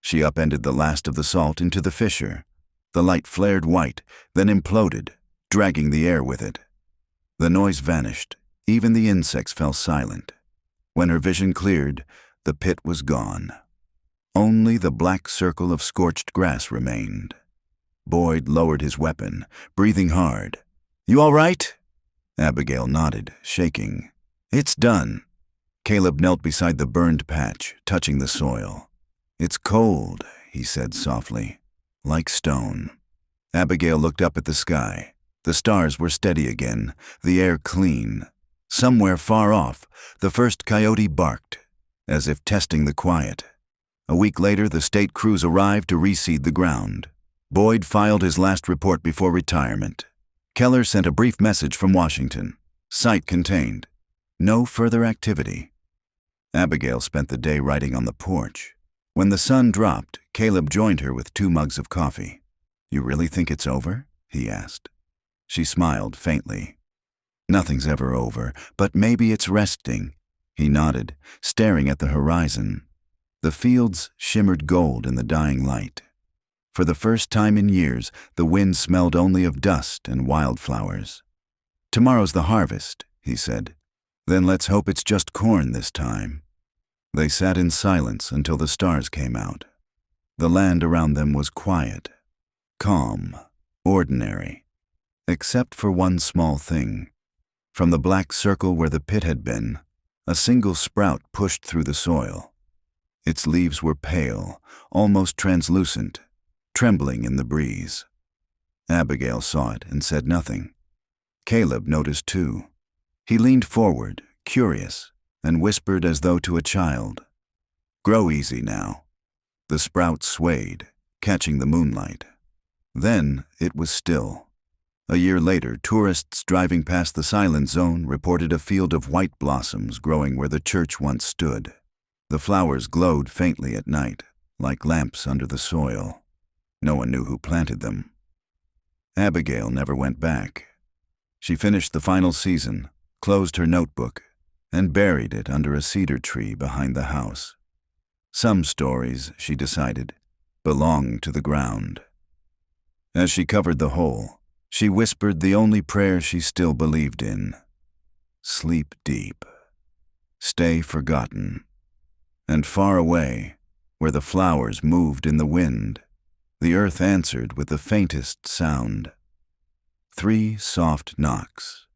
She upended the last of the salt into the fissure. The light flared white, then imploded, dragging the air with it. The noise vanished. Even the insects fell silent. When her vision cleared, the pit was gone. Only the black circle of scorched grass remained. Boyd lowered his weapon, breathing hard. "You all right?" Abigail nodded, shaking. "It's done." Caleb knelt beside the burned patch, touching the soil. "It's cold," he said softly, "like stone." Abigail looked up at the sky. The stars were steady again, the air clean. Somewhere far off, the first coyote barked, as if testing the quiet. A week later, the state crews arrived to reseed the ground. Boyd filed his last report before retirement. Keller sent a brief message from Washington. Site contained. No further activity. Abigail spent the day writing on the porch. When the sun dropped, Caleb joined her with 2 mugs of coffee. "You really think it's over?" he asked. She smiled faintly. "Nothing's ever over, but maybe it's resting." He nodded, staring at the horizon. The fields shimmered gold in the dying light. For the first time in years, the wind smelled only of dust and wildflowers. "Tomorrow's the harvest," he said. "Then let's hope it's just corn this time." They sat in silence until the stars came out. The land around them was quiet, calm, ordinary. Except for one small thing. From the black circle where the pit had been, a single sprout pushed through the soil. Its leaves were pale, almost translucent, trembling in the breeze. Abigail saw it and said nothing. Caleb noticed too. He leaned forward, curious, and whispered as though to a child. "Grow easy now." The sprout swayed, catching the moonlight. Then it was still. A year later, tourists driving past the silent zone reported a field of white blossoms growing where the church once stood. The flowers glowed faintly at night, like lamps under the soil. No one knew who planted them. Abigail never went back. She finished the final season, closed her notebook, and buried it under a cedar tree behind the house. Some stories, she decided, belong to the ground. As she covered the hole, she whispered the only prayer she still believed in. Sleep deep. Stay forgotten. And far away, where the flowers moved in the wind, the earth answered with the faintest sound. 3 soft knocks.